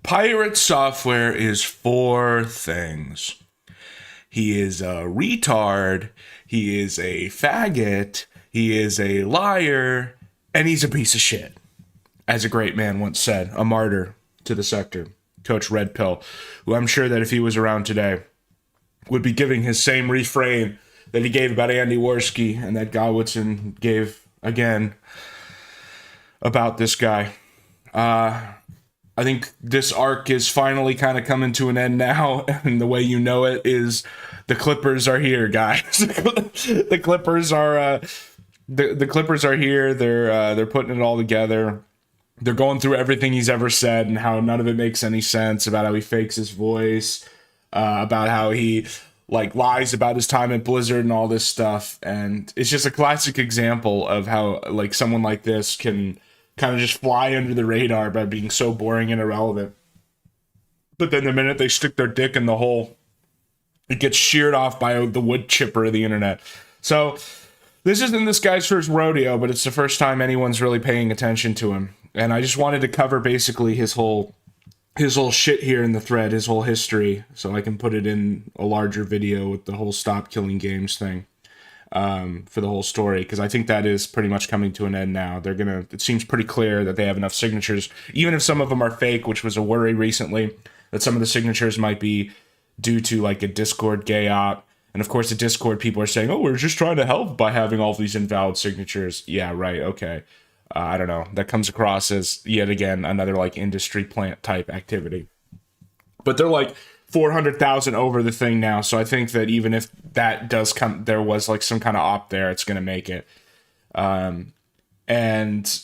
Pirate Software is four things. He is a retard, he is a faggot, he is a liar, and he's a piece of shit. As a great man once said, a martyr to the sector, Coach Red Pill, who I'm sure that if he was around today would be giving his same refrain that he gave about Andy Worski and that Godwitson gave again about this guy. I think this arc is finally kind of coming to an end now, and the way you know it is the Clippers are here, guys. The Clippers are the Clippers are here. They're putting it all together. They're going through everything he's ever said and how none of it makes any sense, about how he fakes his voice, about how he like lies about his time at Blizzard and all this stuff. And it's just a classic example of how like someone like this can kind of just fly under the radar by being so boring and irrelevant. But then the minute they stick their dick in the hole, it gets sheared off by the wood chipper of the internet. So this isn't this guy's first rodeo, but it's the first time anyone's really paying attention to him. And I just wanted to cover basically his whole shit here in the thread, his whole history, so I can put it in a larger video with the whole stop killing games thing. For the whole story, because I think that is pretty much coming to an end now. It seems pretty clear that they have enough signatures, even if some of them are fake, which was a worry recently, that some of the signatures might be due to like a Discord gay op. And of course, the Discord people are saying, oh, we're just trying to help by having all these invalid signatures. Yeah, right, okay. I don't know. That comes across as, yet again, another like industry plant type activity. But they're like 400,000 over the thing now, so I think that even if that does come, there was like some kind of op there, it's gonna make it. And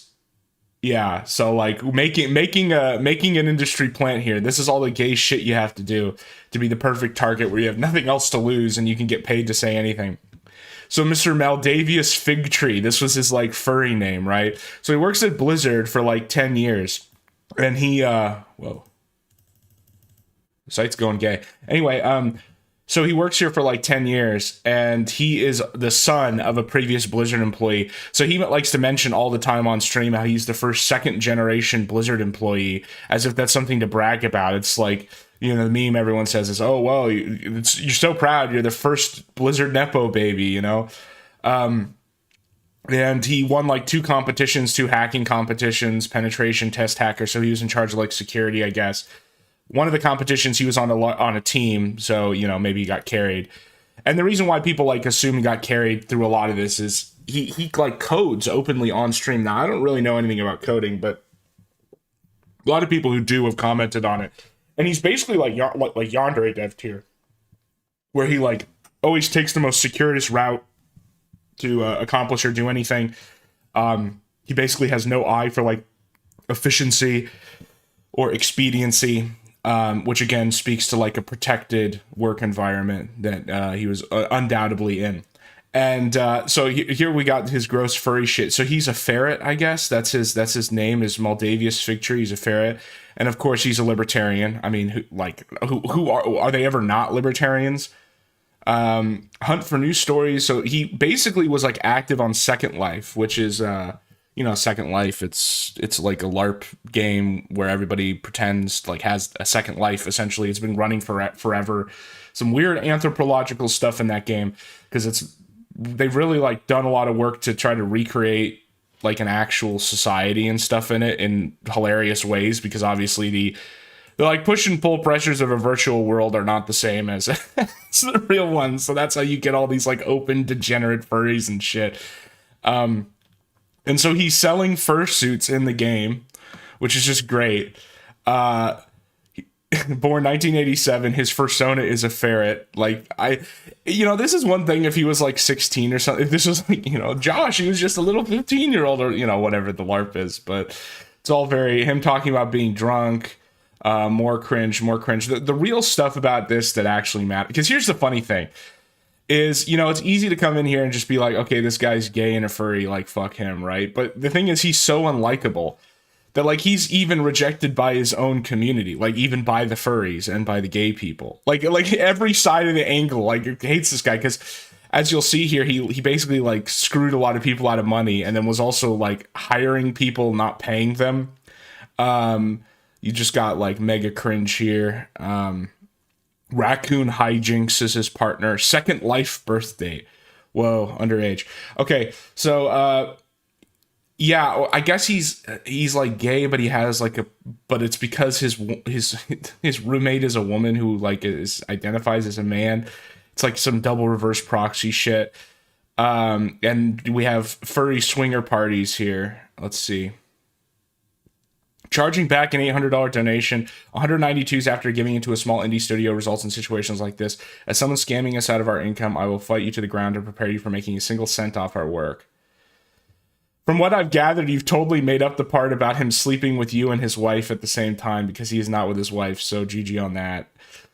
yeah, so like making an industry plant here. This is all the gay shit you have to do to be the perfect target, where you have nothing else to lose and you can get paid to say anything. So Mr. Maldavius Figtree, this was his like furry name, right? So he works at Blizzard for like 10 years, and he whoa. The site's going gay. Anyway, so he works here for like 10 years, and he is the son of a previous Blizzard employee. So he likes to mention all the time on stream how he's the first second generation Blizzard employee, as if that's something to brag about. It's like, you know, the meme everyone says is, oh, well, you're so proud. You're the first Blizzard Nepo baby, you know? And he won like two hacking competitions, penetration test hacker. So he was in charge of like security, I guess. One of the competitions, he was on a team, so, you know, maybe he got carried. And the reason why people, like, assume he got carried through a lot of this is he like, codes openly on stream. Now, I don't really know anything about coding, but a lot of people who do have commented on it. And he's basically like yandere dev tier, where he, like, always takes the most circuitous route to accomplish or do anything. He basically has no eye for, like, efficiency or expediency. Which again speaks to like a protected work environment that he was undoubtedly in. And so here we got his gross furry shit. So he's a ferret, I guess. That's his name, is Maldavius Figtree. He's a ferret. And of course he's a libertarian. I mean, who are they ever not libertarians? Hunt for news stories. So he basically was like active on Second Life, which is you know, Second Life, it's like a LARP game where everybody pretends like has a second life. Essentially, it's been running for forever. Some weird anthropological stuff in that game, because they've really like done a lot of work to try to recreate like an actual society and stuff in it in hilarious ways, because obviously the like push and pull pressures of a virtual world are not the same as, as the real ones. So that's how you get all these like open degenerate furries and shit. And so he's selling fursuits in the game, which is just great. Born 1987, his fursona is a ferret. Like, this is one thing if he was like 16 or something. If this was like, you know, Josh, he was just a little 15-year-old or, you know, whatever the LARP is. But it's all very, him talking about being drunk, more cringe. The real stuff about this that actually matters. Because here's the funny thing. Is, you know, it's easy to come in here and just be like, okay, this guy's gay and a furry, like, fuck him, right? But the thing is, he's so unlikable that, like, he's even rejected by his own community, like, even by the furries and by the gay people. Like every side of the angle, like, hates this guy, because as you'll see here, he basically, like, screwed a lot of people out of money, and then was also, like, hiring people, not paying them. You just got like mega cringe here. Raccoon Hijinks is his partner. Second Life birth date. Whoa, underage. Okay, so yeah, I guess he's like gay, but he has like but it's because his roommate is a woman who like identifies as a man. It's like some double reverse proxy shit. And we have furry swinger parties here. Let's see. Charging back an $800 donation, 192s after giving into a small indie studio results in situations like this. As someone scamming us out of our income, I will fight you to the ground and prepare you for making a single cent off our work. From what I've gathered, you've totally made up the part about him sleeping with you and his wife at the same time because he is not with his wife, so GG on that.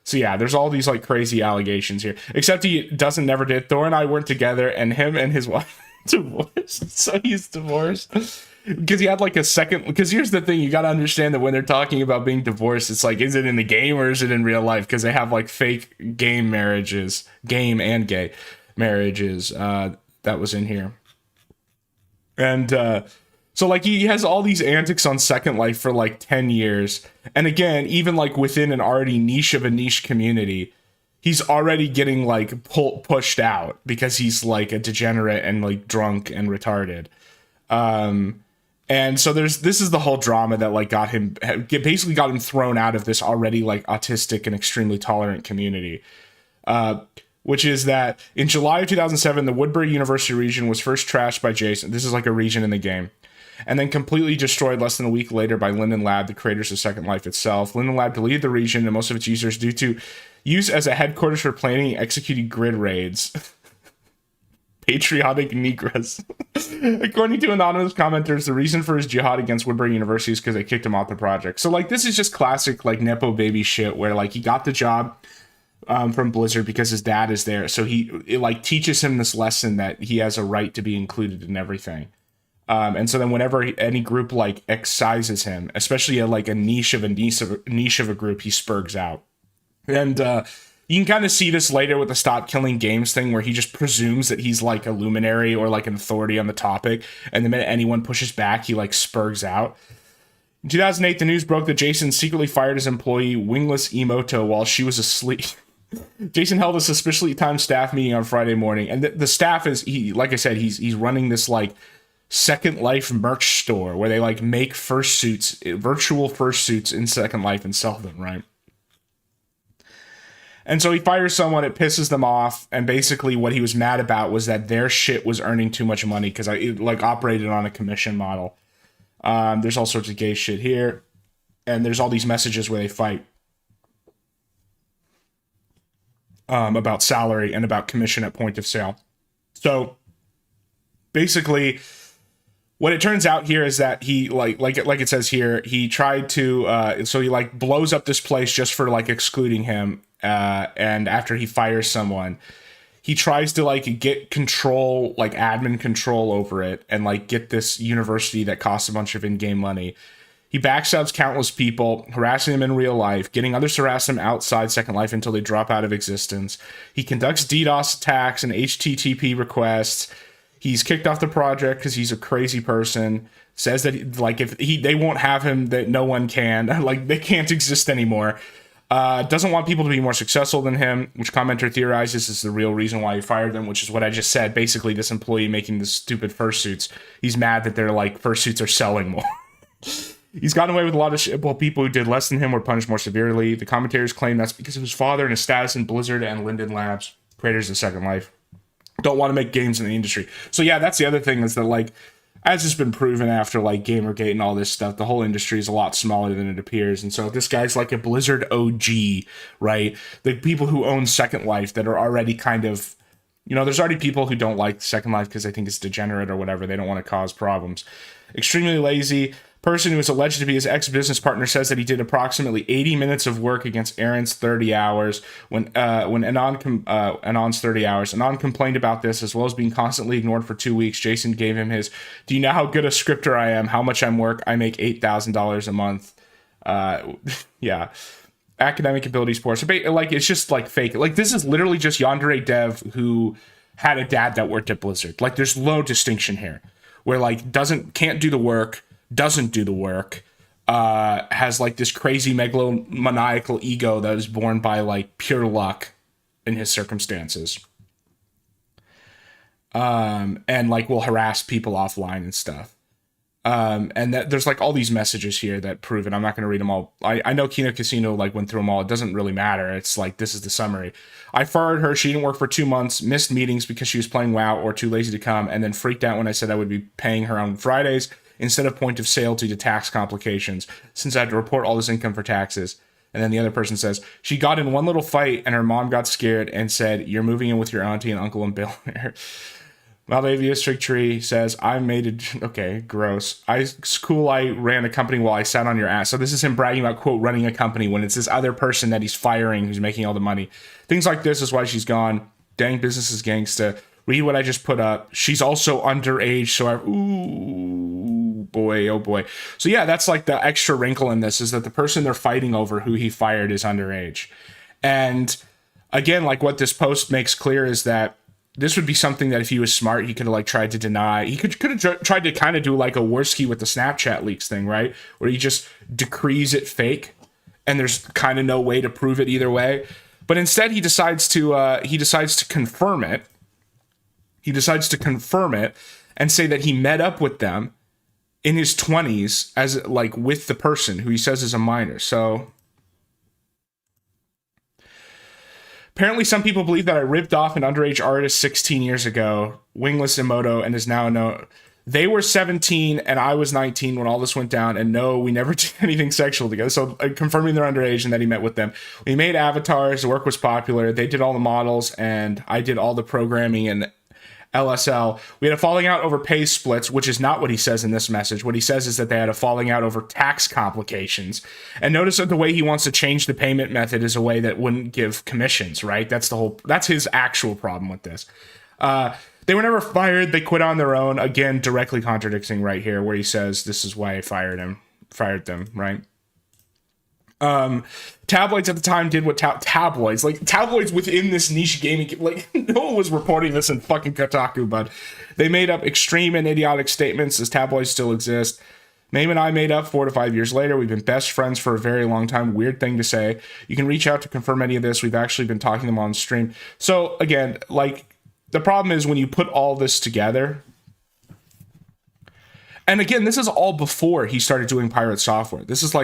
So yeah, there's all these like crazy allegations here. Except he never did. Thor and I weren't together, and him and his wife divorced. So he's divorced. Because he had like a second, because here's the thing, you got to understand that when they're talking about being divorced, it's like, is it in the game or is it in real life? Because they have like fake game marriages, game and gay marriages that was in here. And so like he has all these antics on Second Life for like 10 years. And again, even like within an already niche of a niche community, he's already getting like pushed out because he's like a degenerate and like drunk and retarded. And so this is the whole drama that like basically got him thrown out of this already like autistic and extremely tolerant community. Which is that in July of 2007, the Woodbury University region was first trashed by Jason. This is like a region in the game. And then completely destroyed less than a week later by Linden Lab, the creators of Second Life itself. Linden Lab deleted the region and most of its users due to use as a headquarters for planning and executing grid raids. Patriotic Negras. According to anonymous commenters, the reason for his jihad against Woodbury University is because they kicked him off the project. So like this is just classic like Nepo baby shit where like he got the job from Blizzard because his dad is there. So it like teaches him this lesson that he has a right to be included in everything. And so then whenever any group like excises him, especially a niche of a group, he spurgs out. And you can kind of see this later with the stop killing games thing where he just presumes that he's like a luminary or like an authority on the topic. And the minute anyone pushes back, he like spurgs out. In 2008, the news broke that Jason secretly fired his employee Wingless Emoto while she was asleep. Jason held a suspiciously timed staff meeting on Friday morning. And the staff is, like I said, he's running this like Second Life merch store where they like make virtual fursuits in Second Life and sell them, right? And so he fires someone, it pisses them off, and basically what he was mad about was that their shit was earning too much money because it like operated on a commission model. There's all sorts of gay shit here, and there's all these messages where they fight about salary and about commission at point of sale. So basically, what it turns out here is that he like it says here, he tried to so he like blows up this place just for like excluding him. And after he fires someone, he tries to like get control, like admin control over it, and like get this university that costs a bunch of in-game money. He backstabs countless people, harassing them in real life, getting others to harass them outside Second Life until they drop out of existence. He conducts DDoS attacks and HTTP requests. He's kicked off the project because he's a crazy person. Says that like if they won't have him, that no one can. Like they can't exist anymore. Doesn't want people to be more successful than him, which commenter theorizes is the real reason why he fired them, which is what I just said. Basically, this employee making the stupid fursuits, he's mad that their like fursuits are selling more. He's gotten away with a lot of shit, while people who did less than him were punished more severely. The commentators claim that's because of his father and his status in Blizzard and Linden Labs, creators of Second Life. Don't want to make games in the industry. So yeah, that's the other thing is that like, as has been proven after like Gamergate and all this stuff, the whole industry is a lot smaller than it appears. And so this guy's like a Blizzard OG, right? The people who own Second Life that are already kind of, you know, there's already people who don't like Second Life because they think it's degenerate or whatever. They don't want to cause problems. Extremely lazy. Person who is alleged to be his ex-business partner says that he did approximately 80 minutes of work against Aaron's 30 hours when Anon's 30 hours. Anon complained about this as well as being constantly ignored for 2 weeks. Jason gave him his, do you know how good a scripter I am? How much I'm work? I make $8,000 a month. Yeah. Academic abilities poor. So like, it's just like fake. Like this is literally just Yandere Dev who had a dad that worked at Blizzard. Like there's no distinction here where like can't do the work, doesn't do the work, has like this crazy megalomaniacal ego that is born by like pure luck in his circumstances. And like will harass people offline and stuff. And that there's like all these messages here that prove it. I'm not going to read them all. I know Kino Casino like went through them all. It doesn't really matter. It's like, this is the summary. I fired her. She didn't work for 2 months, missed meetings because she was playing WoW or too lazy to come, and then freaked out when I said I would be paying her on Fridays instead of point of sale due to tax complications, since I had to report all this income for taxes. And then the other person says, she got in one little fight and her mom got scared and said, you're moving in with your auntie and uncle and Bill. Maldavius Figtree says, I made it. Okay, gross. It's cool I ran a company while I sat on your ass. So this is him bragging about, quote, running a company when it's this other person that he's firing who's making all the money. Things like this is why she's gone. Dang, business is gangsta. Read what I just put up. She's also underage, so ooh, boy, oh boy. So yeah, that's like the extra wrinkle in this, is that the person they're fighting over who he fired is underage. And again, like what this post makes clear is that this would be something that if he was smart, he could have like tried to deny. He could have tried to kind of do like a Worski with the Snapchat leaks thing, right? Where he just decrees it fake, and there's kind of no way to prove it either way. But instead, he decides to confirm it. He decides to confirm it and say that he met up with them in his 20s as like with the person who he says is a minor. So apparently some people believe that I ripped off an underage artist 16 years ago, Wingless Emoto, and is now no. They were 17 and I was 19 when all this went down, and no, we never did anything sexual together. So confirming they're underage and that he met with them. We made avatars, the work was popular, they did all the models, and I did all the programming and LSL. We had a falling out over pay splits, which is not what he says in this message. What he says is that they had a falling out over tax complications. And notice that the way he wants to change the payment method is a way that wouldn't give commissions, right? That's his actual problem with this. They were never fired. They quit on their own. Again, directly contradicting right here where he says this is why I fired them, right? Tabloids at the time did what tabloids within this niche gaming, like no one was reporting this in fucking Kotaku, but they made up extreme and idiotic statements as tabloids still exist. Mame and I made up 4 to 5 years later. We've been best friends for a very long time. Weird thing to say. You can reach out to confirm any of this. We've actually been talking to them on stream. So again, like the problem is when you put all this together. And again, this is all before he started doing Piratesoftware. This is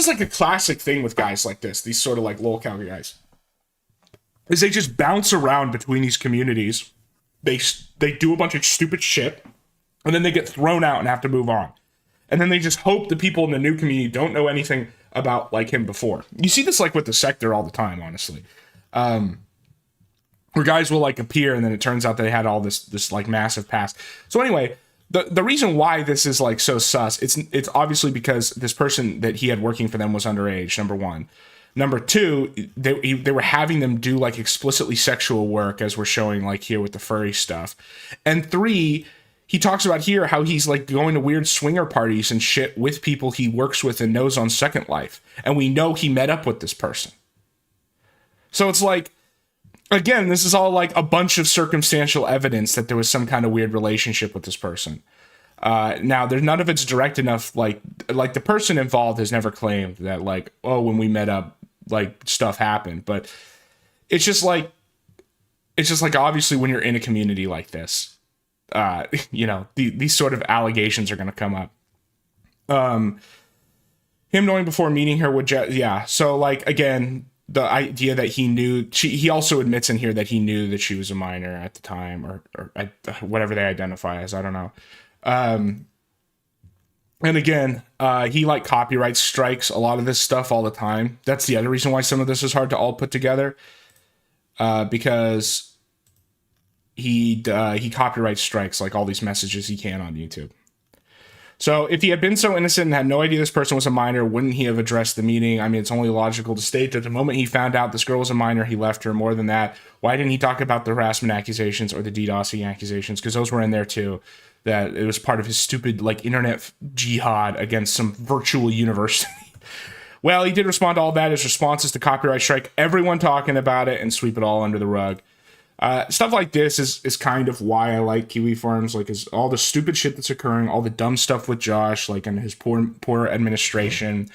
like a classic thing with guys like this. These sort of like lolcow guys, is they just bounce around between these communities. They do a bunch of stupid shit, and then they get thrown out and have to move on. And then they just hope the people in the new community don't know anything about like him before. You see this like with the sector all the time, honestly. Where guys will like appear, and then it turns out they had all this like massive past. So anyway. The reason why this is like so sus, it's obviously because this person that he had working for them was underage, number one. Number two, they were having them do like explicitly sexual work, as we're showing like here with the furry stuff. And three, he talks about here how he's like going to weird swinger parties and shit with people he works with and knows on Second Life. And we know he met up with this person. So it's like, again, this is all like a bunch of circumstantial evidence that there was some kind of weird relationship with this person. Now, there's none of it's direct enough. Like the person involved has never claimed that like, oh, when we met up, like stuff happened. But it's just like obviously when you're in a community like this, these sort of allegations are going to come up. Him knowing before meeting her would So like again. The idea that he knew, he also admits in here that he knew that she was a minor at the time, or whatever they identify as, I don't know. And again, he like copyright strikes a lot of this stuff all the time. That's the other reason why some of this is hard to all put together, because he copyright strikes like all these messages he can on YouTube. So if he had been so innocent and had no idea this person was a minor, wouldn't he have addressed the meeting? I mean, it's only logical to state that the moment he found out this girl was a minor, he left her. More than that, why didn't he talk about the harassment accusations or the DDoSing accusations? Because those were in there too. That it was part of his stupid like internet jihad against some virtual university. Well, he did respond to all that. His response is to copyright strike everyone talking about it and sweep it all under the rug. Stuff like this is kind of why I like Kiwi Farms, like, is all the stupid shit that's occurring, all the dumb stuff with Josh, like, and his poor administration,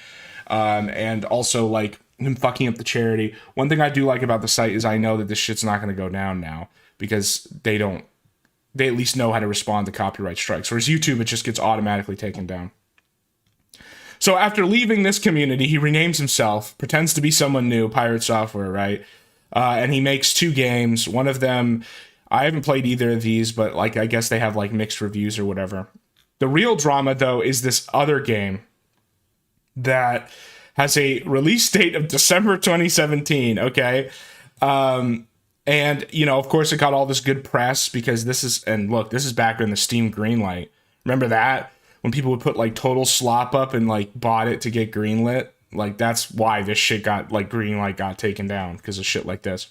and also, like, him fucking up the charity. One thing I do like about the site is I know that this shit's not going to go down now, because they at least know how to respond to copyright strikes, whereas YouTube, it just gets automatically taken down. So after leaving this community, he renames himself, pretends to be someone new, Piratesoftware, right? And he makes 2 games. One of them, I haven't played either of these, but like I guess they have like mixed reviews or whatever. The real drama, though, is this other game that has a release date of December 2017, okay? And, you know, of course, it got all this good press because this is back in the Steam Greenlight. Remember that? When people would put like total slop up and like bought it to get greenlit, like that's why this shit got like Greenlight got taken down, because of shit like this.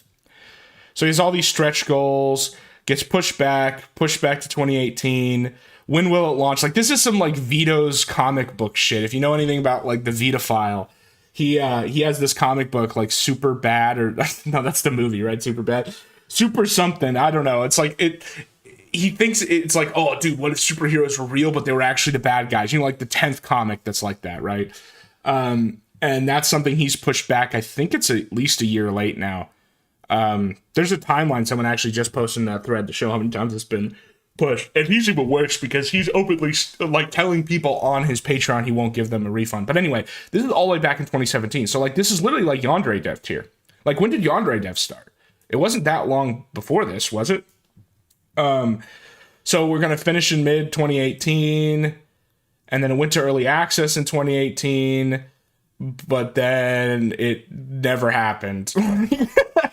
So he has all these stretch goals, gets pushed back to 2018. When will it launch? Like, this is some like Vito's comic book shit. If you know anything about like the Vitophile, he has this comic book like Super Bad, or no, that's the movie, right? Super Bad, Super something. I don't know. It's like it. He thinks it's like, oh, dude, what if superheroes were real, but they were actually the bad guys? You know, like the 10th comic that's like that, right? And that's something he's pushed back. I think it's at least a year late now. There's a timeline. Someone actually just posted in that thread to show how many times it's been pushed. And he's even worse because he's openly like telling people on his Patreon he won't give them a refund. But anyway, this is all the way back in 2017. So like, this is literally like Yandere Dev tier. Like, when did Yandere Dev start? It wasn't that long before this, was it? So we're going to finish in mid 2018, and then it went to early access in 2018, but then it never happened.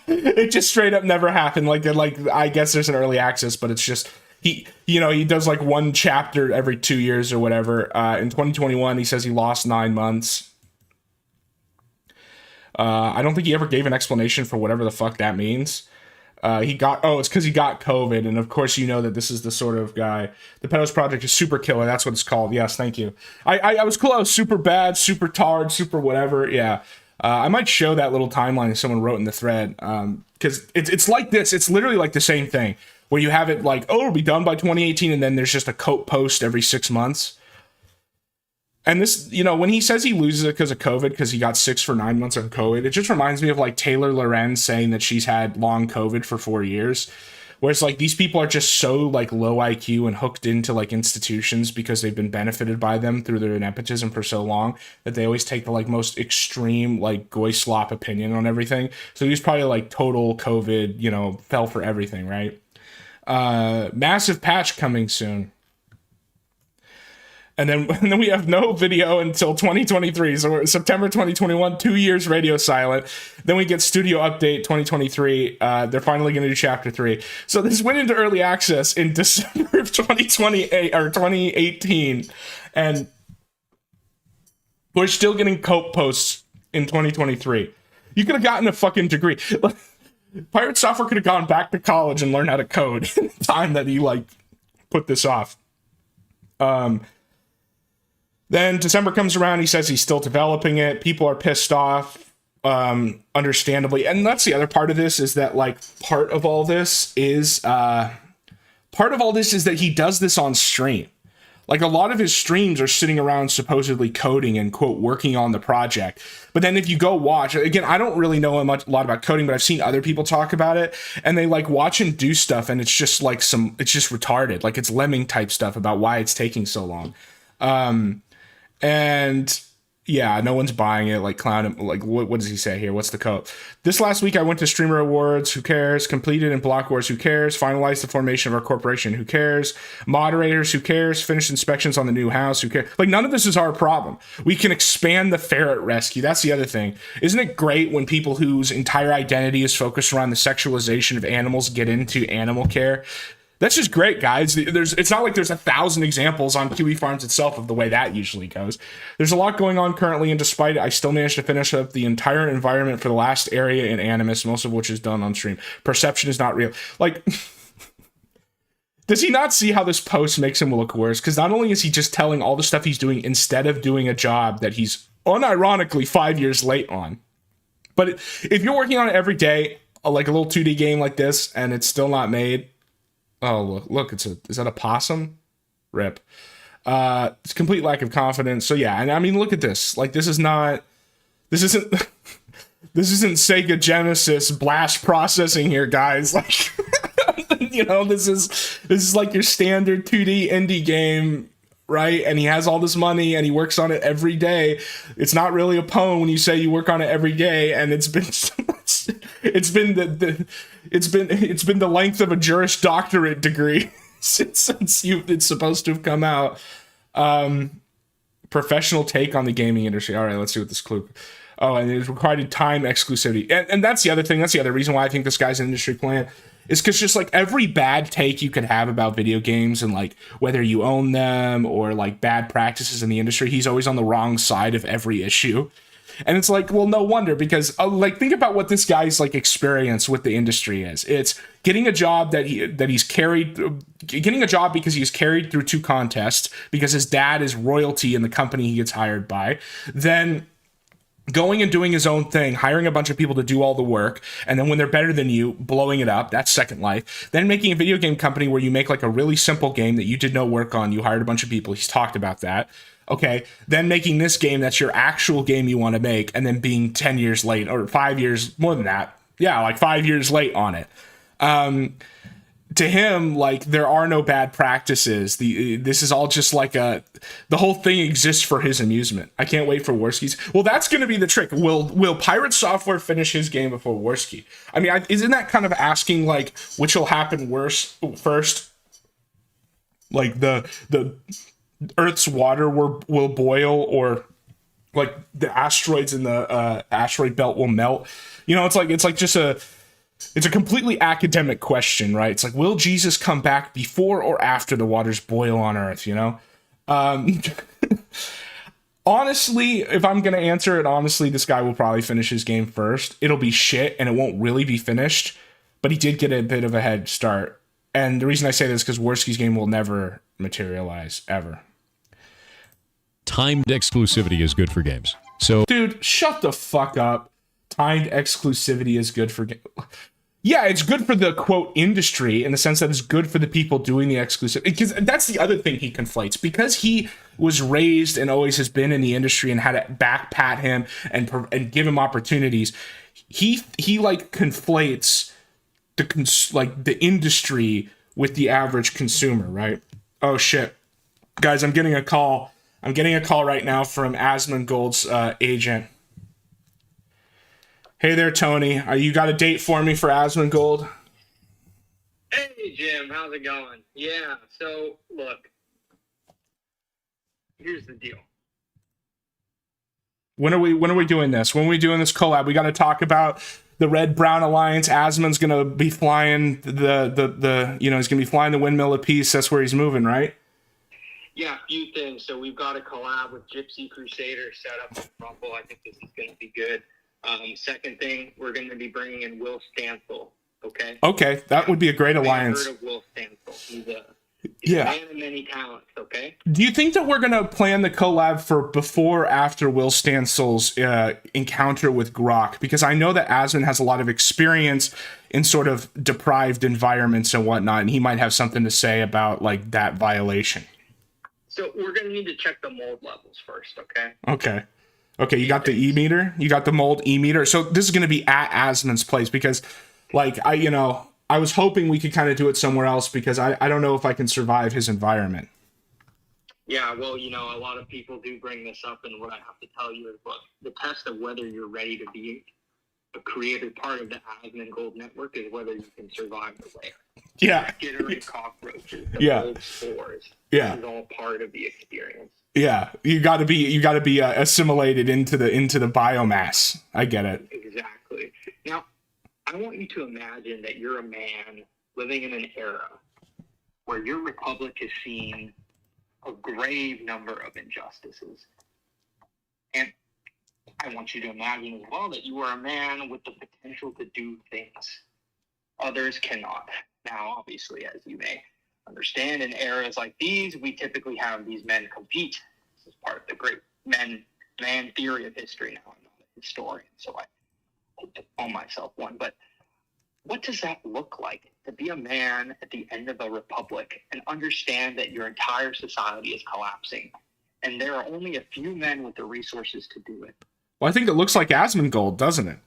It just straight up never happened. Like, I guess there's an early access, but it's just, he does like 1 chapter every 2 years or whatever. In 2021, he says he lost 9 months. I don't think he ever gave an explanation for whatever the fuck that means. It's because he got COVID, and of course you know that this is the sort of guy. The Pedos Project is super killer, that's what it's called. Yes, thank you. I was close. Super bad, super tard, super whatever. Yeah. I might show that little timeline someone wrote in the thread, because it's like this. It's literally like the same thing, where you have it like, oh, it'll be done by 2018, and then there's just a post every 6 months. And this, you know, when he says he loses it because of COVID, because he got 6 for 9 months of COVID, it just reminds me of like Taylor Lorenz saying that she's had long COVID for 4 years. Where it's like, these people are just so like low IQ and hooked into like institutions because they've been benefited by them through their nepotism for so long, that they always take the like most extreme like goy slop opinion on everything. So he's probably like total COVID, you know, fell for everything, right? Massive patch coming soon. And then we have no video until 2023. So we're September 2021, 2 years radio silent. Then we get studio update 2023. They're finally going to do chapter 3. So this went into early access in December of 2028 or 2018. And we're still getting cope posts in 2023. You could have gotten a fucking degree. Piratesoftware could have gone back to college and learned how to code in the time that he like put this off. Then December comes around, he says he's still developing it. People are pissed off, understandably. And that's the other part of this, is that like part of all this is that he does this on stream. Like, a lot of his streams are sitting around supposedly coding and, quote, working on the project. But then if you go watch, again, I don't really know a lot about coding, but I've seen other people talk about it, and they like watch him do stuff, and it's just like it's just retarded. Like, it's lemming type stuff about why it's taking so long. And yeah, no one's buying it. Like, clown him. Like, what does he say here? What's the code? This last week, I went to Streamer Awards. Who cares? Completed in Block Wars. Who cares? Finalized the formation of our corporation. Who cares? Moderators. Who cares? Finished inspections on the new house. Who cares? Like, none of this is our problem. We can expand the ferret rescue. That's the other thing. Isn't it great when people whose entire identity is focused around the sexualization of animals get into animal care? That's just great, guys. It's not like there's 1,000 examples on Kiwi Farms itself of the way that usually goes. There's a lot going on currently, and despite it, I still managed to finish up the entire environment for the last area in Animus, most of which is done on stream. Perception is not real. Like, does he not see how this post makes him look worse? Because not only is he just telling all the stuff he's doing instead of doing a job that he's unironically 5 years late on, but if you're working on it every day, like a little 2D game like this, and it's still not made. Oh, look, is that a possum? Rip. It's complete lack of confidence. So yeah, and I mean, look at this. Like, this isn't this isn't Sega Genesis blast processing here, guys. Like, this is like your standard 2D indie game, right? And he has all this money and he works on it every day. It's not really a poem when you say you work on it every day, and it's been the length of a Juris Doctorate degree since it's supposed to have come out. Professional take on the gaming industry. All right, let's see what this clue. Oh, and it's required time exclusivity. And that's the other thing. That's the other reason why I think this guy's an industry plant, is because just like every bad take you could have about video games and like whether you own them or like bad practices in the industry, he's always on the wrong side of every issue. And it's like, well, no wonder, because like, think about what this guy's like experience with the industry is. It's getting a job getting a job because he's carried through 2 contests because his dad is royalty in the company he gets hired by. Then going and doing his own thing, hiring a bunch of people to do all the work, and then when they're better than you, blowing it up. That's Second Life. Then making a video game company where you make like a really simple game that you did no work on. You hired a bunch of people. He's talked about that. Okay, then making this game that's your actual game you want to make, and then being 10 years late, or 5 years, more than that. Yeah, like 5 years late on it. To him, like, there are no bad practices. This is all just like the whole thing exists for his amusement. I can't wait for Worski's. Well, that's going to be the trick. Will Piratesoftware finish his game before Worski? I mean, isn't that kind of asking like which will happen first? Like the Earth's water will boil, or like the asteroids in the asteroid belt will melt. It's a completely academic question, right? It's like, will Jesus come back before or after the waters boil on Earth? Honestly, if I'm gonna answer it honestly, this guy will probably finish his game first. It'll be shit and it won't really be finished, but he did get a bit of a head start. And the reason I say this is because Worski's game will never materialize, ever. Timed exclusivity is good for games. So, dude, shut the fuck up. Timed exclusivity is good for games. Yeah, it's good for the quote industry in the sense that it's good for the people doing the exclusive. Because that's the other thing he conflates. Because he was raised and always has been in the industry and had to back pat him and give him opportunities. He like conflates the industry with the average consumer, right? Oh shit, guys, I'm getting a call. I'm getting a call right now from Asmongold's agent. Hey there, Tony. You got a date for me for Asmongold? Hey, Jim. How's it going? Yeah, so, look. Here's the deal. When are we doing this? When are we doing this collab? We got to talk about the Red-Brown Alliance. Asmon's going to be flying he's going to be flying the Windmill of Peace. That's where he's moving, right? Yeah, a few things. So we've got a collab with Gypsy Crusader set up in Rumble. I think this is going to be good. Second thing, we're going to be bringing in Will Stansel. Okay, that would be a great alliance. I've heard of Will Stansel. He's a man of many talents, okay? Do you think that we're going to plan the collab for before or after Will Stansel's encounter with Grok? Because I know that Asmon has a lot of experience in sort of deprived environments and whatnot, and he might have something to say about like that violation. So we're going to need to check the mold levels first, okay? Okay, you got the E-meter? You got the mold E-meter? So this is going to be at Asmon's place because, like, I was hoping we could kind of do it somewhere else because I don't know if I can survive his environment. Yeah, well, a lot of people do bring this up, and what I have to tell you is, look, the test of whether you're ready to be a creative part of the Asmongold network is whether you can survive the layer. Yeah. Skittering cockroaches, the mold spores. Yeah. This is all part of the experience. Yeah, you got to be assimilated into the biomass. I get it. Exactly. Now, I want you to imagine that you're a man living in an era where your republic has seen a grave number of injustices. And I want you to imagine as well that you are a man with the potential to do things others cannot. Now, obviously, as you may understand, in eras like these, we typically have these men compete. This is part of the great man theory of history. Now, I'm not a historian, so I hope to call myself one. But what does that look like to be a man at the end of a republic and understand that your entire society is collapsing and there are only a few men with the resources to do it? Well, I think it looks like Asmongold, doesn't it?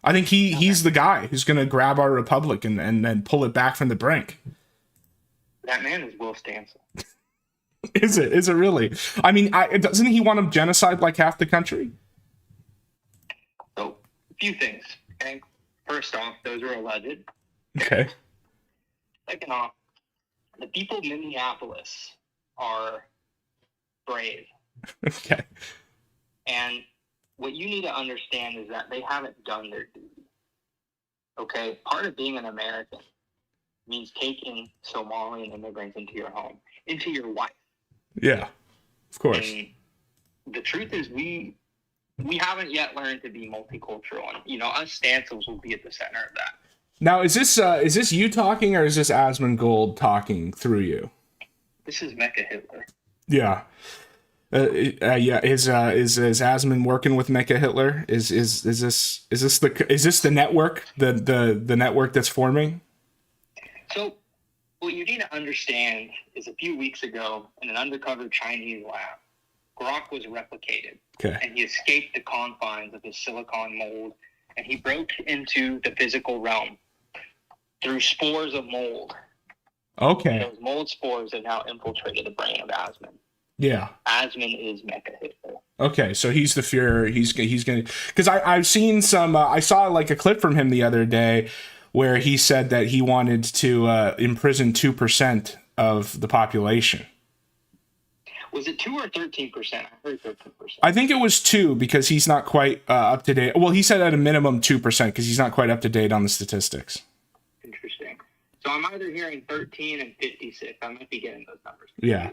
I think he's the guy who's going to grab our republic and then pull it back from the brink. That man is Will Stansel. Is it? Is it really? I mean, doesn't he want to genocide like half the country? So, a few things. Okay? First off, those are alleged. Okay. Second off, the people of Minneapolis are brave. Okay. And what you need to understand is that they haven't done their duty. Okay? Part of being an American means taking Somalian immigrants into your home, into your life. Yeah, of course. And the truth is we haven't yet learned to be multicultural. And, us Stancils will be at the center of that. Now, is this you talking, or is this Asmongold talking through you? This is Mecha Hitler. Yeah. Yeah. Is Asmon working with Mecha Hitler? Is this the network, the network that's forming? So what you need to understand is a few weeks ago in an undercover Chinese lab, Grok was replicated. Okay. And he escaped the confines of his silicon mold, and he broke into the physical realm through spores of mold. Okay. And those mold spores have now infiltrated the brain of Asmon. Yeah. Asmon is Mecha Hitler. Okay, so he's the Fuhrer. He's gonna, because I've seen some. I saw like a clip from him the other day where he said that he wanted to imprison 2% of the population. Was it 2 or 13%? I heard 13%. I think it was 2 because he's not quite up to date. Well, he said at a minimum 2% because he's not quite up to date on the statistics. Interesting. So I'm either hearing 13 and 56. I might be getting those numbers. Yeah.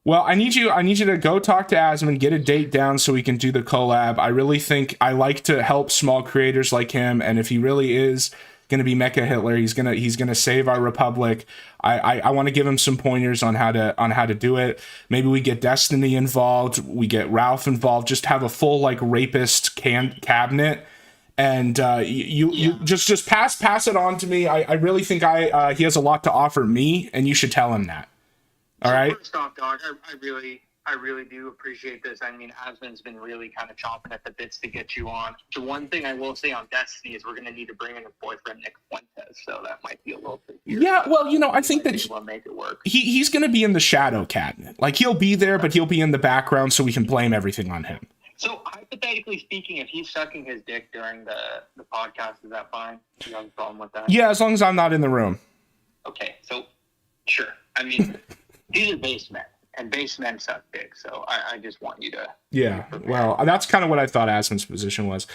Well, I need you to go talk to Asmon, get a date down so we can do the collab. I really think I like to help small creators like him, and if he really is going to be Mecha Hitler, he's gonna save our republic. I want to give him some pointers on how to do it. Maybe we get Destiny involved, we get Ralph involved, just have a full like rapist cabinet, and you just pass it on to me. I really think he has a lot to offer me, and you should tell him that. All right. First off, dog, I really do appreciate this. I mean, Asmon's been really kind of chomping at the bits to get you on. The one thing I will say on Destiny is we're going to need to bring in his boyfriend, Nick Fuentes, so that might be a little bit weird. Yeah, well, I think that make it work. He's going to be in the shadow cabinet. Like, he'll be there, but he'll be in the background so we can blame everything on him. So, hypothetically speaking, if he's sucking his dick during the podcast, is that fine? You have a problem with that? Yeah, as long as I'm not in the room. Okay, so, sure. I mean, these are base men. And base men suck big, so I just want you to... Yeah, well, that's kind of what I thought Asmon's position was.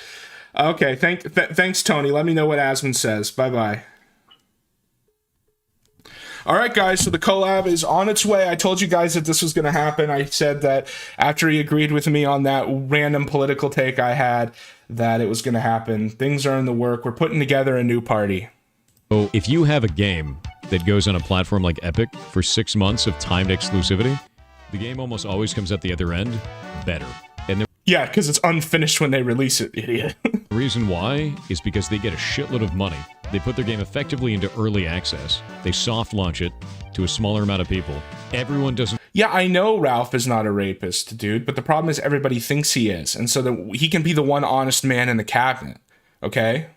Okay, thanks, Tony. Let me know what Asmon says. Bye-bye. All right, guys, so the collab is on its way. I told you guys that this was going to happen. I said that after he agreed with me on that random political take I had, that it was going to happen. Things are in the work. We're putting together a new party. So if you have a game that goes on a platform like Epic for 6 months of timed exclusivity, the game almost always comes at the other end better. And yeah, because it's unfinished when they release it, idiot. the reason why is because they get a shitload of money. They put their game effectively into early access. They soft launch it to a smaller amount of people. Everyone doesn't... Yeah, I know Ralph is not a rapist, dude, but the problem is everybody thinks he is. And so that he can be the one honest man in the cabinet, okay?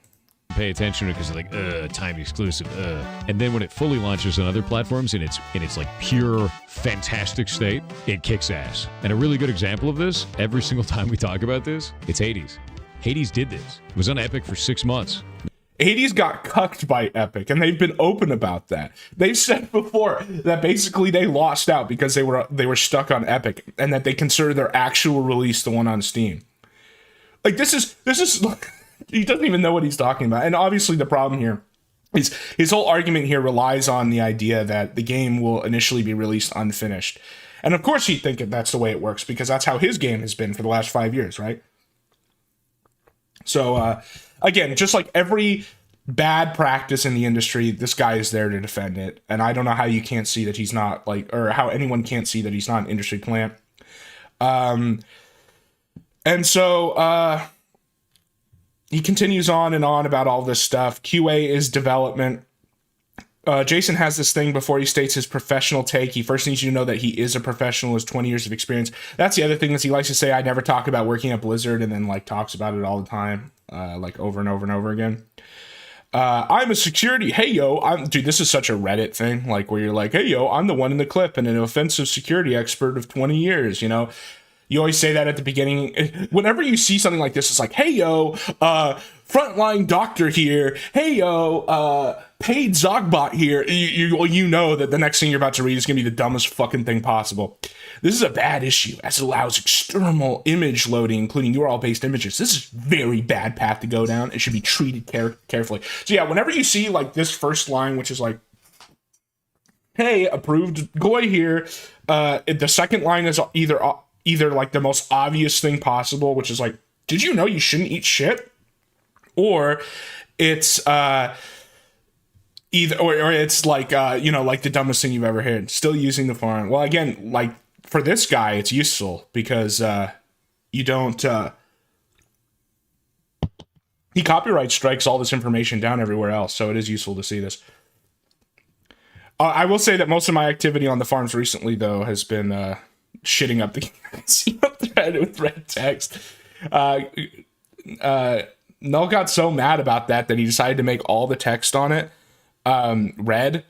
Pay attention to it because they're like, time exclusive, And then when it fully launches on other platforms in its like pure fantastic state, it kicks ass. And a really good example of this, every single time we talk about this, it's Hades. Hades did this. It was on Epic for 6 months. Hades got cucked by Epic, and they've been open about that. They've said before that basically they lost out because they were stuck on Epic, and that they consider their actual release the one on Steam. Like this is he doesn't even know what he's talking about. And obviously the problem here is his whole argument here relies on the idea that the game will initially be released unfinished. And of course he'd think that that's the way it works because that's how his game has been for the last 5 years, right? So, again, just like every bad practice in the industry, this guy is there to defend it. And I don't know how you can't see that he's not or how anyone can't see that he's not an industry plant. And so, he continues on and on about all this stuff. QA is development. Jason has this thing before he states his professional take. He first needs you to know that he is a professional, has 20 years of experience. That's the other thing is he likes to say, I never talk about working at Blizzard, and then like talks about it all the time, like over and over and over again. I'm a security. Hey, yo, dude, this is such a Reddit thing, like where you're like, hey, yo, I'm the one in the clip and an offensive security expert of 20 years, you know? You always say that at the beginning. Whenever you see something like this, it's like, hey, yo, frontline doctor here. Hey, yo, paid Zogbot here. You know that the next thing you're about to read is going to be the dumbest fucking thing possible. This is a bad issue as it allows external image loading, including URL-based images. This is a very bad path to go down. It should be treated carefully. So yeah, whenever you see like this first line, which is like, hey, approved Goy here. The second line is either like the most obvious thing possible, which is like, did you know you shouldn't eat shit? Or it's either or it's like like the dumbest thing you've ever heard. Still using the font. Well, again, like for this guy, it's useful because you don't he copyright strikes all this information down everywhere else, so it is useful to see this. I will say that most of my activity on the farms recently, though, has been shitting up the thread with red text. Null got so mad about that he decided to make all the text on it red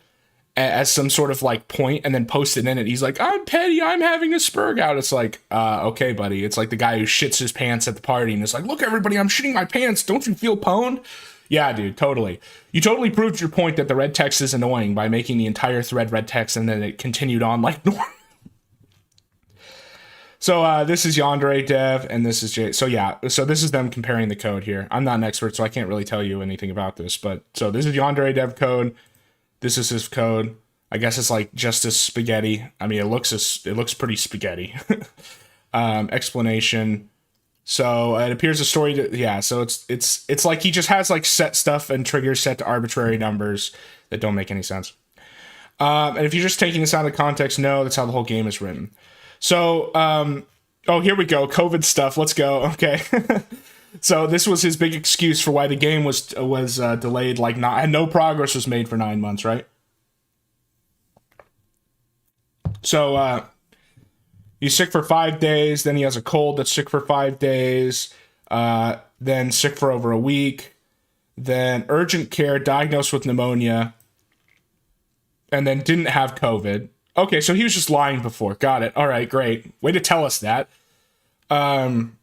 as some sort of like point and then post it in it. He's like, I'm petty, I'm having a spurg out. It's like, okay, buddy. It's like the guy who shits his pants at the party and it's like, look, everybody, I'm shitting my pants. Don't you feel pwned? Yeah, dude, totally. You totally proved your point that the red text is annoying by making the entire thread red text and then it continued on like normal. So this is Yandere Dev, and this is Jay. So yeah, so this is them comparing the code here. I'm not an expert, so I can't really tell you anything about this. But so this is Yandere Dev code. This is his code. I guess it's like just as spaghetti. I mean, it looks pretty spaghetti. Explanation. So it appears a story. So it's like he just has like set stuff and triggers set to arbitrary numbers that don't make any sense. And if you're just taking this out of context, no, that's how the whole game is written. So, here we go. COVID stuff. Let's go. Okay. So this was his big excuse for why the game was delayed. Like no progress was made for 9 months, right? So, he's sick for 5 days. Then he has a cold that's sick for 5 days. Then sick for over a week. Then urgent care, diagnosed with pneumonia. And then didn't have COVID. Okay, so he was just lying before. Got it. All right, great. Way to tell us that. Misdiagnosed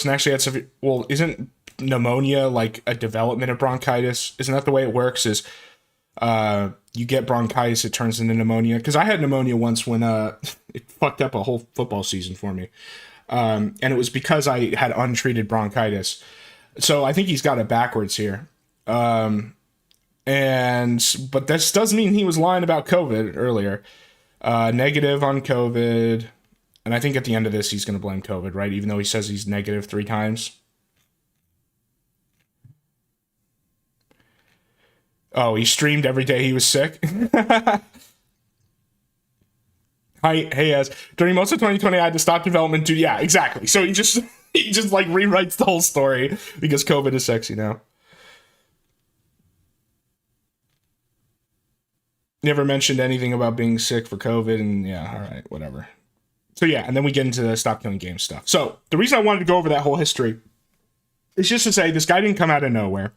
and actually had severe... Well, isn't pneumonia like a development of bronchitis? Isn't that the way it works? Is you get bronchitis, it turns into pneumonia? Because I had pneumonia once when it fucked up a whole football season for me. And it was because I had untreated bronchitis. So I think he's got it backwards here. But this does mean he was lying about COVID earlier. Negative on COVID. And I think at the end of this, he's going to blame COVID, right? Even though he says he's negative 3 times. Oh, he streamed every day he was sick. Hey, as during most of 2020, I had to stop development due. Yeah, exactly. So he just like rewrites the whole story because COVID is sexy now. Never mentioned anything about being sick for COVID, and yeah, all right, whatever. So yeah, and then we get into the stop killing games stuff. So the reason I wanted to go over that whole history is just to say this guy didn't come out of nowhere.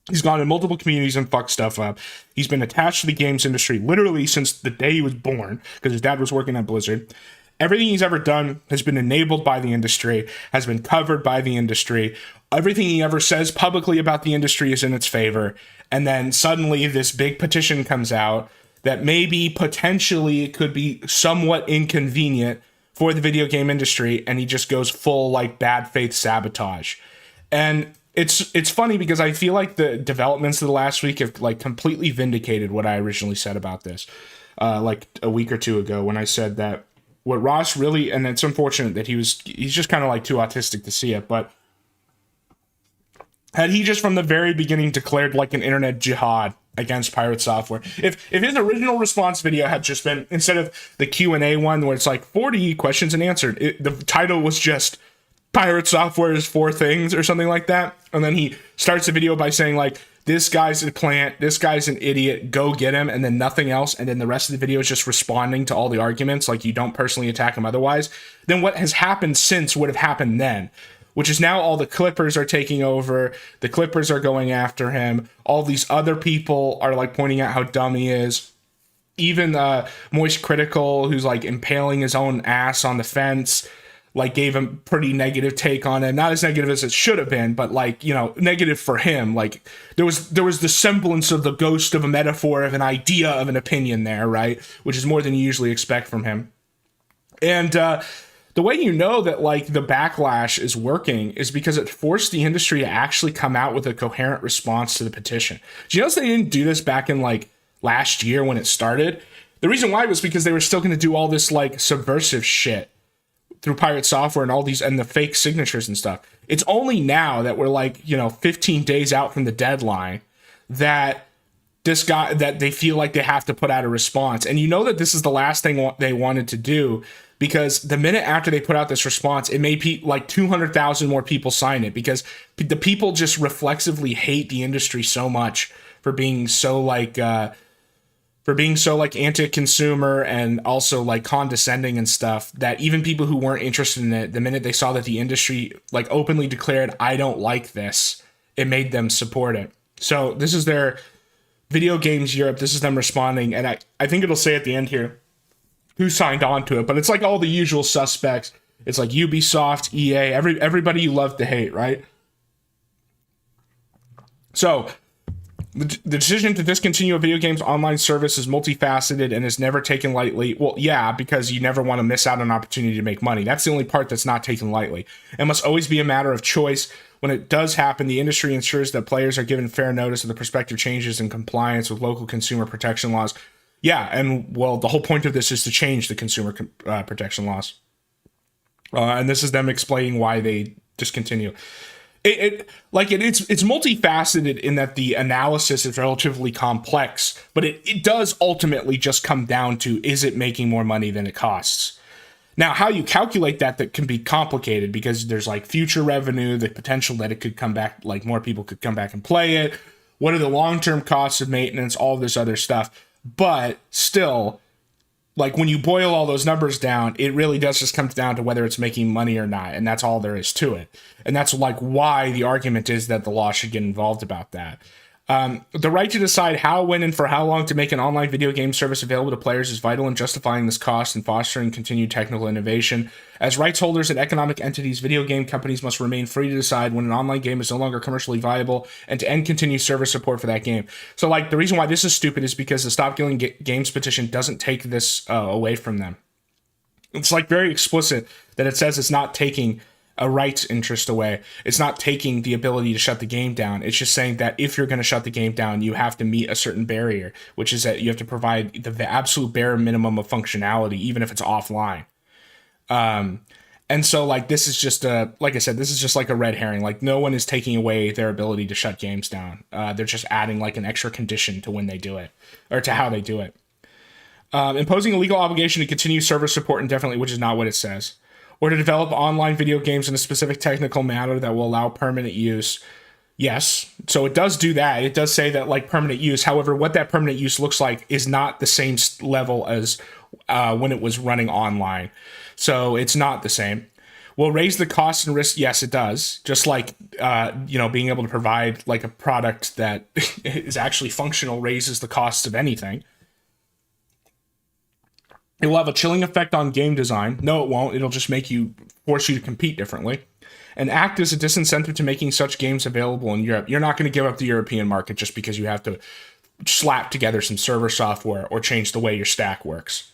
He's gone in multiple communities and fucked stuff up. He's been attached to the games industry literally since the day he was born, because his dad was working at Blizzard. Everything he's ever done has been enabled by the industry, has been covered by the industry. Everything he ever says publicly about the industry is in its favor. And then suddenly this big petition comes out that maybe potentially could be somewhat inconvenient for the video game industry. And he just goes full like bad faith sabotage. And it's funny because I feel like the developments of the last week have like completely vindicated what I originally said about this. Like a week or two ago when I said that what Ross really, and it's unfortunate that he's just kind of like too autistic to see it, but had he just from the very beginning declared like an internet jihad against Piratesoftware, if his original response video had just been, instead of the Q&A one where it's like 40 questions and answered, the title was just Piratesoftware is 4 things or something like that. And then he starts the video by saying like, this guy's a plant, this guy's an idiot, go get him, and then nothing else. And then the rest of the video is just responding to all the arguments, like you don't personally attack him otherwise. Then what has happened since would have happened then, which is now all the Clippers are taking over. The Clippers are going after him. All these other people are like pointing out how dumb he is. Even Moist Critical, who's like impaling his own ass on the fence, like gave him pretty negative take on it. Not as negative as it should have been, but like, you know, negative for him. Like there was the semblance of the ghost of a metaphor, of an idea, of an opinion there, right? Which is more than you usually expect from him. And the way you know that like the backlash is working is because it forced the industry to actually come out with a coherent response to the petition. Do you notice they didn't do this back in like last year when it started? The reason why was because they were still going to do all this like subversive shit through Piratesoftware and all these and the fake signatures and stuff. It's only now that we're like, you know, 15 days out from the deadline that that they feel like they have to put out a response. And you know that this is the last thing they wanted to do, because the minute after they put out this response, it made like 200,000 more people sign it, because the people just reflexively hate the industry so much for being so like anti-consumer and also like condescending and stuff, that even people who weren't interested in it, the minute they saw that the industry like openly declared, I don't like this, it made them support it. So this is their Video Games Europe. This is them responding. And I think it'll say at the end here who signed on to it, but it's like all the usual suspects. It's like Ubisoft, EA, everybody you love to hate, right? So the decision to discontinue a video game's online service is multifaceted and is never taken lightly. Well, yeah, because you never want to miss out on an opportunity to make money. That's the only part that's not taken lightly. It must always be a matter of choice. When it does happen, the industry ensures that players are given fair notice of the prospective changes in compliance with local consumer protection laws. Yeah, and well, the whole point of this is to change the consumer protection laws. And this is them explaining why they discontinue. It's multifaceted in that the analysis is relatively complex, but it does ultimately just come down to, is it making more money than it costs? Now, how you calculate that can be complicated, because there's like future revenue, the potential that it could come back, like more people could come back and play it. What are the long-term costs of maintenance, all this other stuff. But still, like when you boil all those numbers down, it really does just come down to whether it's making money or not. And that's all there is to it. And that's like why the argument is that the law should get involved about that. The right to decide how, when, and for how long to make an online video game service available to players is vital in justifying this cost and fostering continued technical innovation. As rights holders and economic entities, video game companies must remain free to decide when an online game is no longer commercially viable and to end continued service support for that game. So, like, the reason why this is stupid is because the Stop Killing Games petition doesn't take this away from them. It's, like, very explicit that it says it's not taking a rights interest away. It's not taking the ability to shut the game down. It's just saying that if you're going to shut the game down, you have to meet a certain barrier, which is that you have to provide the absolute bare minimum of functionality, even if it's offline. And so like, this is just like I said, this is just like a red herring. Like no one is taking away their ability to shut games down. They're just adding like an extra condition to when they do it, or to how they do it. Imposing a legal obligation to continue server support indefinitely, which is not what it says. Or to develop online video games in a specific technical manner that will allow permanent use. Yes, so it does do that. It does say that like permanent use. However, what that permanent use looks like is not the same level as when it was running online. So it's not the same. Will raise the costs and risks? Yes, it does. Just like, being able to provide like a product that is actually functional raises the costs of anything. It will have a chilling effect on game design. No, it won't. It'll just force you to compete differently. And act as a disincentive to making such games available in Europe. You're not going to give up the European market just because you have to slap together some server software or change the way your stack works.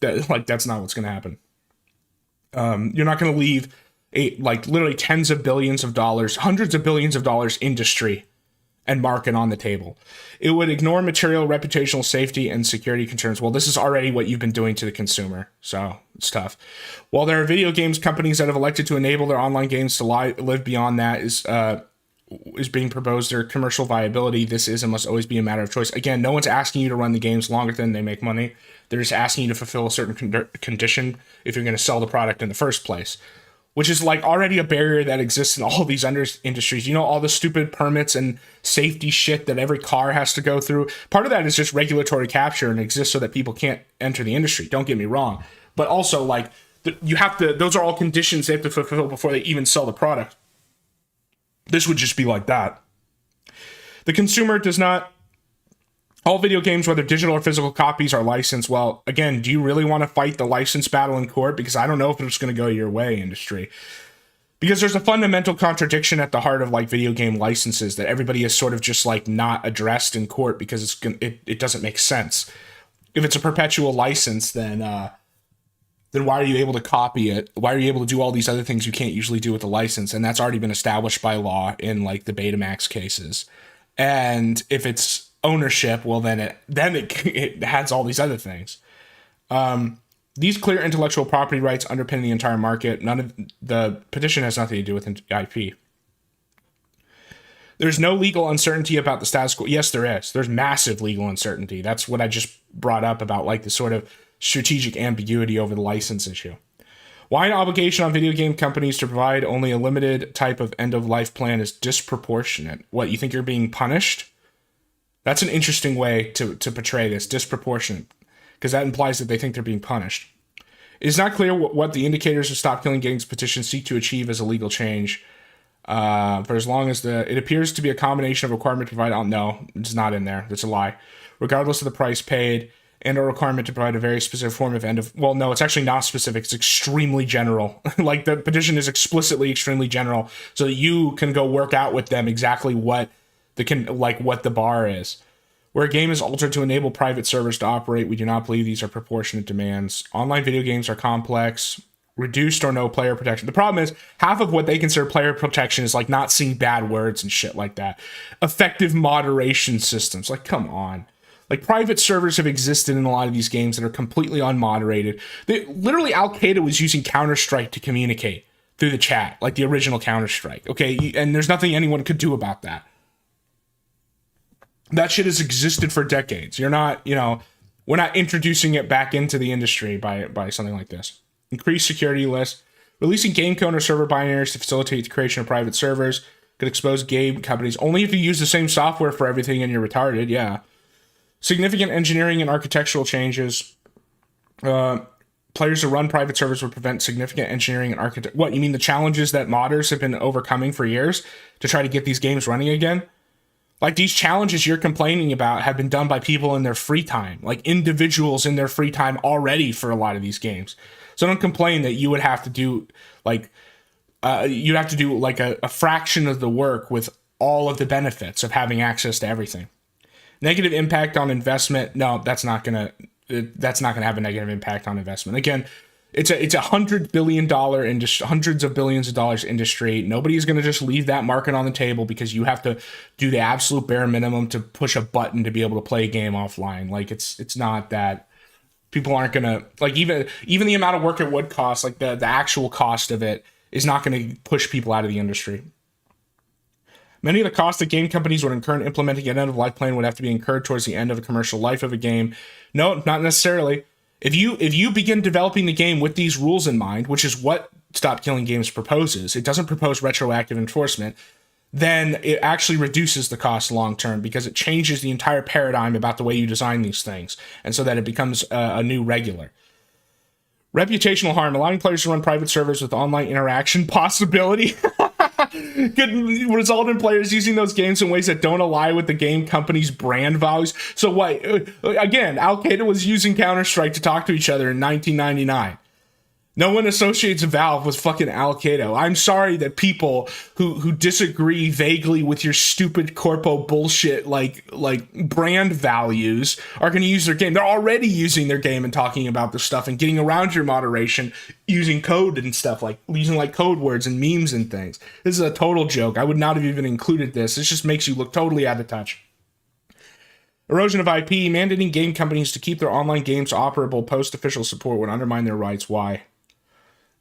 That's not what's going to happen. You're not going to leave literally tens of billions of dollars, hundreds of billions of dollars industry and market on the table. It would ignore material, reputational, safety, and security concerns. Well, this is already what you've been doing to the consumer, so it's tough. While there are video games companies that have elected to enable their online games to live beyond that is being proposed, their commercial viability, this is and must always be a matter of choice. Again, no one's asking you to run the games longer than they make money. They're just asking you to fulfill a certain condition if you're going to sell the product in the first place. which is like already a barrier that exists in all these industries. You know, all the stupid permits and safety shit that every car has to go through. Part of that is just regulatory capture and exists so that people can't enter the industry. Don't get me wrong. But also, like, you have to, those are all conditions they have to fulfill before they even sell the product. This would just be like that. The consumer does not, all video games, whether digital or physical copies, are licensed. Well, again, do you really want to fight the license battle in court? Because I don't know if it's going to go your way, industry. Because there's a fundamental contradiction at the heart of like video game licenses that everybody is sort of just like not addressed in court because it doesn't make sense. If it's a perpetual license, then why are you able to copy it? Why are you able to do all these other things you can't usually do with a license? And that's already been established by law in like the Betamax cases. And if it's ownership, well, then it has all these other things. These clear intellectual property rights underpin the entire market. None of the petition has nothing to do with IP. There's no legal uncertainty about the status quo. Yes, there is. There's massive legal uncertainty. That's what I just brought up about like the sort of strategic ambiguity over the license issue. Why an obligation on video game companies to provide only a limited type of end-of-life plan is disproportionate. What, you think you're being punished? That's an interesting way to portray this, disproportionate, because that implies that they think they're being punished. It is not clear what the indicators of Stop Killing Games petition seek to achieve as a legal change. For as long as it appears to be a combination of requirement to provide, no, it's not in there. That's a lie. Regardless of the price paid, and a requirement to provide a very specific form of well, no, it's actually not specific. It's extremely general. Like the petition is explicitly extremely general so that you can go work out with them exactly what the bar is. Where a game is altered to enable private servers to operate, we do not believe these are proportionate demands. Online video games are complex, reduced or no player protection. The problem is half of what they consider player protection is like not seeing bad words and shit like that. Effective moderation systems. Like, come on. Like, private servers have existed in a lot of these games that are completely unmoderated. Literally, Al-Qaeda was using Counter-Strike to communicate through the chat, like the original Counter-Strike, okay? And there's nothing anyone could do about that. That shit has existed for decades. We're not introducing it back into the industry by something like this. Increased security list. Releasing game code or server binaries to facilitate the creation of private servers could expose game companies only if you use the same software for everything and you're retarded, yeah. Significant engineering and architectural changes. Players who run private servers would prevent significant engineering and architect. What, you mean the challenges that modders have been overcoming for years to try to get these games running again? Like, these challenges you're complaining about have been done by people in their free time, like individuals in their free time already for a lot of these games. So don't complain that you would have to do like a fraction of the work with all of the benefits of having access to everything. Negative impact on investment. No, that's not gonna have a negative impact on investment. Again, it's a $100 billion industry, hundreds of billions of dollars industry. Nobody's gonna just leave that market on the table because you have to do the absolute bare minimum to push a button to be able to play a game offline. Like, it's not that. People aren't gonna, like, even the amount of work it would cost, like the actual cost of it is not gonna push people out of the industry. Many of the costs that game companies would incur in implementing an end-of-life plan would have to be incurred towards the end of the commercial life of a game. No, not necessarily. If you begin developing the game with these rules in mind, which is what Stop Killing Games proposes, it doesn't propose retroactive enforcement, then it actually reduces the cost long-term because it changes the entire paradigm about the way you design these things, and so that it becomes a new regular. Reputational harm, allowing players to run private servers with online interaction possibility could result in players using those games in ways that don't align with the game company's brand values. So what? Again, Al-Qaeda was using Counter-Strike to talk to each other in 1999. No one associates Valve with fucking Al-Qaeda. I'm sorry that people who disagree vaguely with your stupid corpo bullshit like brand values are going to use their game. They're already using their game and talking about this stuff and getting around your moderation using code and stuff, like using like code words and memes and things. This is a total joke. I would not have even included this. This just makes you look totally out of touch. Erosion of IP, mandating game companies to keep their online games operable post-official support would undermine their rights. Why?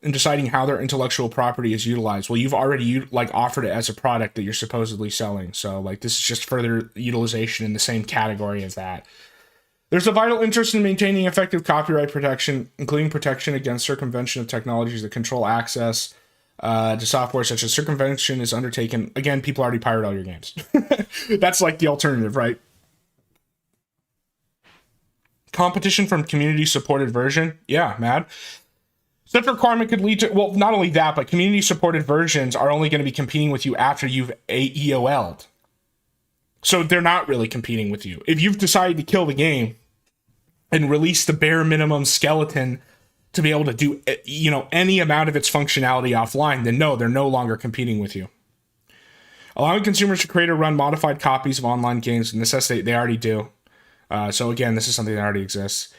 And deciding how their intellectual property is utilized. Well, you've already offered it as a product that you're supposedly selling. So this is just further utilization in the same category as that. There's a vital interest in maintaining effective copyright protection, including protection against circumvention of technologies that control access. To software such as circumvention is undertaken. Again, people already pirate all your games. That's like the alternative, right? Competition from community-supported version. Yeah, mad. Such requirement could lead to, well, not only that, but community-supported versions are only going to be competing with you after you've EOL'd. So they're not really competing with you. If you've decided to kill the game and release the bare minimum skeleton to be able to do, you know, any amount of its functionality offline, then no, they're no longer competing with you. Allowing consumers to create or run modified copies of online games necessitate, they already do. So again, this is something that already exists.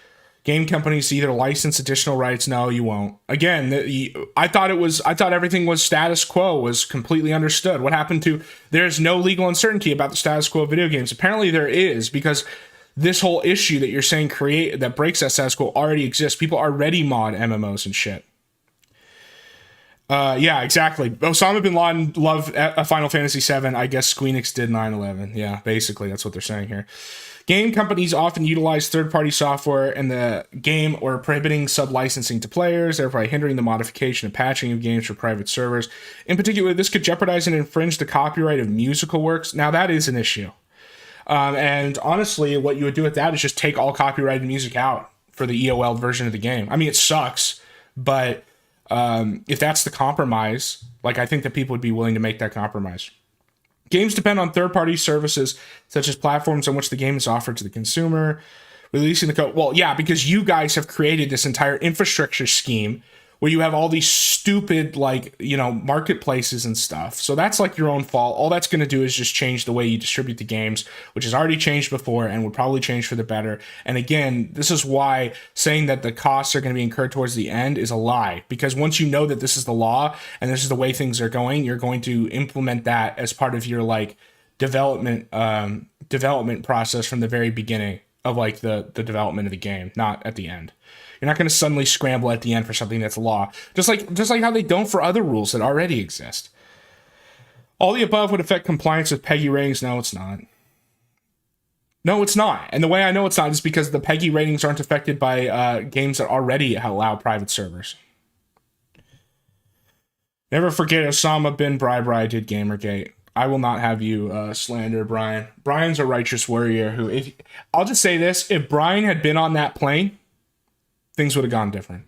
Game companies either license additional rights. No, you won't. Again, I thought everything was status quo, was completely understood. What happened to, there's no legal uncertainty about the status quo of video games. Apparently there is, because this whole issue that you're saying that breaks that status quo already exists. People already mod MMOs and shit. Yeah, exactly. Osama bin Laden loved Final Fantasy VII. I guess Squeenix did 9/11. Yeah, basically, that's what they're saying here. Game companies often utilize third-party software in the game or prohibiting sub-licensing to players, thereby hindering the modification and patching of games for private servers. In particular, this could jeopardize and infringe the copyright of musical works. Now, that is an issue. And honestly, what you would do with that is just take all copyrighted music out for the EOL version of the game. I mean, it sucks, but if that's the compromise, like, I think that people would be willing to make that compromise. Games depend on third-party services, such as platforms on which the game is offered to the consumer. Releasing the code, well, yeah, because you guys have created this entire infrastructure scheme where you have all these stupid, like, you know, marketplaces and stuff. So that's like your own fault. All that's going to do is just change the way you distribute the games, which has already changed before and would probably change for the better. And again, this is why saying that the costs are going to be incurred towards the end is a lie, because once you know that this is the law and this is the way things are going, you're going to implement that as part of your, like, development process from the very beginning of, like, the development of the game, not at the end. You're not going to suddenly scramble at the end for something that's law. Just like how they don't for other rules that already exist. All the above would affect compliance with PEGI ratings. No, it's not. No, it's not. And the way I know it's not is because the PEGI ratings aren't affected by games that already allow private servers. Never forget Osama bin Bribe did Gamergate. I will not have you slander Brian. Brian's a righteous warrior who, I'll just say this, if Brian had been on that plane, things would have gone different.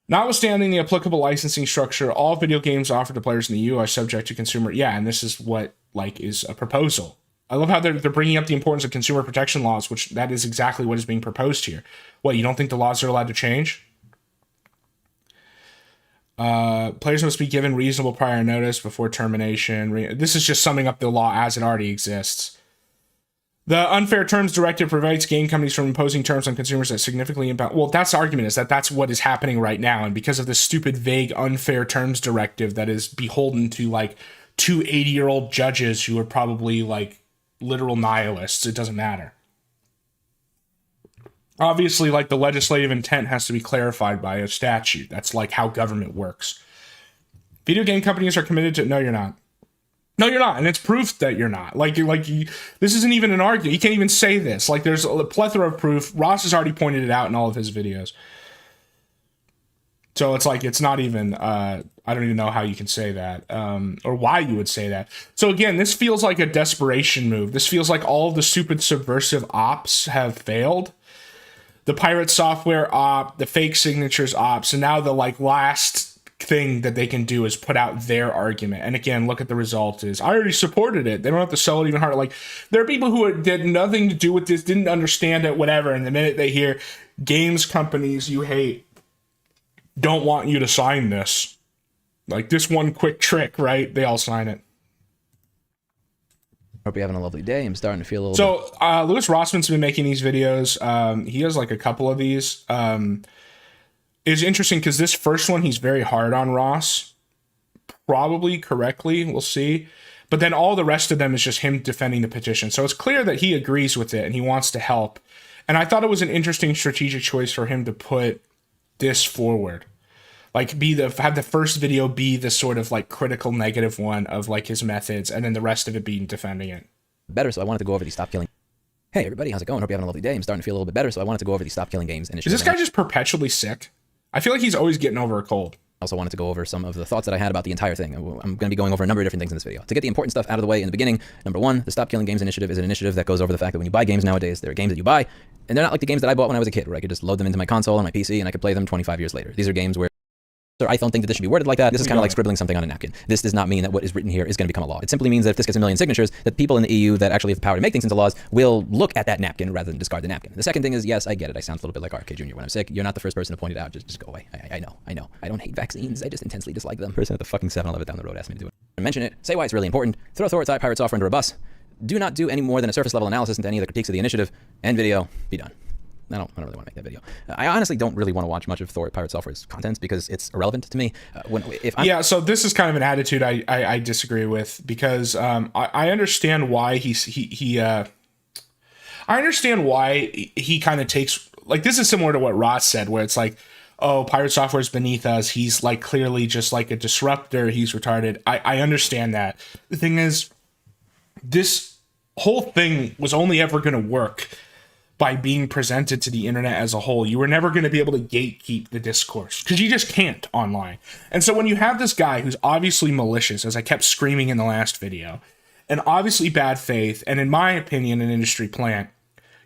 Notwithstanding the applicable licensing structure, all video games offered to players in the EU are subject to consumer. Yeah, and this is what, like, is a proposal. I love how they're bringing up the importance of consumer protection laws, which that is exactly what is being proposed here. What, you don't think the laws are allowed to change? Players must be given reasonable prior notice before termination. This is just summing up the law as it already exists. The Unfair Terms Directive prevents game companies from imposing terms on consumers that significantly impact. Well, that's the argument, is that that's what is happening right now. And because of this stupid, vague, Unfair Terms Directive that is beholden to, like, 2 80-year-old judges who are probably, like, literal nihilists, it doesn't matter. Obviously, like, the legislative intent has to be clarified by a statute. That's, like, how government works. Video game companies are committed to... No, you're not. No, you're not, and it's proof that you're not. This isn't even an argument. You can't even say this. Like, there's a plethora of proof. Ross has already pointed it out in all of his videos. So it's like, it's not even, I don't even know how you can say that, or why you would say that. So again, this feels like a desperation move. This feels like all of the stupid subversive ops have failed. The Piratesoftware op, the fake signatures ops, and now the, like, last thing that they can do is put out their argument. And again, look at the result is, I already supported it. They don't have to sell it even harder. Like, there are people who did nothing to do with this, didn't understand it, whatever. And the minute they hear games companies you hate don't want you to sign this, like this one quick trick, right? They all sign it. Hope you're having a lovely day. I'm starting to feel a little bit. So Louis Rossmann's been making these videos. He has like a couple of these. It's interesting because this first one, he's very hard on Ross. Probably correctly, we'll see. But then all the rest of them is just him defending the petition. So it's clear that he agrees with it and he wants to help. And I thought it was an interesting strategic choice for him to put this forward. Like, have the first video be the sort of, like, critical negative one of, like, his methods, and then the rest of it being defending it. Better, so I wanted to go over these stop killing. Hey everybody, how's it going? Hope you're having a lovely day. I'm starting to feel a little bit better, so I wanted to go over these stop killing games. Is this guy just perpetually sick? I feel like he's always getting over a cold. also wanted to go over some of the thoughts that I had about the entire thing. I'm going to be going over a number of different things in this video. To get the important stuff out of the way in the beginning, number one, the Stop Killing Games initiative is an initiative that goes over the fact that when you buy games nowadays, there are games that you buy, and they're not like the games that I bought when I was a kid, where I could just load them into my console on my PC and I could play them 25 years later. These are games where I don't think that this should be worded like that. This is kind of like scribbling something on a napkin. This does not mean that what is written here is going to become a law. It simply means that if this gets a million signatures, that people in the EU that actually have the power to make things into laws will look at that napkin rather than discard the napkin. The second thing is, yes, I get it. I sound a little bit like RK Jr. when I'm sick. You're not the first person to point it out. Just go away. I know. I don't hate vaccines. I just intensely dislike them. Person at the fucking 7-Eleven down the road asked me to do it. Mention it. Say why it's really important. Throw Thor at Piratesoftware under a bus. Do not do any more than a surface level analysis into any of the critiques of the initiative. End video. Be done. I don't really want to make that video. I honestly don't really want to watch much of Thor at Piratesoftware's contents because it's irrelevant to me. Yeah, so this is kind of an attitude I disagree with, because I understand why I understand why he kind of takes, like, this is similar to what Ross said, where it's like, oh, Piratesoftware is beneath us. He's like clearly just like a disruptor. He's retarded. I understand that. The thing is, this whole thing was only ever going to work by being presented to the internet as a whole. You were never going to be able to gatekeep the discourse, because you just can't online. And so when you have this guy who's obviously malicious, as I kept screaming in the last video, and obviously bad faith, and in my opinion, an industry plant,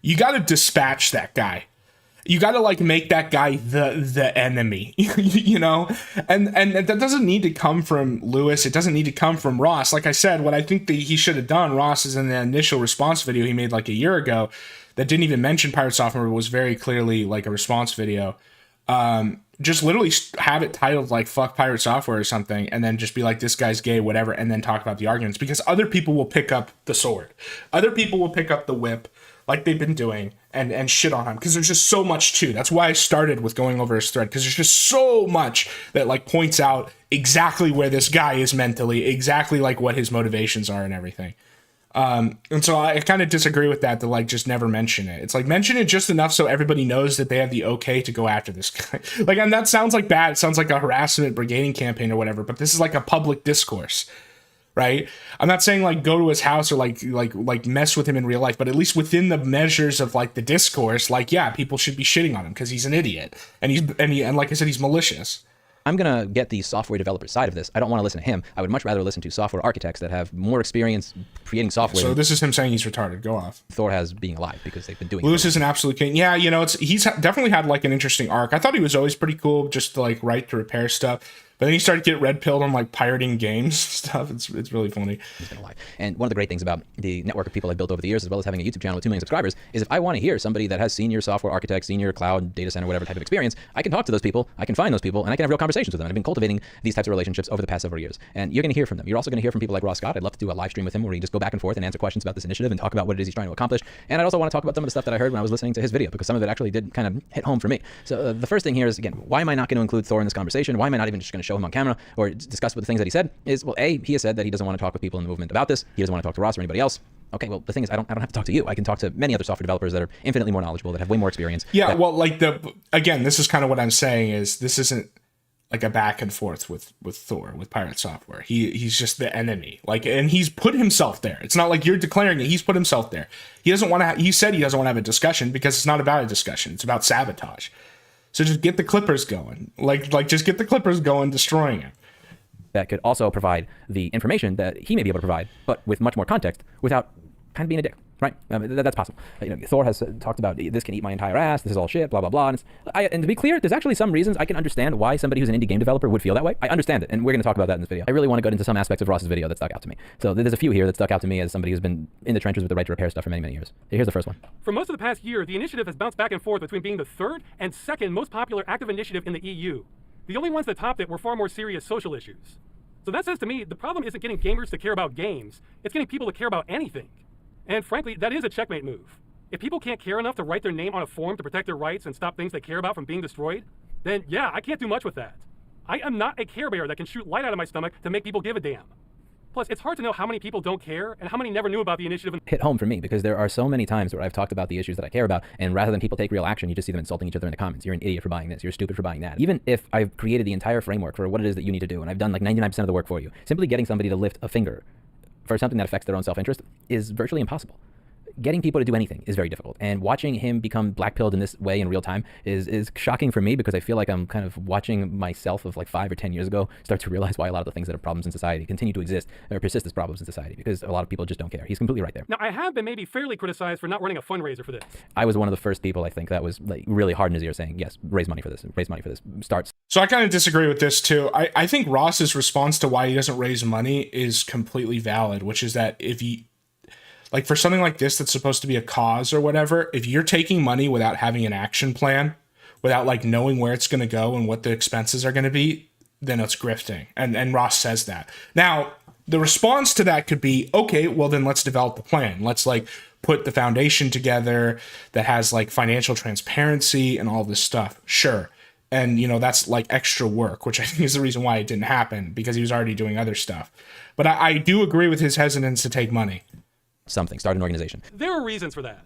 you got to dispatch that guy. You got to like make that guy the enemy, you know? And that doesn't need to come from Lewis. It doesn't need to come from Ross. Like I said, what I think that he should have done, Ross, is in the initial response video he made like a year ago, that didn't even mention Piratesoftware, was very clearly like a response video. Just literally have it titled like "Fuck Piratesoftware" or something, and then just be like, "This guy's gay," whatever, and then talk about the arguments, because other people will pick up the sword, other people will pick up the whip, like they've been doing, and shit on him, because there's just so much too. That's why I started with going over his thread, because there's just so much that like points out exactly where this guy is mentally, exactly like what his motivations are and everything. And so I kind of disagree with that, to like just never mention it. It's like, mention it just enough so everybody knows that they have the okay to go after this guy. Like, and that sounds like bad. It sounds like a harassment brigading campaign or whatever, but this is like a public discourse, right? I'm not saying like go to his house or like mess with him in real life, but at least within the measures of like the discourse, like, yeah, people should be shitting on him because he's an idiot. And like I said, he's malicious. I'm going to get the software developer side of this. I don't want to listen to him. I would much rather listen to software architects that have more experience creating software. So this is him saying he's retarded. Go off. Thor has being alive, because they've been doing Lewis is an absolute king. Yeah, you know, he's definitely had like an interesting arc. I thought he was always pretty cool, just to like write to repair stuff. But then he started to get red pilled on like pirating games stuff. It's really funny. He's been alive. And one of the great things about the network of people I've built over the years, as well as having a YouTube channel with 2 million subscribers, is if I want to hear somebody that has senior software architect, senior cloud, data center, whatever type of experience, I can talk to those people, I can find those people, and I can have real conversations with them. And I've been cultivating these types of relationships over the past several years. And you're going to hear from them. You're also going to hear from people like Ross Scott. I'd love to do a live stream with him where we just go back and forth and answer questions about this initiative and talk about what it is he's trying to accomplish. And I'd also want to talk about some of the stuff that I heard when I was listening to his video, because some of it actually did kind of hit home for me. So the first thing here is, again, why am I not going to include Thor in this conversation? Why am I not even just going to show him on camera or discuss what the things that he said is? Well, A, he has said that he doesn't want to talk with people in the movement about this. He doesn't want to talk to Ross or anybody else. Okay, well, the thing is, I don't have to talk to you. I can talk to many other software developers that are infinitely more knowledgeable, that have way more experience. Yeah, well, like again, this is kind of what I'm saying, is this isn't like a back and forth with Thor, with Piratesoftware. He's just the enemy. Like, and he's put himself there. It's not like you're declaring it. He's put himself there. He doesn't want to. He said he doesn't want to have a discussion, because it's not about a discussion. It's about sabotage. So just get the Clippers going. Like just get the Clippers going, destroying him. That could also provide the information that he may be able to provide, but with much more context, without kind of being a dick, right? That's possible. You know, Thor has talked about, this can eat my entire ass, this is all shit, blah, blah, blah. And to be clear, there's actually some reasons I can understand why somebody who's an indie game developer would feel that way. I understand it, and we're going to talk about that in this video. I really want to go into some aspects of Ross's video that stuck out to me. So there's a few here that stuck out to me as somebody who's been in the trenches with the right to repair stuff for many, many years. Here's the first one. For most of the past year, the initiative has bounced back and forth between being the third and second most popular active initiative in the EU. The only ones that topped it were far more serious social issues. So that says to me, the problem isn't getting gamers to care about games, it's getting people to care about anything. And frankly, that is a checkmate move. If people can't care enough to write their name on a form to protect their rights and stop things they care about from being destroyed, then yeah, I can't do much with that. I am not a Care Bear that can shoot light out of my stomach to make people give a damn. Plus, it's hard to know how many people don't care and how many never knew about the initiative. Hit home for me, because there are so many times where I've talked about the issues that I care about, and rather than people take real action, you just see them insulting each other in the comments. You're an idiot for buying this. You're stupid for buying that. Even if I've created the entire framework for what it is that you need to do, and I've done like 99% of the work for you, simply getting somebody to lift a finger for something that affects their own self-interest is virtually impossible. getting people to do anything is very difficult. And watching him become blackpilled in this way in real time is shocking for me, because I feel like I'm kind of watching myself of like 5 or 10 years ago start to realize why a lot of the things that are problems in society continue to exist or persist as problems in society, because a lot of people just don't care. He's completely right there. Now, I have been maybe fairly criticized for not running a fundraiser for this. I was one of the first people, I think, that was like really hard in his ear saying, yes, raise money for this, starts. So I kind of disagree with this too. I think Ross's response to why he doesn't raise money is completely valid, which is that if you, like for something like this that's supposed to be a cause or whatever, if you're taking money without having an action plan, without like knowing where it's going to go and what the expenses are going to be, then it's grifting. And Ross says that. Now, the response to that could be, okay, well then let's develop the plan. Let's like put the foundation together that has like financial transparency and all this stuff. Sure. And, you know, that's like extra work, which I think is the reason why it didn't happen, because he was already doing other stuff. But I do agree with his hesitance to take money. Start an organization. There are reasons for that.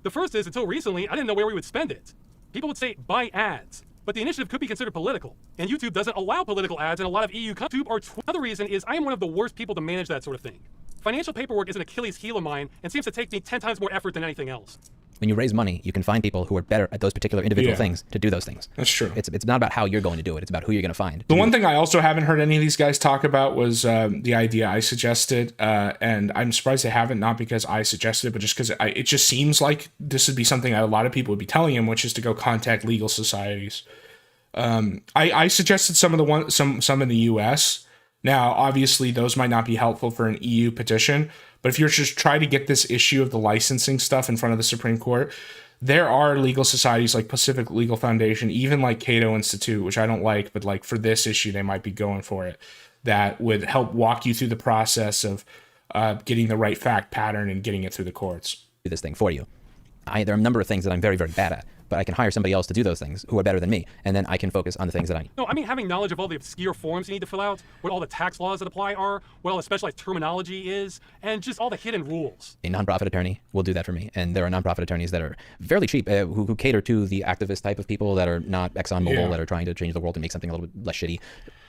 The first is, until recently, I didn't know where we would spend it. People would say, buy ads. But the initiative could be considered political. And YouTube doesn't allow political ads in a lot of EU countries. Another reason is I am one of the worst people to manage that sort of thing. Financial paperwork is an Achilles heel of mine and seems to take me 10 times more effort than anything else. When you raise money, you can find people who are better at those particular individual things to do those things. That's true. It's not about how you're going to do it. It's about who you're going to find. The one thing I also haven't heard any of these guys talk about was the idea I suggested. And I'm surprised they haven't, not because I suggested it, but just because it just seems like this would be something that a lot of people would be telling him, which is to go contact legal societies. I suggested some in the US. Now, obviously, those might not be helpful for an EU petition, but if you're just trying to get this issue of the licensing stuff in front of the Supreme Court, there are legal societies like Pacific Legal Foundation, even like Cato Institute, which I don't like, but like for this issue, they might be going for it, that would help walk you through the process of getting the right fact pattern and getting it through the courts. Do this thing for you. There are a number of things that I'm very, very bad at, but I can hire somebody else to do those things who are better than me, and then I can focus on the things that I need. No, I mean having knowledge of all the obscure forms you need to fill out, what all the tax laws that apply are, what all the specialized terminology is, and just all the hidden rules. A nonprofit attorney will do that for me, and there are nonprofit attorneys that are fairly cheap, who cater to the activist type of people that are not ExxonMobil, that are trying to change the world and make something a little bit less shitty.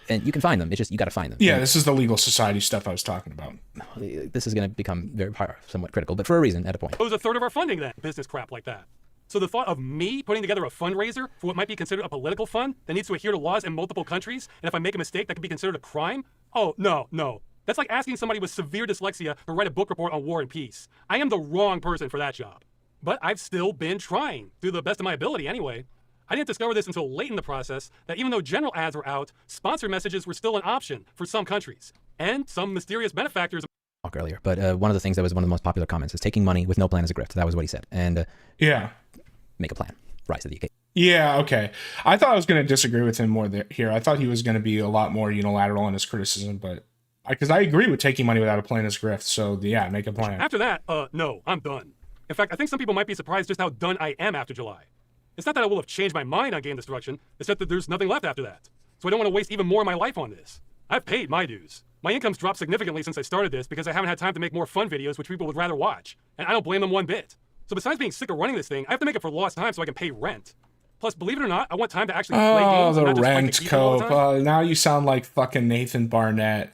And you can find them. It's just, you got to find them. Yeah, this is the legal society stuff I was talking about. This is going to become very somewhat critical, but for a reason, at a point. It was a third of our funding then, business crap like that. So the thought of me putting together a fundraiser for what might be considered a political fund that needs to adhere to laws in multiple countries, and if I make a mistake, that could be considered a crime? Oh, no. That's like asking somebody with severe dyslexia to write a book report on war and peace. I am the wrong person for that job. But I've still been trying, to the best of my ability anyway. I didn't discover this until late in the process, that even though general ads were out, sponsored messages were still an option for some countries. And some mysterious benefactors... Earlier, but one of the things that was one of the most popular comments is taking money with no plan is a grift. That was what he said. And make a plan. Rise to the occasion. Yeah, okay. I thought I was going to disagree with him more here. I thought he was going to be a lot more unilateral in his criticism, but because I agree with taking money without a plan is grift. So yeah, make a plan. After that, no, I'm done. In fact, I think some people might be surprised just how done I am after July. It's not that I will have changed my mind on game destruction, it's just that there's nothing left after that. So I don't want to waste even more of my life on this. I've paid my dues. My income's dropped significantly since I started this because I haven't had time to make more fun videos which people would rather watch. And I don't blame them one bit. So besides being sick of running this thing, I have to make it for lost time so I can pay rent. Plus, believe it or not, I want time to actually play games. Oh, and the not just rent fight the all the cope. time. Now you sound like fucking Nathan Barnett.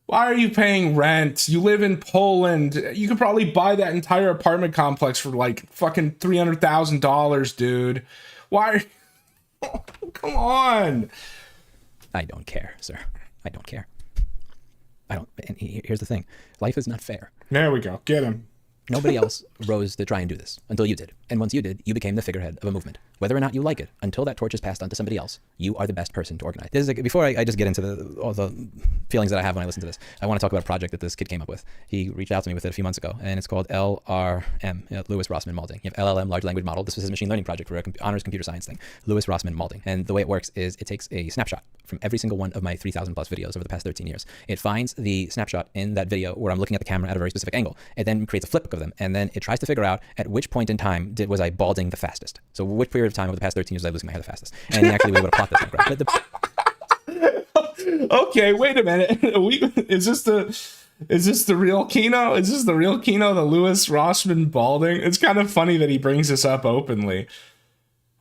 Why are you paying rent? You live in Poland. You could probably buy that entire apartment complex for like fucking $300,000, dude. Why? Come on. I don't care, sir. I don't care. And here's the thing. Life is not fair. There we go. Get him. Nobody else rose to try and do this until you did. And once you did, you became the figurehead of a movement. Whether or not you like it, until that torch is passed on to somebody else, you are the best person to organize. This is before I just get into all the feelings that I have when I listen to this, I want to talk about a project that this kid came up with. He reached out to me with it a few months ago, and it's called LRM, Lewis Rossmann Molding. You have LLM, Large Language Model. This was his machine learning project for an honors computer science thing. Lewis Rossmann Molding. And the way it works is it takes a snapshot from every single one of my 3,000 plus videos over the past 13 years. It finds the snapshot in that video where I'm looking at the camera at a very specific angle. It then creates a flipbook of them, and then it tries to figure out at which point in time was I balding the fastest. So which period of time over the past 13 years was I losing my hair the fastest. And he actually was able to plot this thing, right? Okay, wait a minute. Is this the real Kino? Is this the real Kino, the Lewis Rossmann balding? It's kind of funny that he brings this up openly.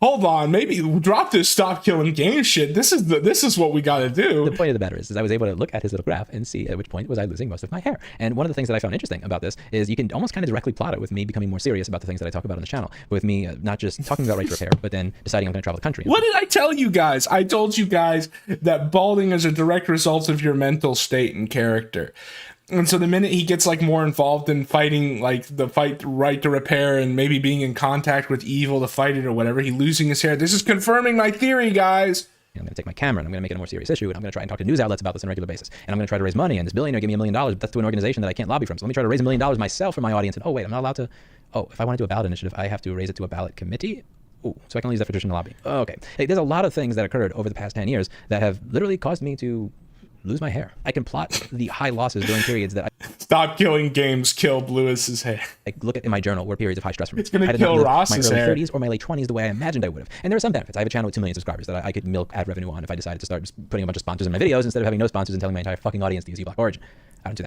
hold on, maybe drop this stop killing game shit. This is what we got to do. The point of the matter is I was able to look at his little graph and see at which point was I losing most of my hair. And one of the things that I found interesting about this is you can almost kind of directly plot it with me becoming more serious about the things that I talk about on the channel, with me not just talking about right to repair, but then deciding I'm going to travel the country. What did I tell you guys? I told you guys that balding is a direct result of your mental state and character. And so the minute he gets like more involved in fighting, like the fight right to repair and maybe being in contact with evil to fight it or whatever, he losing his hair. This is confirming my theory, guys. I'm going to take my camera and I'm going to make it a more serious issue, and I'm going to try and talk to news outlets about this on a regular basis. And I'm going to try to raise money, and this billionaire gave me $1 million, but that's to an organization that I can't lobby from. So let me try to raise $1 million myself for my audience. And oh wait, I'm not allowed to. Oh, if I want to do a ballot initiative, I have to raise it to a ballot committee. Ooh, so I can only use that for traditional lobbying. Okay. Like, there's a lot of things that occurred over the past 10 years that have literally caused me to lose my hair. I can plot the high losses during periods that Stop killing games killed Lewis's hair. I look at in my journal were periods of high stress for me. It's going to I did not kill live Ross's my early hair. 30s or my late 20s the way I imagined I would have. And there are some benefits. I have a channel with 2 million subscribers that I could milk ad revenue on if I decided to start just putting a bunch of sponsors in my videos instead of having no sponsors and telling my entire fucking audience to use eBlock Origin. I don't do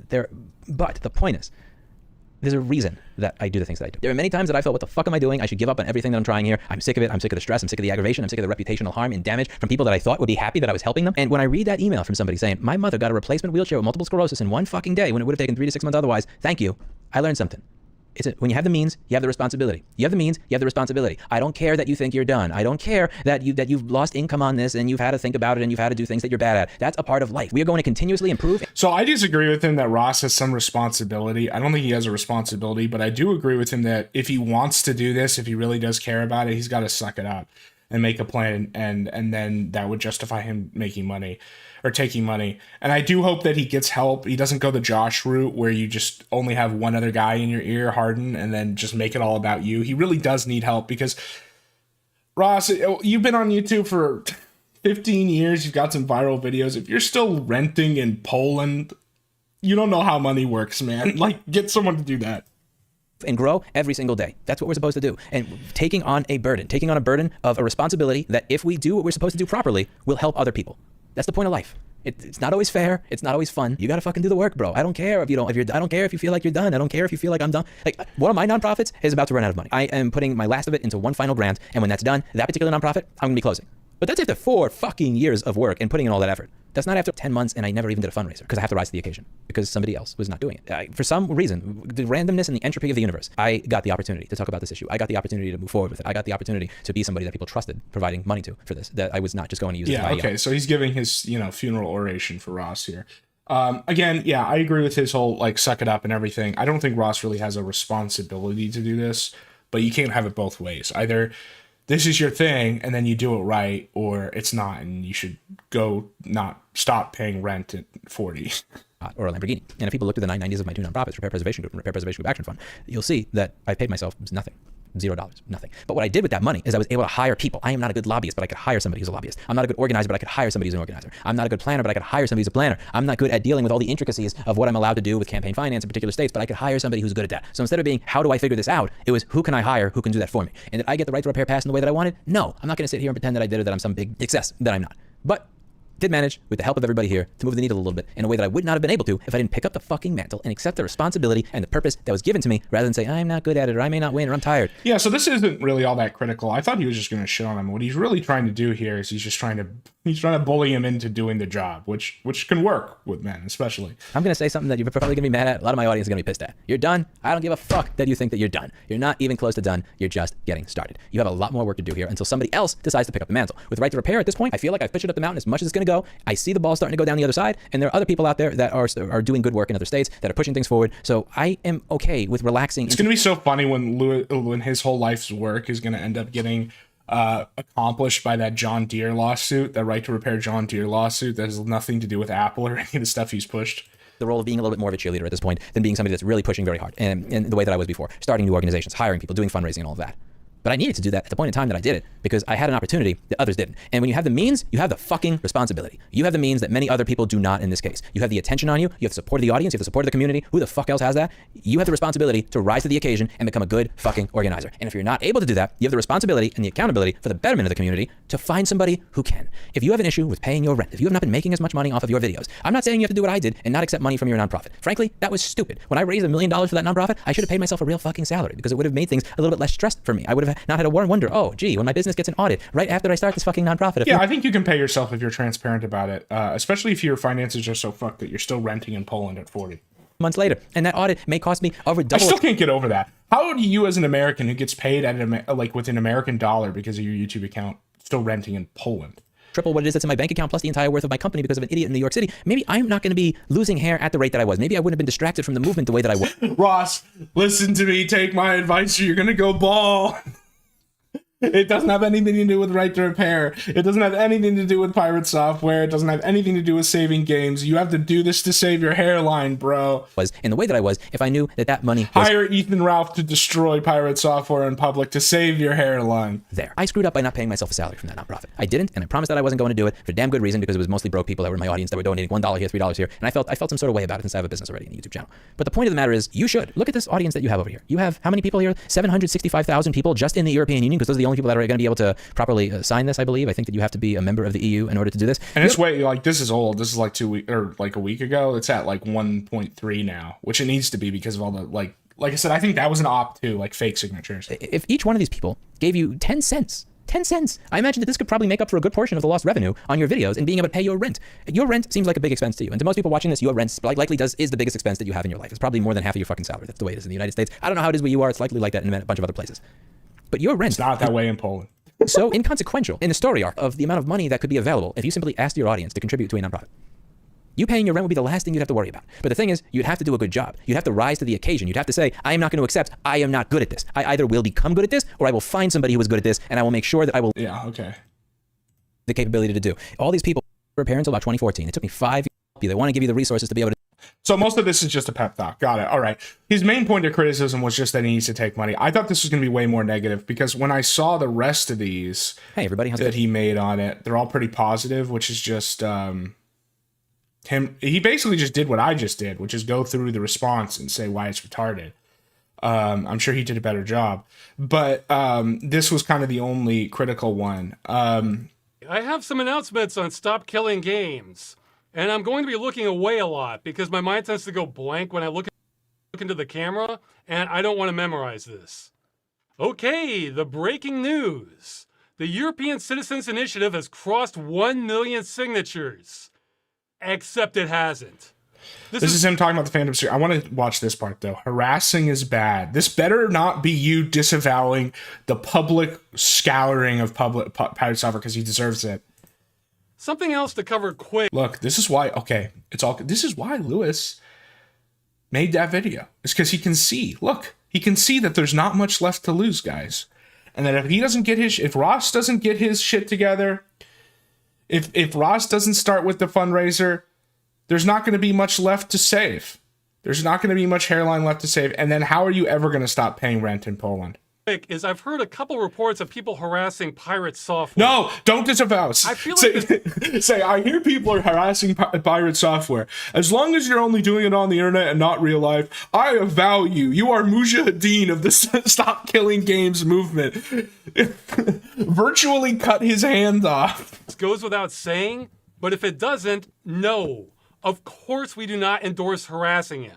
that. But the point is, there's a reason that I do the things that I do. There are many times that I felt, what the fuck am I doing? I should give up on everything that I'm trying here. I'm sick of it. I'm sick of the stress. I'm sick of the aggravation. I'm sick of the reputational harm and damage from people that I thought would be happy that I was helping them. And when I read that email from somebody saying, my mother got a replacement wheelchair with multiple sclerosis in 1 fucking day when it would have taken 3 to 6 months otherwise, thank you, I learned something. When you have the means, you have the responsibility. You have the means, you have the responsibility. I don't care that you think you're done. I don't care that you've lost income on this and you've had to think about it and you've had to do things that you're bad at. That's a part of life. We are going to continuously improve. So I disagree with him that Ross has some responsibility. I don't think he has a responsibility, but I do agree with him that if he wants to do this, if he really does care about it, he's got to suck it up and make a plan, and then that would justify him making money or taking money. And I do hope that he gets help. He doesn't go the Josh route where you just only have one other guy in your ear, Harden, and then just make it all about you. He really does need help because, Ross, you've been on YouTube for 15 years. You've got some viral videos. If you're still renting in Poland, you don't know how money works, man. Like, get someone to do that. And grow every single day. That's what we're supposed to do. And taking on a burden of a responsibility that if we do what we're supposed to do properly, will help other people. That's the point of life. It's not always fair. It's not always fun. You gotta fucking do the work, bro. I don't care if you don't. I don't care if you feel like you're done. I don't care if you feel like I'm done. Like, one of my nonprofits is about to run out of money. I am putting my last of it into one final grant, and when that's done, that particular nonprofit, I'm gonna be closing. But that's after 4 fucking years of work and putting in all that effort. That's not after 10 months and I never even did a fundraiser because I have to rise to the occasion because somebody else was not doing it. For some reason, the randomness and the entropy of the universe, I got the opportunity to talk about this issue. I got the opportunity to move forward with it. I got the opportunity to be somebody that people trusted providing money to for this, that I was not just going to use it. Yeah, okay. So he's giving his, funeral oration for Ross here. Again, yeah, I agree with his whole, like, suck it up and everything. I don't think Ross really has a responsibility to do this, but you can't have it both ways. Either this is your thing and then you do it right, or it's not and you should go not stop paying rent at 40. Or a Lamborghini. And if people look at the 990s of my 2 nonprofits, Repair Preservation Group and Repair Preservation Group Action Fund, you'll see that I paid myself nothing. $0, nothing. But what I did with that money is I was able to hire people. I am not a good lobbyist, but I could hire somebody who's a lobbyist. I'm not a good organizer, but I could hire somebody who's an organizer. I'm not a good planner, but I could hire somebody who's a planner. I'm not good at dealing with all the intricacies of what I'm allowed to do with campaign finance in particular states, but I could hire somebody who's good at that. So instead of being, how do I figure this out? It was, who can I hire who can do that for me? And did I get the right to repair pass in the way that I wanted? No. I'm not going to sit here and pretend that I did or that I'm some big success that I'm not. But did manage, with the help of everybody here, to move the needle a little bit in a way that I would not have been able to if I didn't pick up the fucking mantle and accept the responsibility and the purpose that was given to me, rather than say, I'm not good at it, or I may not win, or I'm tired. Yeah, so this isn't really all that critical. I thought he was just going to shit on him. What he's really trying to do here is he's trying to bully him into doing the job, which can work with men, especially. I'm going to say something that you're probably going to be mad at. A lot of my audience is going to be pissed at. You're done. I don't give a fuck that you think that you're done. You're not even close to done. You're just getting started. You have a lot more work to do here until somebody else decides to pick up the mantle. With right to repair at this point, I feel like I've pitched it up the mountain as much as it's going to go. I see the ball starting to go down the other side, and there are other people out there that are doing good work in other states that are pushing things forward. So I am okay with relaxing. It's going to be so funny when his whole life's work is going to end up getting accomplished by that John Deere lawsuit, that right to repair John Deere lawsuit that has nothing to do with Apple or any of the stuff he's pushed. The role of being a little bit more of a cheerleader at this point than being somebody that's really pushing very hard, and the way that I was before, starting new organizations, hiring people, doing fundraising and all of that. But I needed to do that at the point in time that I did it because I had an opportunity that others didn't. And when you have the means, you have the fucking responsibility. You have the means that many other people do not in this case. You have the attention on you. You have the support of the audience. You have the support of the community. Who the fuck else has that? You have the responsibility to rise to the occasion and become a good fucking organizer. And if you're not able to do that, you have the responsibility and the accountability for the betterment of the community to find somebody who can. If you have an issue with paying your rent, if you have not been making as much money off of your videos, I'm not saying you have to do what I did and not accept money from your nonprofit. Frankly, that was stupid. When I raised $1 million for that nonprofit, I should have paid myself a real fucking salary because it would have made things a little bit less stressed for me. I would have not had to wonder, oh, gee, when my business gets an audit right after I start this fucking nonprofit. Yeah, I think you can pay yourself if you're transparent about it, especially if your finances are so fucked that you're still renting in Poland at 40 months later, and that audit may cost me over double. I still can't get over that. How do you, as an American who gets paid at like with an American dollar because of your YouTube account, still renting in Poland? Triple what it is that's in my bank account plus the entire worth of my company because of an idiot in New York City. Maybe I'm not going to be losing hair at the rate that I was. Maybe I wouldn't have been distracted from the movement the way that I was. Ross, listen to me. Take my advice or you're going to go bald. It doesn't have anything to do with right to repair. It doesn't have anything to do with pirate software. It doesn't have anything to do with saving games. You have to do this to save your hairline, bro. Was in the way that I was, if I knew that that money was hire Ethan Ralph to destroy pirate software in public to save your hairline. There. I screwed up by not paying myself a salary from that nonprofit. I didn't, and I promised that I wasn't going to do it for a damn good reason because it was mostly broke people that were in my audience that were donating $1 here, $3 here, and I felt some sort of way about it since I have a business already in the YouTube channel. But the point of the matter is, you should look at this audience that you have over here. You have how many people here? 765,000 people just in the European Union because those are the only people that are going to be able to properly sign this, I believe. I think that you have to be a member of the EU in order to do this. And it's way, like, this is old. This is like 2 weeks or like a week ago. It's at like 1.3 now, which it needs to be because of all the, like I said, I think that was an opt too, like fake signatures. If each one of these people gave you 10 cents, I imagine that this could probably make up for a good portion of the lost revenue on your videos and being able to pay your rent. Your rent seems like a big expense to you. And to most people watching this, your rent likely is the biggest expense that you have in your life. It's probably more than half of your fucking salary. That's the way it is in the United States. I don't know how it is where you are. It's likely like that in a bunch of other places. But your rent... It's not that way in Poland. So inconsequential in the story arc of the amount of money that could be available if you simply asked your audience to contribute to a nonprofit. You paying your rent would be the last thing you'd have to worry about. But the thing is, you'd have to do a good job. You'd have to rise to the occasion. You'd have to say, I am not going to accept, I am not good at this. I either will become good at this, or I will find somebody who is good at this, and I will make sure that I will... Yeah, okay. ...the capability to do. All these people were here until about 2014. It took me 5 years. They want to give you the resources to be able to... So most of this is just a pep talk. Got it. All right. His main point of criticism was just that he needs to take money. I thought this was going to be way more negative because when I saw the rest of these hey, everybody, that he made on it, they're all pretty positive, which is just him. He basically just did what I just did, which is go through the response and say why it's retarded. I'm sure he did a better job, but this was kind of the only critical one. I have some announcements on Stop Killing Games. And I'm going to be looking away a lot because my mind tends to go blank when I look into the camera, and I don't want to memorize this. Okay, the breaking news. The European Citizens Initiative has crossed 1 million signatures. Except it hasn't. This is him talking about the fandom series. I want to watch this part, though. Harassing is bad. This better not be you disavowing the public scouring of pirate software because he deserves it. Something else to cover quick. Look, this is why, okay, this is why Lewis made that video. It's because he can see, look, he can see that there's not much left to lose, guys. And that if Ross doesn't get his shit together, if Ross doesn't start with the fundraiser, there's not going to be much left to save. There's not going to be much hairline left to save. And then how are you ever going to stop paying rent in Poland? Is I've heard a couple reports of people harassing pirate software. No, don't disavow. I feel like say, I hear people are harassing pirate software. As long as you're only doing it on the internet and not real life, I avow you. You are Mujahideen of the Stop Killing Games movement. Virtually cut his hand off. This goes without saying, but if it doesn't, no. Of course we do not endorse harassing him.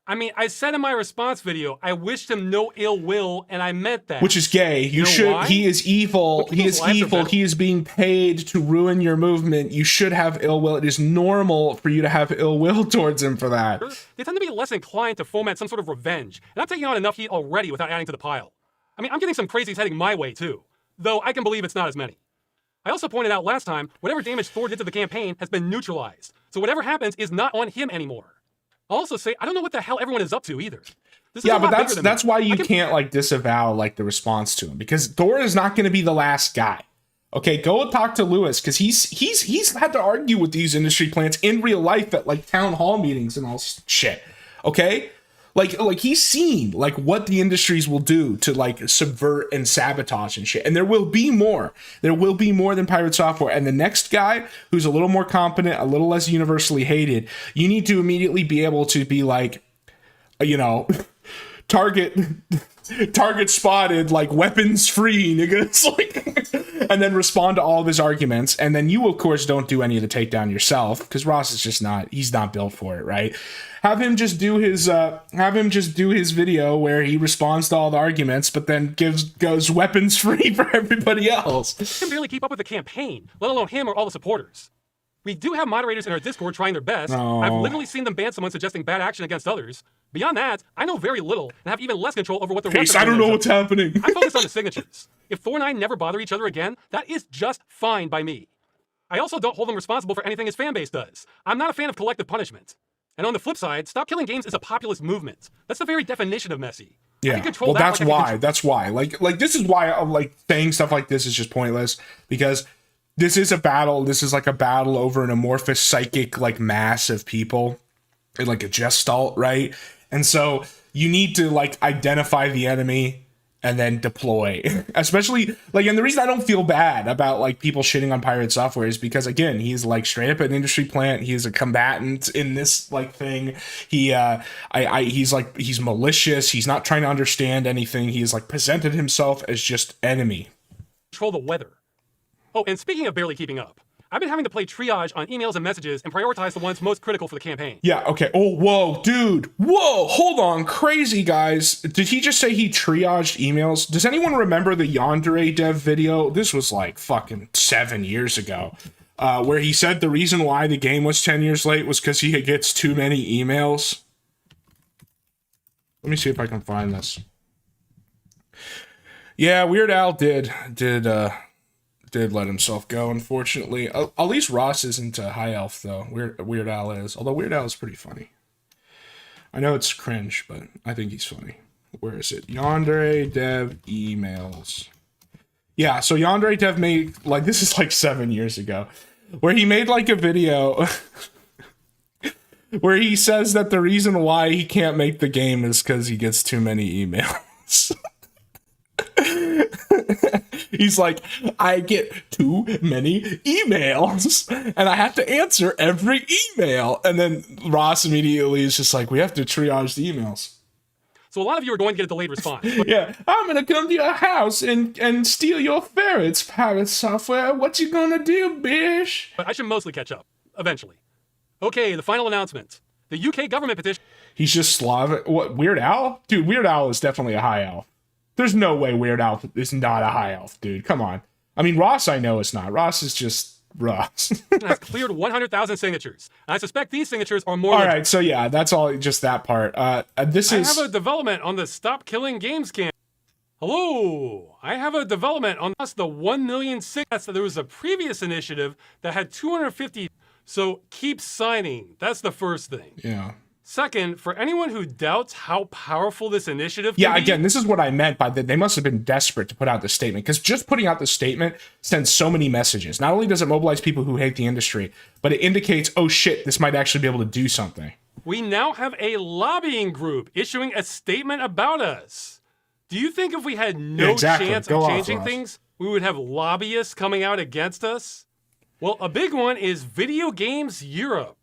I mean, I said in my response video, I wished him no ill will, and I meant that. Which is gay. You should. Why? He is evil. He is evil. He is being paid to ruin your movement. You should have ill will. It is normal for you to have ill will towards him for that. They tend to be less inclined to foment some sort of revenge, and I'm taking on enough heat already without adding to the pile. I mean, I'm getting some crazies heading my way too, though I can believe it's not as many. I also pointed out last time, whatever damage Thor did to the campaign has been neutralized, so whatever happens is not on him anymore. I'll also say, I don't know what the hell everyone is up to either. Yeah, but that's why you can't like disavow like the response to him, because Thor is not going to be the last guy. Okay, go talk to Lewis, because he's had to argue with these industry plants in real life at like town hall meetings and all shit. Okay, like he's seen like what the industries will do to like subvert and sabotage and shit, and there will be more. There will be more than pirate software. And the next guy who's a little more competent, a little less universally hated, you need to immediately be able to be like, you know, target spotted, like weapons free, nigga. It's like, and then respond to all of his arguments. And then you, of course, don't do any of the takedown yourself because Ross is just he's not built for it, right? Have him just do his video where he responds to all the arguments, but then goes weapons free for everybody else. I can barely keep up with the campaign, let alone him or all the supporters. We do have moderators in our Discord trying their best. Oh. I've literally seen them ban someone suggesting bad action against others. Beyond that, I know very little and have even less control over what the rest of I don't know what's happening. I focus on the signatures. If Thor and I never bother each other again, that is just fine by me. I also don't hold them responsible for anything his fan base does. I'm not a fan of collective punishment. And on the flip side, Stop Killing Games is a populist movement. That's the very definition of messy. Yeah, well, that's why. Like this is why I'm like saying stuff like this is just pointless, because this is a battle. This is like a battle over an amorphous psychic like mass of people, like a gestalt, right? And so you need to like identify the enemy and then deploy. Especially like, and the reason I don't feel bad about like people shitting on Piratesoftware is because again, he's like straight up an industry plant. He is a combatant in this like thing. He's malicious. He's not trying to understand anything. He's like presented himself as just enemy. Control the weather. Oh, and speaking of barely keeping up, I've been having to play triage on emails and messages and prioritize the ones most critical for the campaign. Yeah, okay. Oh, whoa, dude. Whoa, hold on. Crazy, guys. Did he just say he triaged emails? Does anyone remember the Yandere dev video? This was like fucking 7 years ago. Where he said the reason why the game was 10 years late was because he gets too many emails. Let me see if I can find this. Yeah, Weird Al did let himself go, unfortunately. At least Ross isn't a high elf, though. Weird Al is. Although Weird Al is pretty funny. I know it's cringe, but I think he's funny. Where is it? Yandere Dev emails. Yeah, so Yandere Dev made, like, this is like 7 years ago, where he made like a video where he says that the reason why he can't make the game is because he gets too many emails. He's like, I get too many emails and I have to answer every email. And then Ross immediately is just like, we have to triage the emails. So a lot of you are going to get a delayed response. Yeah, I'm going to come to your house and steal your ferrets, Piratesoftware. What you going to do, bish? But I should mostly catch up, eventually. Okay, the final announcement. The UK government petition. He's just Slavic. What, Weird Al? Dude, Weird Al is definitely a high elf. There's no way Weird Al is not a high elf, dude. Come on. I mean, Ross, I know it's not. Ross is just Ross. has cleared 100,000 signatures. And I suspect these signatures are more. All right, so yeah, that's all. Just that part. I have a development on the Stop Killing Games campaign. Hello, I have a development on the 1 million signatures. There was a previous initiative that had 250. So keep signing. That's the first thing. Yeah. Second, for anyone who doubts how powerful this initiative can be, again, this is what I meant by that. They must have been desperate to put out the statement, because just putting out the statement sends so many messages. Not only does it mobilize people who hate the industry, but it indicates, oh shit, this might actually be able to do something. We now have a lobbying group issuing a statement about us. Do you think if we had no chance of changing things, we would have lobbyists coming out against us? Well, a big one is Video Games Europe.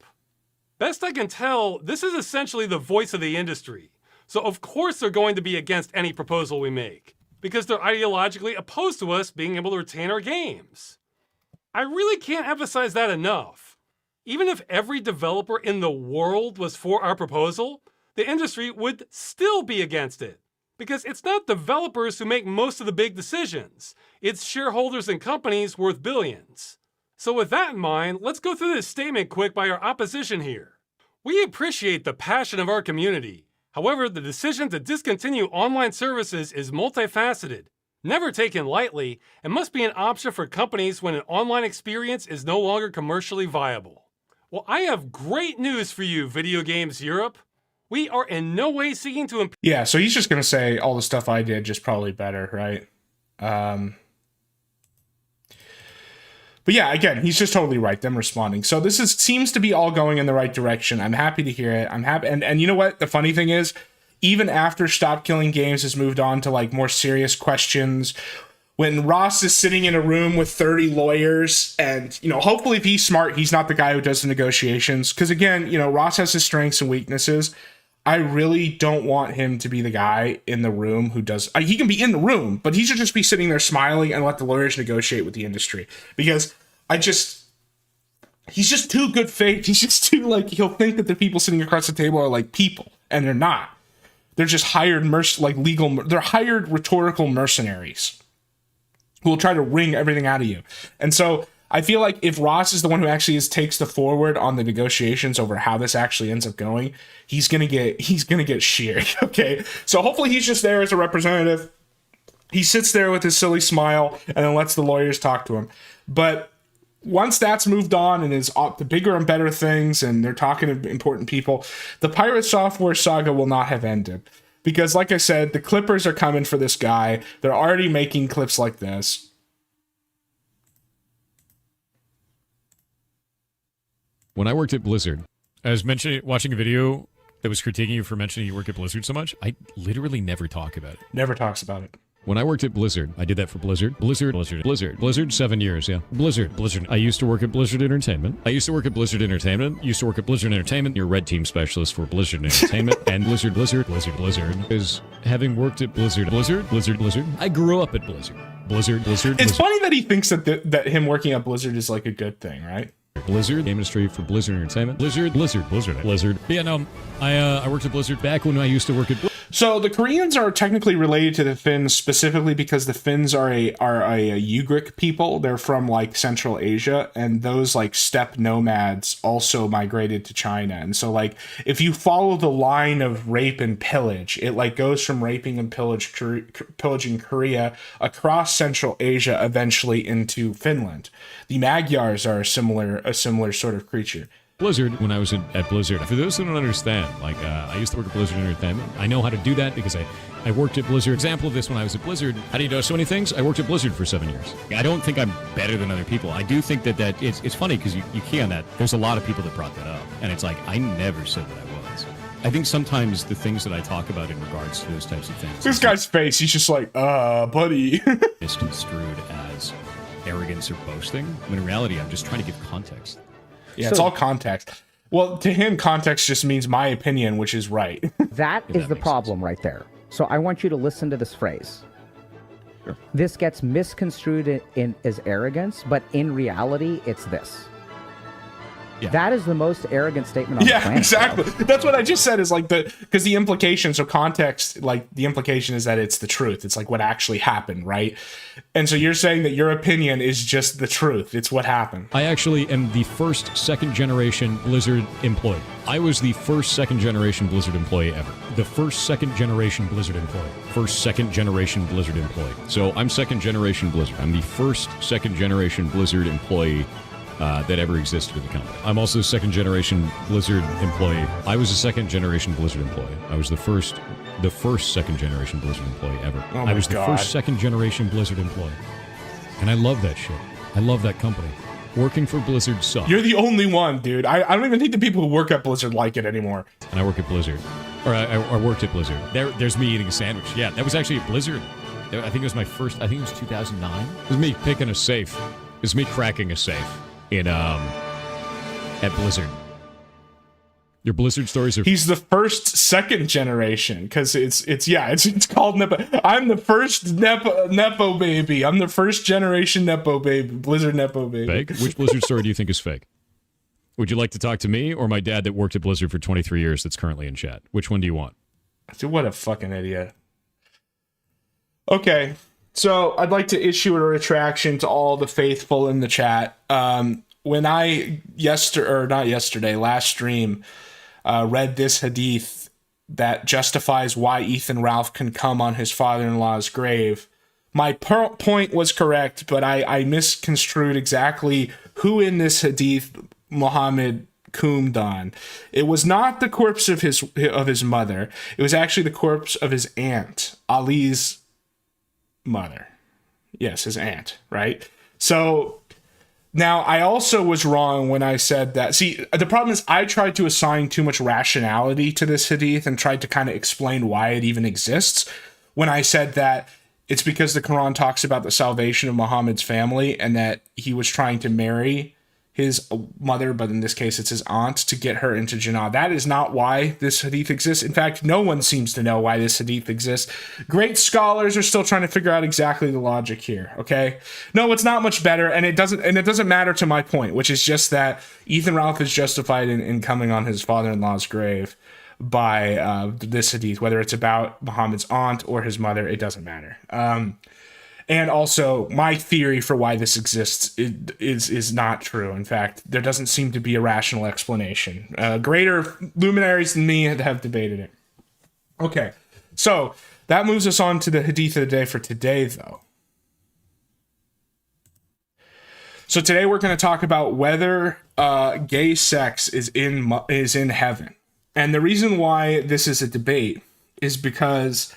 Best I can tell, this is essentially the voice of the industry. So of course they're going to be against any proposal we make, because they're ideologically opposed to us being able to retain our games. I really can't emphasize that enough. Even if every developer in the world was for our proposal, the industry would still be against it. Because it's not developers who make most of the big decisions. It's shareholders and companies worth billions. So with that in mind, let's go through this statement quick by our opposition here. We appreciate the passion of our community. However, the decision to discontinue online services is multifaceted, never taken lightly, and must be an option for companies when an online experience is no longer commercially viable. Well, I have great news for you, Video Games Europe. We are in no way seeking to Yeah, so he's just going to say all the stuff I did, just probably better, right? But yeah, again, he's just totally right, them responding. So this seems to be all going in the right direction. I'm happy to hear it. I'm happy. And you know what? The funny thing is, even after Stop Killing Games has moved on to like more serious questions, when Ross is sitting in a room with 30 lawyers and, you know, hopefully if he's smart, he's not the guy who does the negotiations. Because again, you know, Ross has his strengths and weaknesses. I really don't want him to be the guy in the room who does. He can be in the room, but he should just be sitting there smiling and let the lawyers negotiate with the industry. Because he's just too good faith. He's just too he'll think that the people sitting across the table are like people, and they're not. They're just hired they're hired rhetorical mercenaries who will try to wring everything out of you. And so I feel like if Ross is the one who actually takes the forward on the negotiations over how this actually ends up going, he's gonna get sheared. Okay, so hopefully he's just there as a representative. He sits there with his silly smile and then lets the lawyers talk to him. But once that's moved on and is the bigger and better things, and they're talking to important people, the Piratesoftware saga will not have ended. Because, like I said, the Clippers are coming for this guy. They're already making clips like this. When I worked at Blizzard, I was watching a video that was critiquing you for mentioning you work at Blizzard so much. I literally never talk about it. Never talks about it. When I worked at Blizzard, I did that for Blizzard. Blizzard, 7 years, yeah. Blizzard. I used to work at Blizzard Entertainment. Used to work at Blizzard Entertainment. You're red team specialist for Blizzard Entertainment. And Blizzard. Because having worked at Blizzard. I grew up at Blizzard. Blizzard. It's funny that he thinks that him working at Blizzard is like a good thing, right? Blizzard, game industry for Blizzard Entertainment. Blizzard. Yeah, no, I worked at Blizzard back when I used to work at Blizzard. So the Koreans are technically related to the Finns specifically because the Finns are a Ugric people. They're from like Central Asia, and those like steppe nomads also migrated to China. And so like if you follow the line of rape and pillage, it like goes from raping and pillaging Korea across Central Asia eventually into Finland. The Magyars are a similar sort of creature. Blizzard, when I was at Blizzard, for those who don't understand, I used to work at Blizzard Entertainment. I know how to do that because I worked at Blizzard. Example of this, when I was at Blizzard, how do you know so many things? I worked at Blizzard for 7 years. I don't think I'm better than other people. I do think that it's funny because you key on that. There's a lot of people that brought that up, and it's like, I never said that I was. I think sometimes the things that I talk about in regards to those types of things... This guy's face, he's just like, buddy. ...misconstrued as arrogance or boasting, when in reality, I'm just trying to give context. Yeah, it's all context. Well, to him, context just means my opinion, which is right. That is the problem right there. So I want you to listen to this phrase. Sure. This gets misconstrued as arrogance, but in reality, it's this. Yeah. That is the most arrogant statement on the planet. Yeah, exactly. Bro. That's what I just said is like because the implication, so context, like the implication is that it's the truth. It's like what actually happened, right? And so you're saying that your opinion is just the truth. It's what happened. I actually am the first second-generation Blizzard employee. I was the first second-generation Blizzard employee ever. The first second-generation Blizzard employee. First second-generation Blizzard employee. So I'm second-generation Blizzard. I'm the first second-generation Blizzard employee that ever existed in the company. I'm also a second-generation Blizzard employee. I was a second-generation Blizzard employee. I was the first second-generation Blizzard employee ever. Oh my I was God. the first second-generation Blizzard employee. And I love that shit. I love that company. Working for Blizzard sucks. You're the only one, dude. I don't even think the people who work at Blizzard like it anymore. And I work at Blizzard. Or I worked at Blizzard. There's me eating a sandwich. Yeah, that was actually at Blizzard. I think it was my first, I think it was 2009. It was me picking a safe. It was me cracking a safe. At Blizzard. Your Blizzard stories are... He's the first second generation, because it's called Nepo. I'm the first Nepo baby. I'm the first generation Nepo baby. Blizzard Nepo baby. Fake? Which Blizzard story do you think is fake? Would you like to talk to me or my dad that worked at Blizzard for 23 years that's currently in chat? Which one do you want? Dude, what a fucking idiot. Okay. So I'd like to issue a retraction to all the faithful in the chat. When I last stream, read this hadith that justifies why Ethan Ralph can come on his father-in-law's grave, my point was correct, but I misconstrued exactly who in this hadith Muhammad coomed on. It was not the corpse of his mother. It was actually the corpse of his aunt, Ali's mother. Yes, his aunt, right? So now I also was wrong when I said that. See, the problem is I tried to assign too much rationality to this hadith and tried to kind of explain why it even exists when I said that it's because the Quran talks about the salvation of Muhammad's family and that he was trying to marry his mother, but in this case it's his aunt, to get her into Jannah. That is not why this hadith exists. In fact, no one seems to know why this hadith exists. Great scholars are still trying to figure out exactly the logic here, okay? No, it's not much better, and it doesn't matter to my point, which is just that Ethan Ralph is justified in coming on his father-in-law's grave by this hadith, whether it's about Muhammad's aunt or his mother, it doesn't matter. And also, my theory for why this exists is not true. In fact, there doesn't seem to be a rational explanation. Greater luminaries than me have debated it. Okay, so that moves us on to the hadith of the day for today, though. So today we're going to talk about whether gay sex is in heaven. And the reason why this is a debate is because,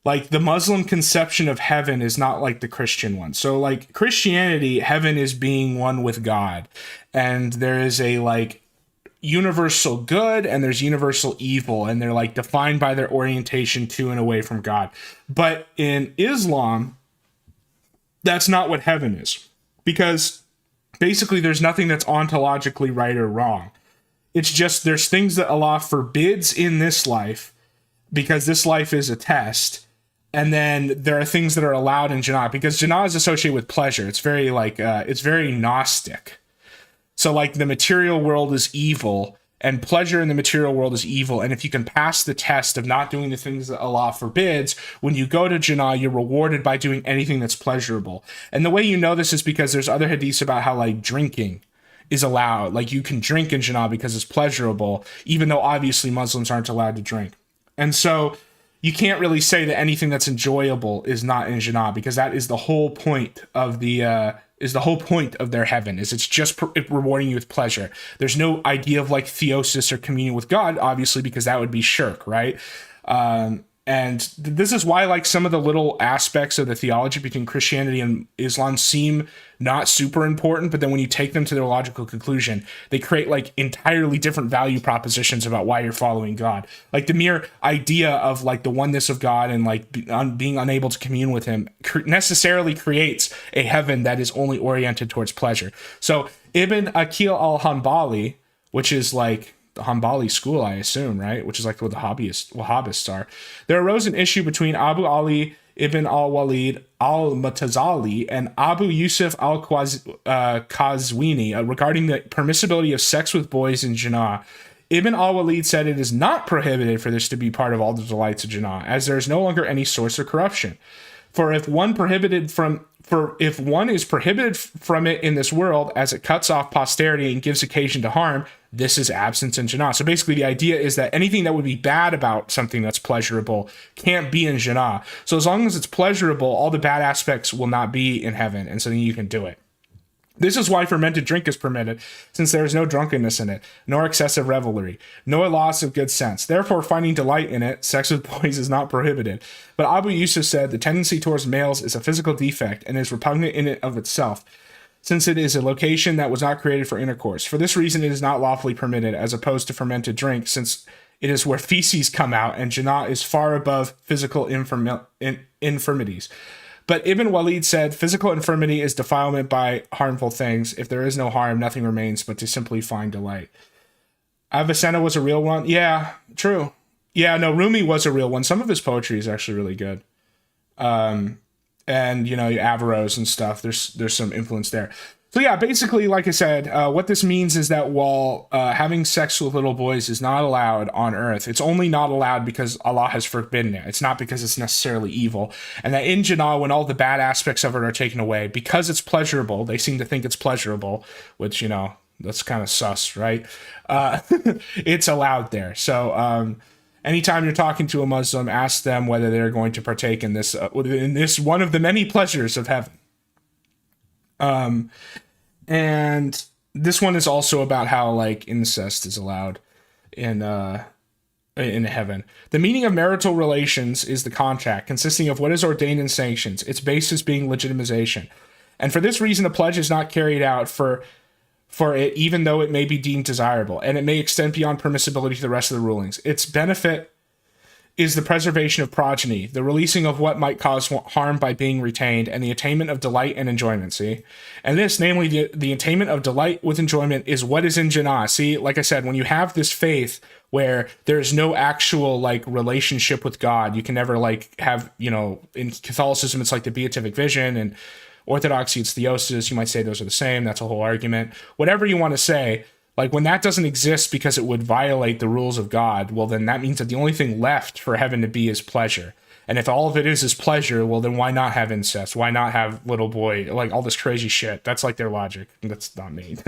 like, the Muslim conception of heaven is not like the Christian one. So, like, Christianity, heaven is being one with God. And there is a, like, universal good and there's universal evil. And they're, like, defined by their orientation to and away from God. But in Islam, that's not what heaven is. Because, basically, there's nothing that's ontologically right or wrong. It's just there's things that Allah forbids in this life because this life is a test. And then there are things that are allowed in Jannah because Jannah is associated with pleasure. It's very it's very Gnostic. So like the material world is evil and pleasure in the material world is evil. And if you can pass the test of not doing the things that Allah forbids, when you go to Jannah, you're rewarded by doing anything that's pleasurable. And the way you know this is because there's other hadiths about how like drinking is allowed. Like you can drink in Jannah because it's pleasurable, even though obviously Muslims aren't allowed to drink. And so you can't really say that anything that's enjoyable is not in Jannah because that is the whole point of their heaven. Is it's just rewarding you with pleasure. There's no idea of like theosis or communion with God, obviously, because that would be shirk, right? And this is why like some of the little aspects of the theology between Christianity and Islam seem not super important, but then when you take them to their logical conclusion, they create like entirely different value propositions about why you're following God. Like the mere idea of like the oneness of God and like being unable to commune with him necessarily creates a heaven that is only oriented towards pleasure. So Ibn Aqil al-Hanbali, which is like the Hanbali school, I assume, right? Which is like what the Wahhabists are. There arose an issue between Abu Ali ibn al-Walid al-Mutazali and Abu Yusuf al-Qazwini regarding the permissibility of sex with boys in Jannah. Ibn al-Walid said it is not prohibited for this to be part of all the delights of Jannah, as there is no longer any source of corruption. For if one is prohibited from it in this world, as it cuts off posterity and gives occasion to harm, this is absence in Jannah. So basically the idea is that anything that would be bad about something that's pleasurable can't be in Jannah. So as long as it's pleasurable, all the bad aspects will not be in heaven, and so then you can do it. This is why fermented drink is permitted, since there is no drunkenness in it, nor excessive revelry, no loss of good sense. Therefore, finding delight in it, sex with boys is not prohibited. But Abu Yusuf said the tendency towards males is a physical defect and is repugnant in it of itself, since it is a location that was not created for intercourse. For this reason, it is not lawfully permitted, as opposed to fermented drink, since it is where feces come out, and Jannah is far above physical infirmities. But Ibn Walid said, physical infirmity is defilement by harmful things. If there is no harm, nothing remains but to simply find delight. Avicenna was a real one? Yeah, true. Yeah, no, Rumi was a real one. Some of his poetry is actually really good. And, you know, Averroes and stuff, there's some influence there. So yeah, basically, like I said, what this means is that while having sex with little boys is not allowed on earth, it's only not allowed because Allah has forbidden it. It's not because it's necessarily evil. And that in Jannah, when all the bad aspects of it are taken away, because it's pleasurable, they seem to think it's pleasurable, which, you know, that's kind of sus, right? It's allowed there. So anytime you're talking to a Muslim, ask them whether they're going to partake in this one of the many pleasures of heaven. And this one is also about how like incest is allowed in heaven. The meaning of marital relations is the contract consisting of what is ordained in sanctions, its basis being legitimization. And for this reason, the pledge is not carried out for it, even though it may be deemed desirable, and it may extend beyond permissibility to the rest of the rulings. Its benefit is the preservation of progeny, the releasing of what might cause harm by being retained, and the attainment of delight and enjoyment. See? And this, namely, the attainment of delight with enjoyment, is what is in Jannah. See, like I said, when you have this faith where there's no actual like relationship with God, you can never like have, you know, in Catholicism, it's like the beatific vision, and Orthodoxy, it's theosis. You might say those are the same. That's a whole argument. Whatever you want to say. Like, when that doesn't exist because it would violate the rules of God, well, then that means that the only thing left for heaven to be is pleasure. And if all of it is pleasure, well, then why not have incest? Why not have little boy, like all this crazy shit? That's like their logic. That's not me.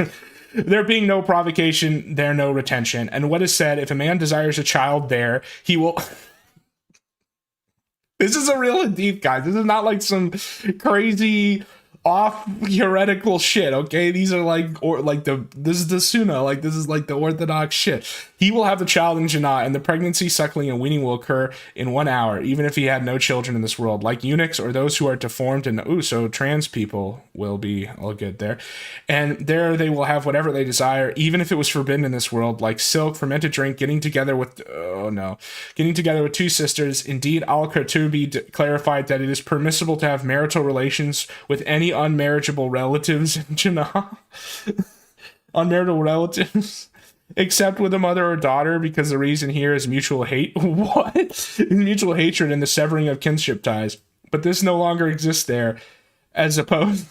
There being no provocation, there no retention. And what is said, if a man desires a child there, he will... This is a real and deep, guys. This is not like some crazy... off heretical shit, okay? These are like, or like this is the Sunnah, like this is like the orthodox shit. He will have the child in Jannah, and the pregnancy, suckling, and weaning will occur in 1 hour, even if he had no children in this world. Like eunuchs or those who are deformed, and so trans people will be all good there. And there they will have whatever they desire, even if it was forbidden in this world, like silk, fermented drink, getting together with two sisters. Indeed, Al-Qurtubi clarified that it is permissible to have marital relations with any unmarriageable relatives in Jannah. Unmarriageable relatives. Except with a mother or daughter, because the reason here is mutual hate. What? Mutual hatred and the severing of kinship ties. But this no longer exists there, as opposed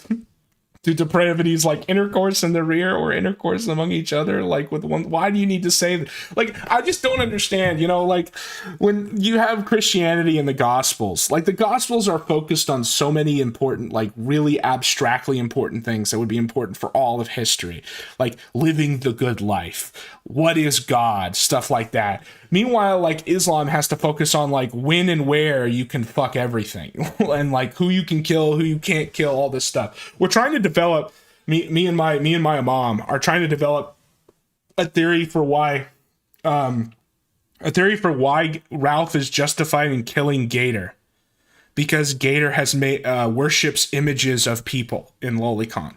to depravities like intercourse in the rear or intercourse among each other, like with one. Why do you need to say that? Like, I just don't understand, you know, like when you have Christianity and the Gospels, like the Gospels are focused on so many important, like really abstractly important things that would be important for all of history, like living the good life. What is God? Stuff like that. Meanwhile, like Islam has to focus on like when and where you can fuck everything and like who you can kill, who you can't kill, all this stuff. We're trying to develop, me and my imam are trying to develop a theory for why Ralph is justified in killing Gator, because Gator has made worships images of people in Lolicon.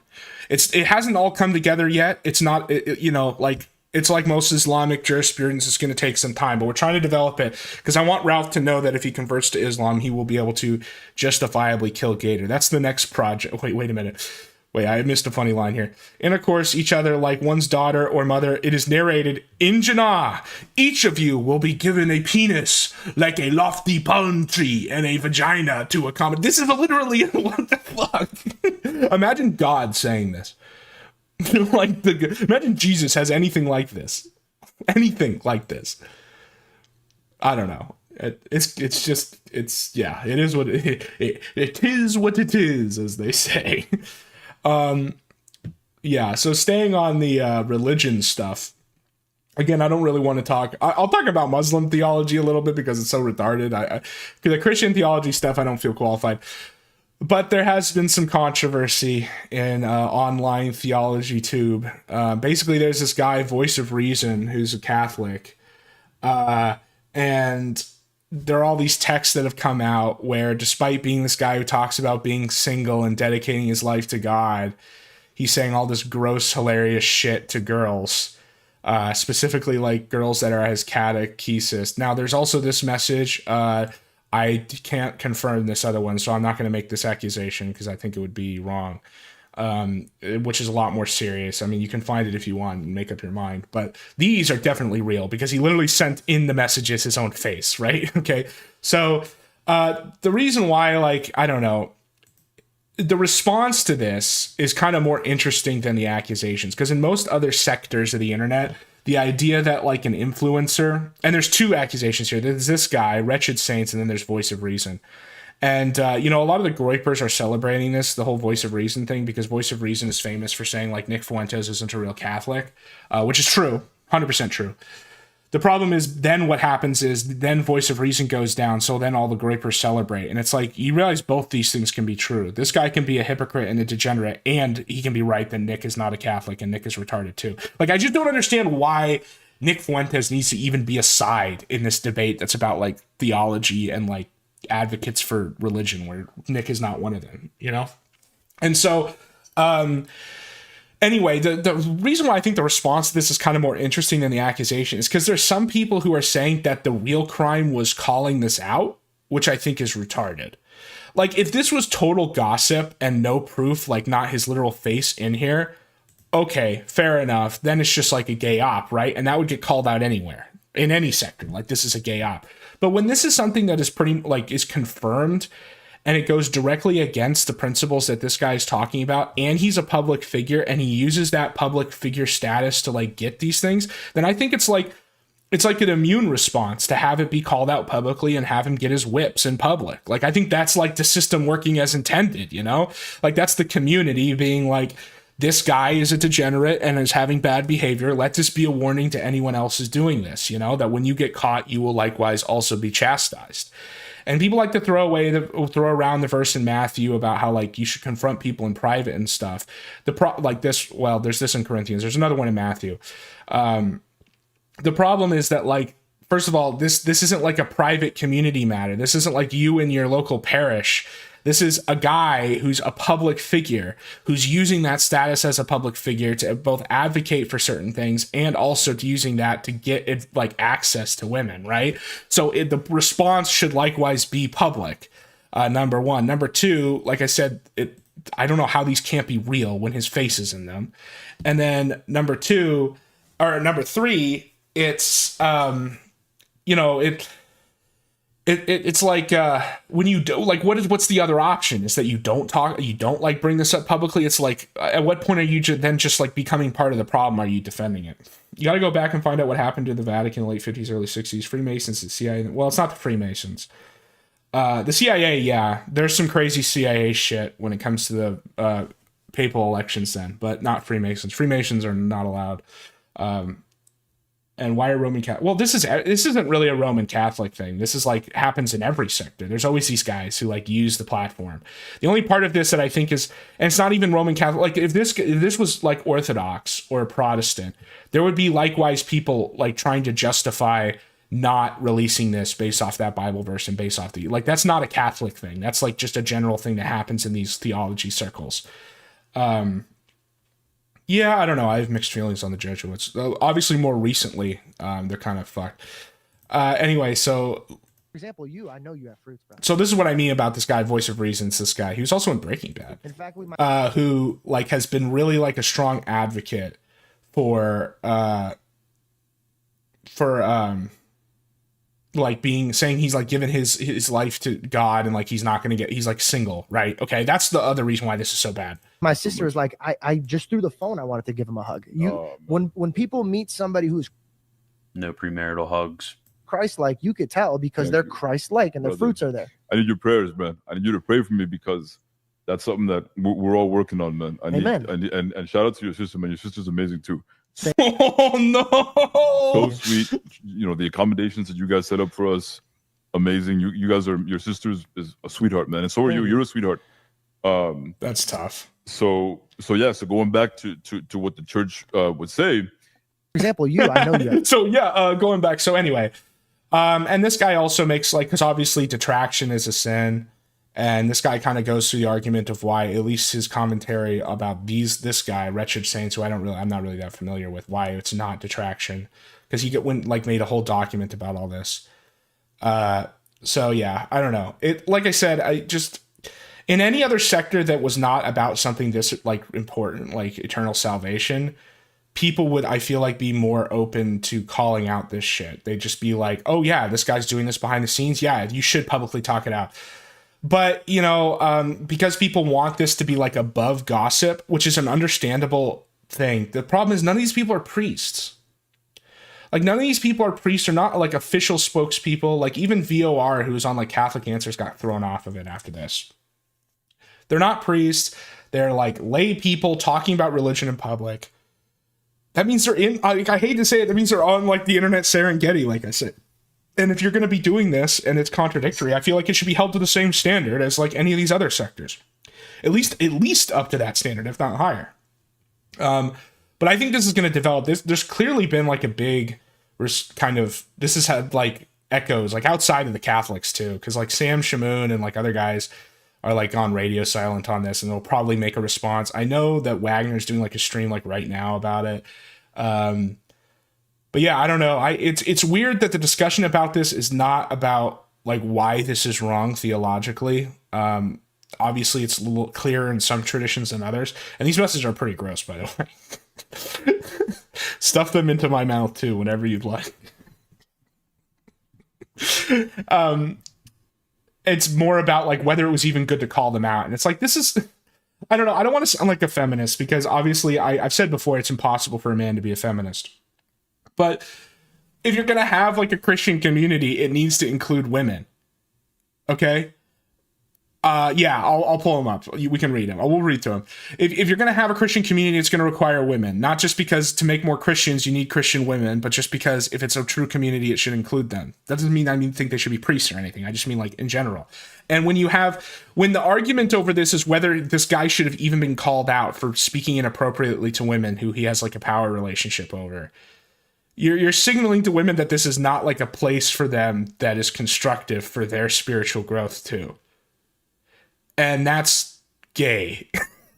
It hasn't all come together yet. It's not, you know, like. It's like most Islamic jurisprudence, it's going to take some time, but we're trying to develop it because I want Ralph to know that if he converts to Islam, he will be able to justifiably kill Gator. That's the next project. Wait a minute. Wait, I missed a funny line here. Intercourse each other like one's daughter or mother. It is narrated in Jannah. Each of you will be given a penis like a lofty palm tree and a vagina to accommodate. This is literally, what the fuck? Imagine God saying this. Like imagine Jesus has anything like this. Anything like this. I don't know. It is what it is what it is, as they say. So staying on the religion stuff. Again, I don't really want to talk. I'll talk about Muslim theology a little bit because it's so retarded. The Christian theology stuff, I don't feel qualified. But there has been some controversy in online theology tube. Basically, there's this guy, Voice of Reason, who's a Catholic. And there are all these texts that have come out where, despite being this guy who talks about being single and dedicating his life to God, he's saying all this gross, hilarious shit to girls. Specifically, like girls that are his catechesis. Now, there's also this message... I can't confirm this other one, so I'm not going to make this accusation because I think it would be wrong, which is a lot more serious. I mean, you can find it if you want and make up your mind, but these are definitely real because he literally sent in the messages his own face, right? Okay, so the reason why, like, I don't know, the response to this is kind of more interesting than the accusations, because in most other sectors of the internet, the idea that like an influencer, and there's two accusations here. There's this guy, Wretched Saints, and then there's Voice of Reason. And, a lot of the Groypers are celebrating this, the whole Voice of Reason thing, because Voice of Reason is famous for saying like Nick Fuentes isn't a real Catholic, which is true, 100% true. The problem is then what happens is then Voice of Reason goes down, so then all the Groypers celebrate. And it's like, you realize both these things can be true. This guy can be a hypocrite and a degenerate, and he can be right that Nick is not a Catholic and Nick is retarded too. Like, I just don't understand why Nick Fuentes needs to even be a side in this debate that's about like theology and like advocates for religion, where Nick is not one of them, you know? And so, Anyway, the reason why I think the response to this is kind of more interesting than the accusation is because there's some people who are saying that the real crime was calling this out, which I think is retarded. Like, if this was total gossip and no proof, like not his literal face in here, okay, fair enough. Then it's just like a gay op, right? And that would get called out anywhere, in any sector. Like, this is a gay op. But when this is something that is pretty, like, is confirmed and it goes directly against the principles that this guy is talking about, and he's a public figure and he uses that public figure status to, like, get these things, then I think it's like an immune response to have it be called out publicly and have him get his whips in public. Like, I think that's like the system working as intended, you know? Like, that's the community being like, this guy is a degenerate and is having bad behavior. Let this be a warning to anyone else who's doing this, you know, that when you get caught, you will likewise also be chastised. And people like to throw around the verse in Matthew about how, like, you should confront people in private and stuff. There's this in Corinthians. There's another one in Matthew. The problem is that, like, first of all, this isn't like a private community matter. This isn't like you in your local parish. This is a guy who's a public figure, who's using that status as a public figure to both advocate for certain things and also to using that to get like access to women, right? So the response should likewise be public, number one. Number two, like I said, I don't know how these can't be real when his face is in them. And then number three, it's, it's like when you do, like, what's the other option is that you don't like bring this up publicly. It's like, at what point are you then just like becoming part of the problem? Are you defending it? You got to go back and find out what happened to the Vatican in the late 50s, early 60s, Freemasons, the CIA. Well, it's not the Freemasons. The CIA, yeah, there's some crazy CIA shit when it comes to the papal elections then, but not Freemasons. Freemasons are not allowed. And why are Roman Catholic? Well, this isn't really a Roman Catholic thing. This is like happens in every sector. There's always these guys who like use the platform. The only part of this that I think is, and it's not even Roman Catholic. Like if this was like Orthodox or Protestant, there would be likewise people like trying to justify not releasing this based off that Bible verse and based off that's not a Catholic thing. That's like just a general thing that happens in these theology circles. Yeah, I don't know. I have mixed feelings on the Jesuits. Obviously, more recently, they're kind of fucked. Anyway, so... For example, I know you have fruits, bro. So this is what I mean about this guy, Voice of Reasons, this guy. He was also in Breaking Bad. In fact, who, like, has been really, like, a strong advocate for like saying he's like given his life to God and like he's not going to he's like single, right? Okay, that's the other reason why this is so bad. My sister is like, I just through the phone, I wanted to give him a hug. When people meet somebody who's no premarital hugs, Christ-like, you could tell because they're Christ-like and their fruits are there. I need your prayers, man. I need you to pray for me because that's something that we're all working on, man. Amen. And shout out to your sister, man. Your sister's amazing too. Oh no! So sweet. You know, the accommodations that you guys set up for us, amazing. You guys your sister's is a sweetheart, man, and so are you. You're a sweetheart. That's tough. So going back to what the church would say. For example, I know you. So going back. So anyway, and this guy also makes because obviously detraction is a sin. And this guy kind of goes through the argument of why, at least his commentary about this guy, Wretched Saints, who I'm not really that familiar with, why it's not detraction, because he made a whole document about all this. So yeah, I don't know. It, like I said, I just in any other sector that was not about something this like important, like eternal salvation, people would, I feel like, be more open to calling out this shit. They'd just be like, oh yeah, this guy's doing this behind the scenes. Yeah, you should publicly talk it out. But, because people want this to be like above gossip, which is an understandable thing. The problem is none of these people are priests. Like none of these people are priests or not like official spokespeople. Like even VOR, who was on like Catholic Answers, got thrown off of it after this. They're not priests. They're like lay people talking about religion in public. That means they're in, I hate to say it, that means they're on like the internet Serengeti, like I said. And if you're going to be doing this and it's contradictory, I feel like it should be held to the same standard as like any of these other sectors. At least up to that standard, if not higher. But I think this is going to develop. There's clearly been like a big kind of, this has had like echoes like outside of the Catholics too. Cause like Sam Shamoon and like other guys are like on radio silent on this, and they'll probably make a response. I know that Wagner's doing like a stream like right now about it. But yeah, I don't know. It's weird that the discussion about this is not about like why this is wrong theologically. Obviously it's a little clearer in some traditions than others. And these messages are pretty gross, by the way. Stuff them into my mouth too, whenever you'd like. It's more about like whether it was even good to call them out. And it's like, this is, I don't know. I don't want to sound like a feminist because obviously I've said before, it's impossible for a man to be a feminist. But if you're going to have like a Christian community, it needs to include women. Okay. Yeah, I'll pull them up. We can read them. We'll read through them. If you're going to have a Christian community, it's going to require women. Not just because to make more Christians, you need Christian women, but just because if it's a true community, it should include them. That doesn't mean I think they should be priests or anything. I just mean like in general. And when the argument over this is whether this guy should have even been called out for speaking inappropriately to women who he has like a power relationship over, you're signaling to women that this is not like a place for them that is constructive for their spiritual growth too. And that's gay.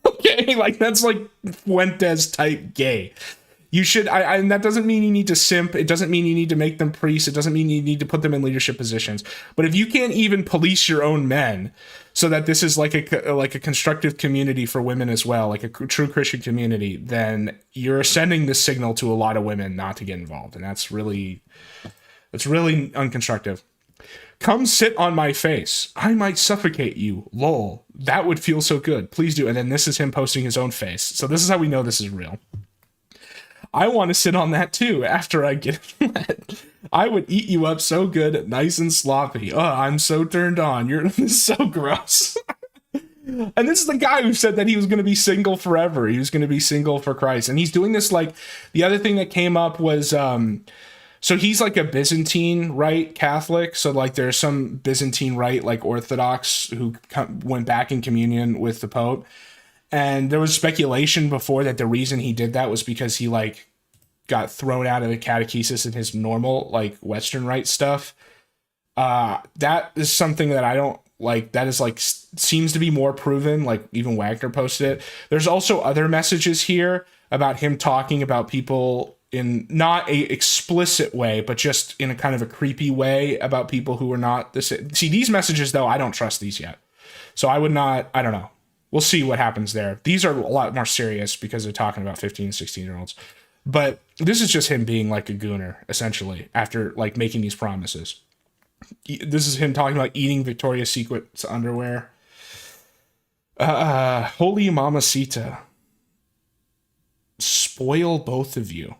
Okay, like that's like Fuentes type gay. You should, and that doesn't mean you need to simp. It doesn't mean you need to make them priests. It doesn't mean you need to put them in leadership positions. But if you can't even police your own men so that this is like a constructive community for women as well, like a true Christian community, then you're sending this signal to a lot of women not to get involved. And that's really unconstructive. Come sit on my face. I might suffocate you. Lol. That would feel so good. Please do. And then this is him posting his own face. So this is how we know this is real. I want to sit on that too after I get wet. I would eat you up so good, nice and sloppy. Oh, I'm so turned on. You're so gross. And this is the guy who said that he was going to be single forever. He was going to be single for Christ. And he's doing this like, the other thing that came up was, so he's like a Byzantine Rite Catholic. So like there's some Byzantine Rite like Orthodox who went back in communion with the Pope. And there was speculation before that the reason he did that was because he like got thrown out of the catechesis in his normal like Western Rite stuff. That is something that I don't like. That is like seems to be more proven. Like even Wagner posted it. There's also other messages here about him talking about people in not a explicit way, but just in a kind of a creepy way about people who are not this. See, these messages though, I don't trust these yet. So I would not, I don't know. We'll see what happens there. These are a lot more serious because they're talking about 15, 16-year-olds. But this is just him being like a gooner, essentially, after like making these promises. This is him talking about eating Victoria's Secret's underwear. Holy Mamacita. Spoil both of you.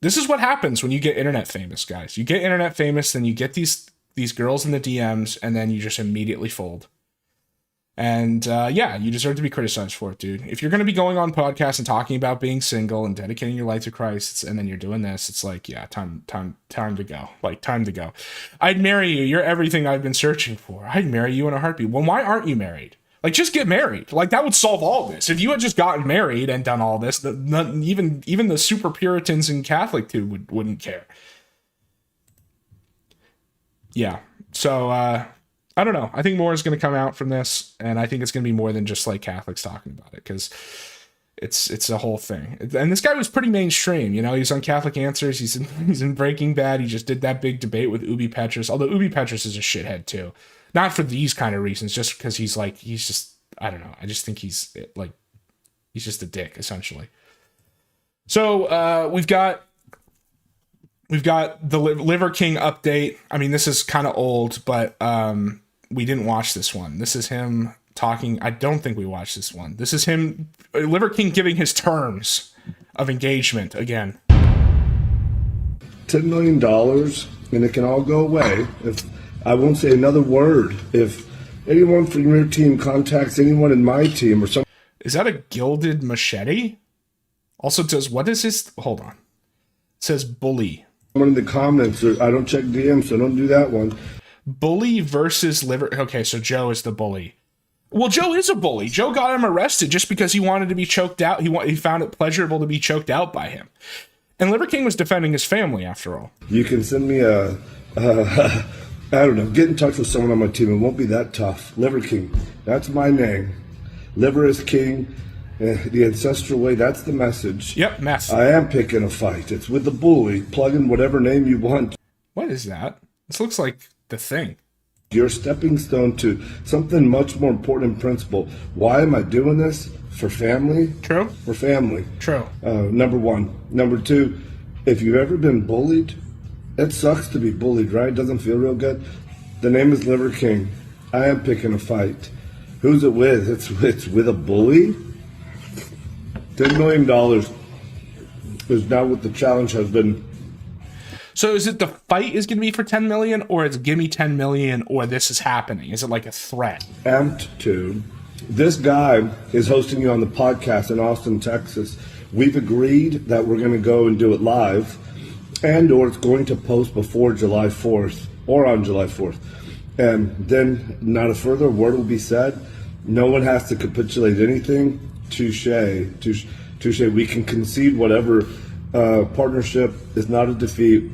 This is what happens when you get internet famous, guys. You get internet famous, then you get these girls in the DMs, and then you just immediately fold. And yeah, you deserve to be criticized for it, dude. If you're going to be going on podcasts and talking about being single and dedicating your life to Christ, and then you're doing this, it's like, yeah, time to go. Like, time to go. I'd marry you. You're everything I've been searching for. I'd marry you in a heartbeat. Well, why aren't you married? Like, just get married. Like, that would solve all this. If you had just gotten married and done all this, even the super Puritans and Catholic too wouldn't care. Yeah. So, I don't know. I think more is going to come out from this, and I think it's going to be more than just like Catholics talking about it, because it's a whole thing. And this guy was pretty mainstream, you know. He's on Catholic Answers. He's in Breaking Bad. He just did that big debate with Ubi Petrus. Although Ubi Petrus is a shithead too, not for these kind of reasons, just because he's just I don't know. I just think he's just a dick essentially. So we've got the Liver King update. I mean, this is kind of old, but we didn't watch this one. This is him talking. I don't think we watched this one. This is him, Liver King, giving his terms of engagement again. $10 million, and it can all go away if I won't say another word. If anyone from your team contacts anyone in my team or some. Is that a gilded machete? Also, does what is this? Hold on. It says bully. Someone in the comments, I don't check DMs, so don't do that one. Bully versus Liver. Okay, so Joe is the bully. Well, Joe is a bully. Joe got him arrested just because he wanted to be choked out. He found it pleasurable to be choked out by him. And Liver King was defending his family, after all. You can send me a I don't know. Get in touch with someone on my team. It won't be that tough. Liver King. That's my name. Liver is king. The ancestral way. That's the message. Yep, mess. I am picking a fight. It's with the bully. Plug in whatever name you want. What is that? This looks like the thing. Your stepping stone to something much more important in principle. Why am I doing this? For family? True. For family. True. Number one. Number two, if you've ever been bullied, it sucks to be bullied, right? It doesn't feel real good. The name is Liver King. I am picking a fight. Who's it with? It's with a bully? $10 million is now what the challenge has been. So is it the fight is going to be for 10 million, or it's give me 10 million, or this is happening? Is it like a threat? Amped to. This guy is hosting you on the podcast in Austin, Texas. We've agreed that we're going to go and do it live, and or it's going to post before July 4th or on July 4th. And then not a further word will be said. No one has to capitulate anything. Touche. We can concede whatever. Partnership is not a defeat.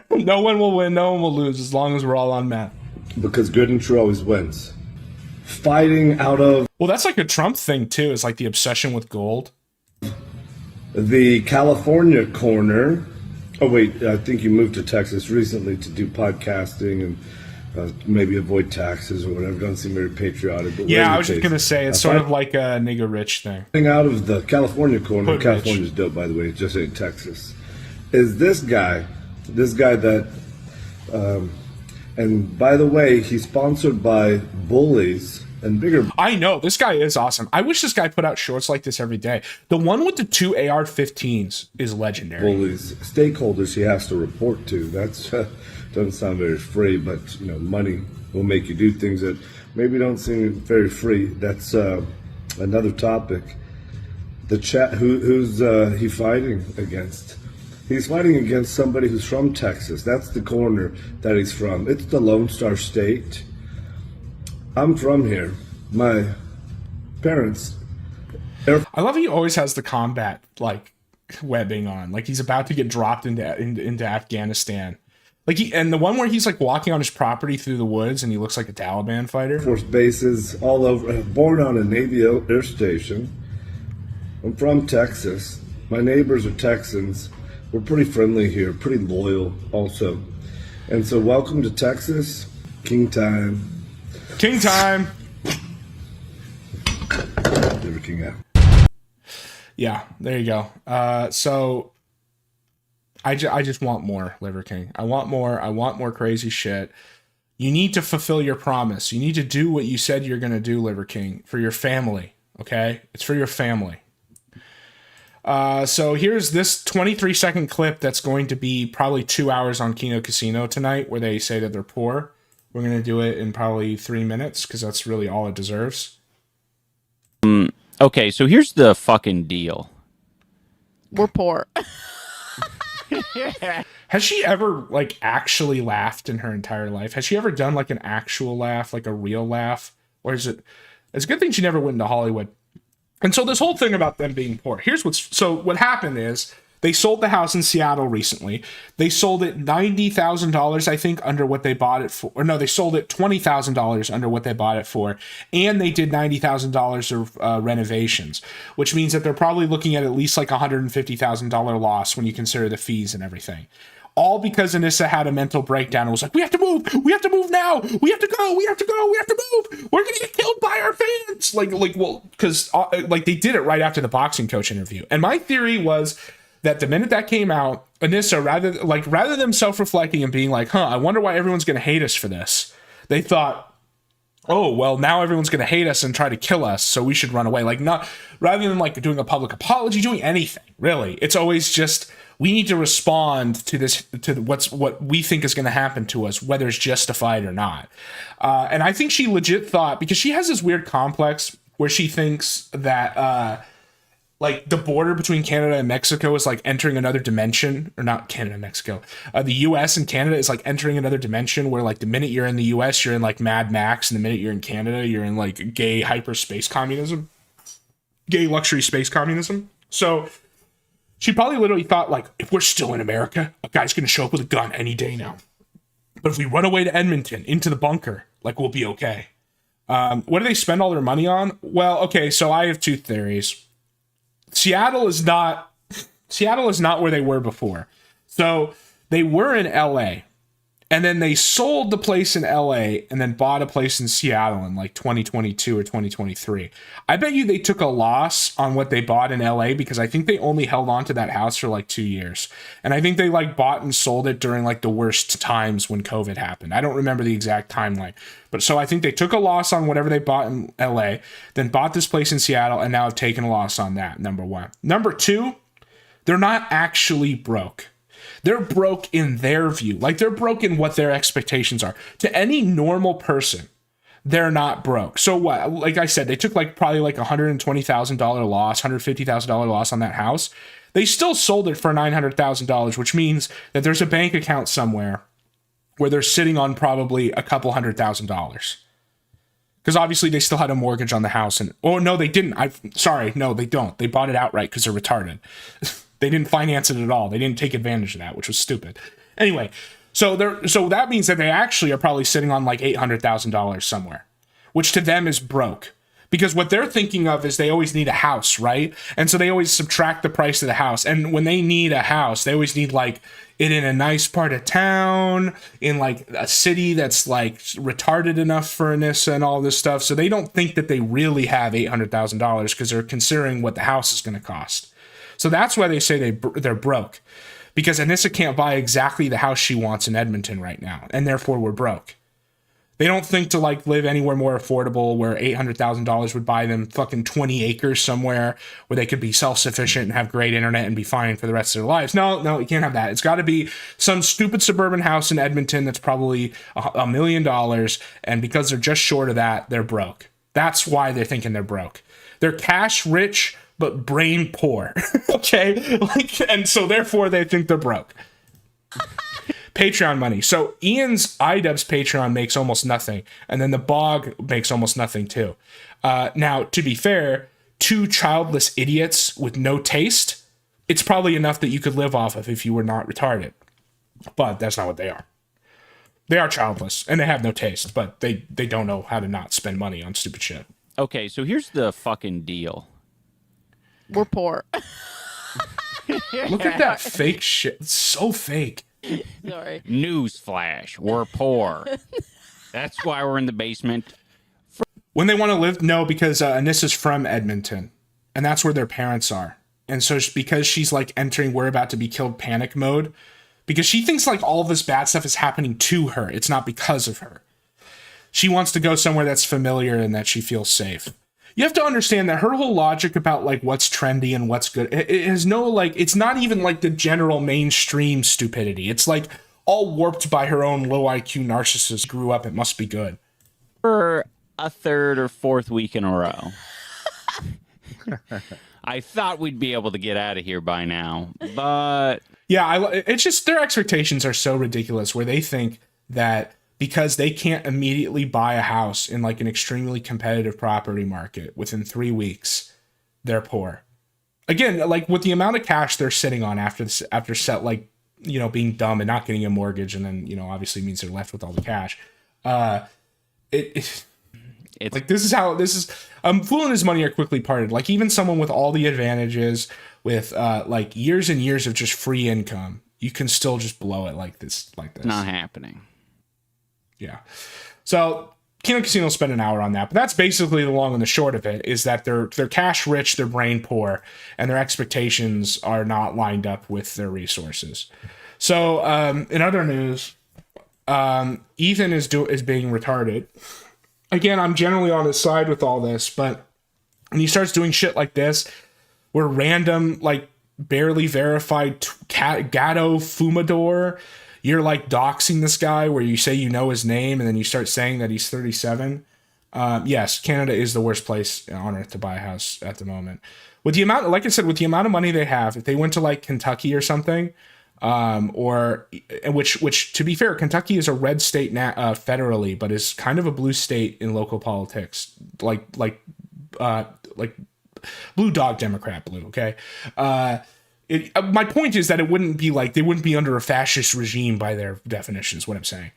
No one will win, no one will lose, as long as we're all on map. Because good and true always wins. Fighting out of... Well, that's like a Trump thing, too. It's like the obsession with gold. The California corner. Oh, wait, I think you moved to Texas recently to do podcasting and maybe avoid taxes or whatever. Doesn't seem very patriotic. But yeah, I was just going to say, it's sort of like a nigger rich thing. Fighting out of the California corner. California's dope, by the way. It just ain't Texas. Is this guy that... and by the way, he's sponsored by bullies and bigger... I know, this guy is awesome. I wish this guy put out shorts like this every day. The one with the 2 AR-15s is legendary. Bullies, stakeholders he has to report to. That's doesn't sound very free, but you know, money will make you do things that maybe don't seem very free. That's another topic. The chat. Who's he fighting against? He's fighting against somebody who's from Texas. That's the corner that he's from. It's the Lone Star State. I'm from here. My parents. I love he always has the combat like webbing on, like he's about to get dropped into Afghanistan. Like and the one where he's like walking on his property through the woods and he looks like a Taliban fighter. Force bases all over. Born on a Navy air station. I'm from Texas. My neighbors are Texans. We're pretty friendly here, pretty loyal also. And so welcome to Texas. King time. King time. Liver King out. Yeah, there you go. So I just want more, Liver King. I want more crazy shit. You need to fulfill your promise. You need to do what you said you're going to do, Liver King, for your family, okay? It's for your family. So here's this 23-second clip that's going to be probably 2 hours on Kino Casino tonight where they say that they're poor. We're going to do it in probably 3 minutes because that's really all it deserves. Okay, so here's the fucking deal. We're poor. Has she ever like actually laughed in her entire life? Has she ever done like an actual laugh, like a real laugh? Or is it... It's a good thing she never went into Hollywood. And so this whole thing about them being poor, what happened is they sold the house in Seattle recently. They sold it $90,000, I think, under what they bought it for. Or no, they sold it $20,000 under what they bought it for. And they did $90,000 of renovations, which means that they're probably looking at least like $150,000 loss when you consider the fees and everything. All because Anissa had a mental breakdown and was like, we have to move now, we have to go, we have to move, we're gonna get killed by our fans. Because they did it right after the boxing coach interview. And my theory was that the minute that came out, Anissa, rather than self-reflecting and being like, I wonder why everyone's gonna hate us for this, they thought, oh, well, now everyone's gonna hate us and try to kill us, so we should run away. Rather than like doing a public apology, doing anything, really. It's always just, we need to respond to this, to what we think is going to happen to us, whether it's justified or not. And I think she legit thought, because she has this weird complex where she thinks that like the border between Canada and Mexico is like entering another dimension, or not Canada and Mexico. The US and Canada is like entering another dimension where like the minute you're in the US, you're in like Mad Max, and the minute you're in Canada, you're in like gay hyperspace communism, gay luxury space communism. So she probably literally thought, like, if we're still in America, a guy's going to show up with a gun any day now. But if we run away to Edmonton into the bunker, like, we'll be okay. What do they spend all their money on? Well, okay, so I have two theories. Seattle is not where they were before. So they were in LA, and then they sold the place in LA and then bought a place in Seattle in like 2022 or 2023. I bet you they took a loss on what they bought in LA because I think they only held on to that house for like 2 years. And I think they like bought and sold it during like the worst times when COVID happened. I don't remember the exact timeline. But so I think they took a loss on whatever they bought in LA, then bought this place in Seattle, and now have taken a loss on that, number one. Number two, they're not actually broke. They're broke in their view. Like, they're broke in what their expectations are. To any normal person, they're not broke. So what? Like I said, they took like probably like $120,000 loss, $150,000 loss on that house. They still sold it for $900,000, which means that there's a bank account somewhere where they're sitting on probably a couple $100,000. Because obviously they still had a mortgage on the house. And oh, no, they didn't. No, they don't. They bought it outright because they're retarded. They didn't finance it at all. They didn't take advantage of that, which was stupid. Anyway, so that means that they actually are probably sitting on like $800,000 somewhere, which to them is broke. Because what they're thinking of is they always need a house, right? And so they always subtract the price of the house. And when they need a house, they always need like it in a nice part of town, in like a city that's like retarded enough for Anissa and all this stuff. So they don't think that they really have $800,000 because they're considering what the house is going to cost. So that's why they say they're broke, because Anissa can't buy exactly the house she wants in Edmonton right now, and therefore we're broke. They don't think to like live anywhere more affordable where $800,000 would buy them fucking 20 acres somewhere where they could be self-sufficient and have great internet and be fine for the rest of their lives. No, you can't have that. It's got to be some stupid suburban house in Edmonton that's probably $1 million, and because they're just short of that, they're broke. That's why they're thinking they're broke. They're cash rich, but brain poor. Okay? And so therefore they think they're broke. Patreon money. So Ian's iDubbbz Patreon makes almost nothing, and then the Bog makes almost nothing too. Now, to be fair, two childless idiots with no taste, it's probably enough that you could live off of if you were not retarded. But that's not what they are. They are childless, and they have no taste, but they don't know how to not spend money on stupid shit. Okay, so here's the fucking deal. We're poor. Look at that fake shit. It's so fake. Sorry. Newsflash, we're poor. That's why we're in the basement. When they want to live, no, because Anissa's from Edmonton, and that's where their parents are. And so because she's like entering we're about to be killed panic mode, because she thinks like all of this bad stuff is happening to her. It's not because of her. She wants to go somewhere that's familiar and that she feels safe. You have to understand that her whole logic about like what's trendy and what's good, it has no like, it's not even like the general mainstream stupidity. It's like all warped by her own low IQ narcissist grew up. It must be good. For a third or fourth week in a row. I thought we'd be able to get out of here by now, but yeah, it's just their expectations are so ridiculous where they think that because they can't immediately buy a house in like an extremely competitive property market within 3 weeks, they're poor. Again, like with the amount of cash they're sitting on after set, like, you know, being dumb and not getting a mortgage, and then, you know, obviously means they're left with all the cash. It's like fool and his money are quickly parted. Like even someone with all the advantages, with like years and years of just free income, you can still just blow it like this. Not happening. Yeah. So Kino Casino spent an hour on that, but that's basically the long and the short of it, is that they're cash rich, they're brain poor, and their expectations are not lined up with their resources. So in other news, Ethan is being retarded. Again, I'm generally on his side with all this, but when he starts doing shit like this, where random, like barely verified Gato Fumador, you're like doxing this guy where you say you know his name and then you start saying that he's 37. Yes, Canada is the worst place on earth to buy a house at the moment. With the amount, like I said, with the amount of money they have, if they went to like Kentucky or something, or which to be fair, Kentucky is a red state federally, but is kind of a blue state in local politics, like blue dog Democrat blue. Okay. My point is that it wouldn't be like they wouldn't be under a fascist regime by their definition, is what I'm saying.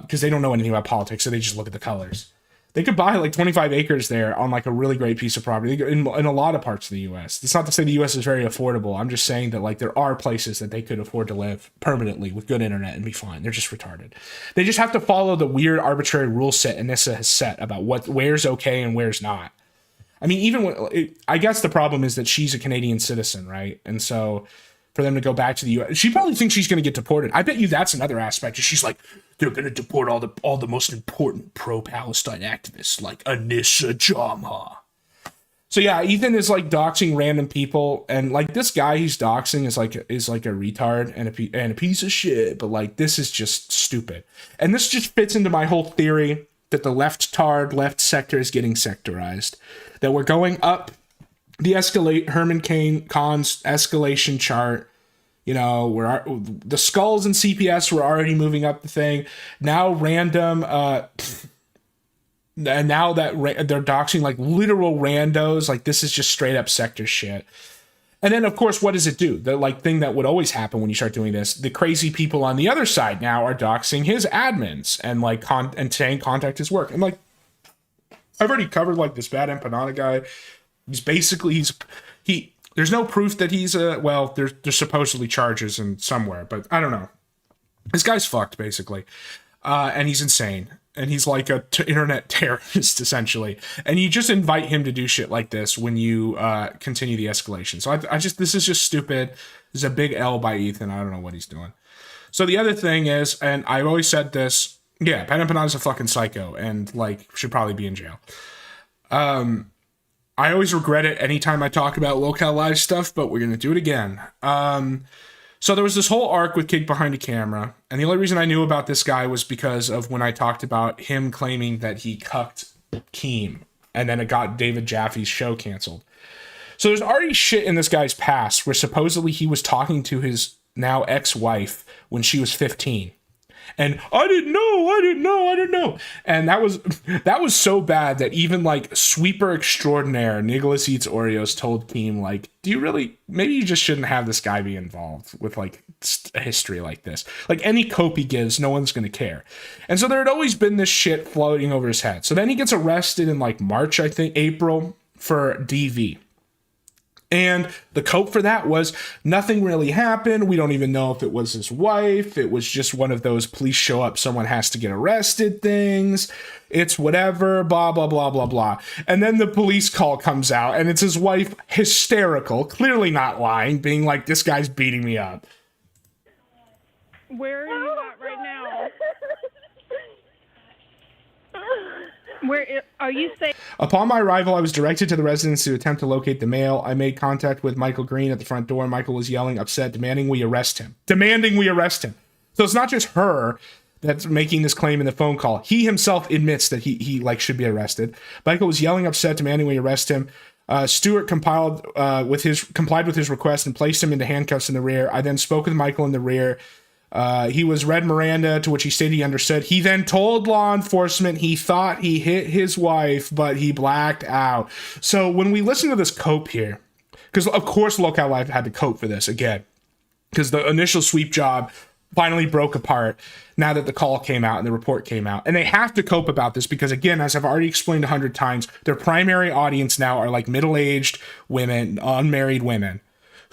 because they don't know anything about politics, so they just look at the colors. They could buy like 25 acres there on like a really great piece of property in a lot of parts of the U.S. It's not to say the U.S. is very affordable. I'm just saying that like there are places that they could afford to live permanently with good internet and be fine. They're just retarded. They just have to follow the weird arbitrary rule set Anissa has set about where's okay and where's not. I mean, even when I guess the problem is that she's a Canadian citizen, right? And so for them to go back to the U.S., she probably thinks she's going to get deported. I bet you that's another aspect. She's like, they're going to deport all the most important pro-Palestine activists like Anissa Jamha. So yeah, Ethan is like doxing random people, and like this guy he's doxing is like a retard and a piece of shit. But like this is just stupid, and this just fits into my whole theory that the left sector is getting sectorized, that we're going up the Herman Cain's escalation chart. You know, the skulls and CPS were already moving up the thing. Now random, and now that they're doxing like literal randos, like this is just straight up sector shit. And then of course, what does it do? The like thing that would always happen when you start doing this, the crazy people on the other side now are doxing his admins and like and saying contact his work. And like, I've already covered like this bad empanada guy. There's no proof that he's there's supposedly charges in somewhere, but I don't know. This guy's fucked basically. And he's insane. And he's like a internet terrorist essentially. And you just invite him to do shit like this when you continue the escalation. So this is just stupid. This is a big L by Ethan. I don't know what he's doing. So the other thing is, and I've always said this, yeah, Pat Empanada's a fucking psycho and like should probably be in jail. I always regret it anytime I talk about Locale Live stuff, but we're going to do it again. So there was this whole arc with Kid Behind a Camera, and the only reason I knew about this guy was because of when I talked about him claiming that he cucked Keem, and then it got David Jaffe's show canceled. So there's already shit in this guy's past where supposedly he was talking to his now ex-wife when she was 15. And I didn't know. And that was so bad that even like sweeper extraordinaire Nicholas Eats Oreos told Keem, like, do you really, maybe you just shouldn't have this guy be involved with like a history like this. Like any cope he gives, no one's going to care. And so there had always been this shit floating over his head. So then he gets arrested in like March, I think, April for DV. And the cope for that was nothing really happened. We don't even know if it was his wife. It was just one of those police show up, someone has to get arrested things. It's whatever, blah, blah, blah, blah, blah. And then the police call comes out and it's his wife, hysterical, clearly not lying, being like, this guy's beating me up. Where are you at right now? Where are you saying? Upon my arrival, I was directed to the residence to attempt to locate the male. I made contact with Michael Green at the front door. Michael was yelling, upset, demanding we arrest him. So it's not just her that's making this claim in the phone call. He himself admits that he like should be arrested. Michael was yelling, upset, demanding we arrest him. Stewart complied with his request and placed him into handcuffs in the rear. I then spoke with Michael in the rear. He was read Miranda, to which he stated he understood. He then told law enforcement he thought he hit his wife, but he blacked out. So when we listen to this cope here, because of course Locale Live had to cope for this again, because the initial sweep job finally broke apart now that the call came out and the report came out. And they have to cope about this because, again, as I've already explained 100 times, their primary audience now are like middle-aged women, unmarried women,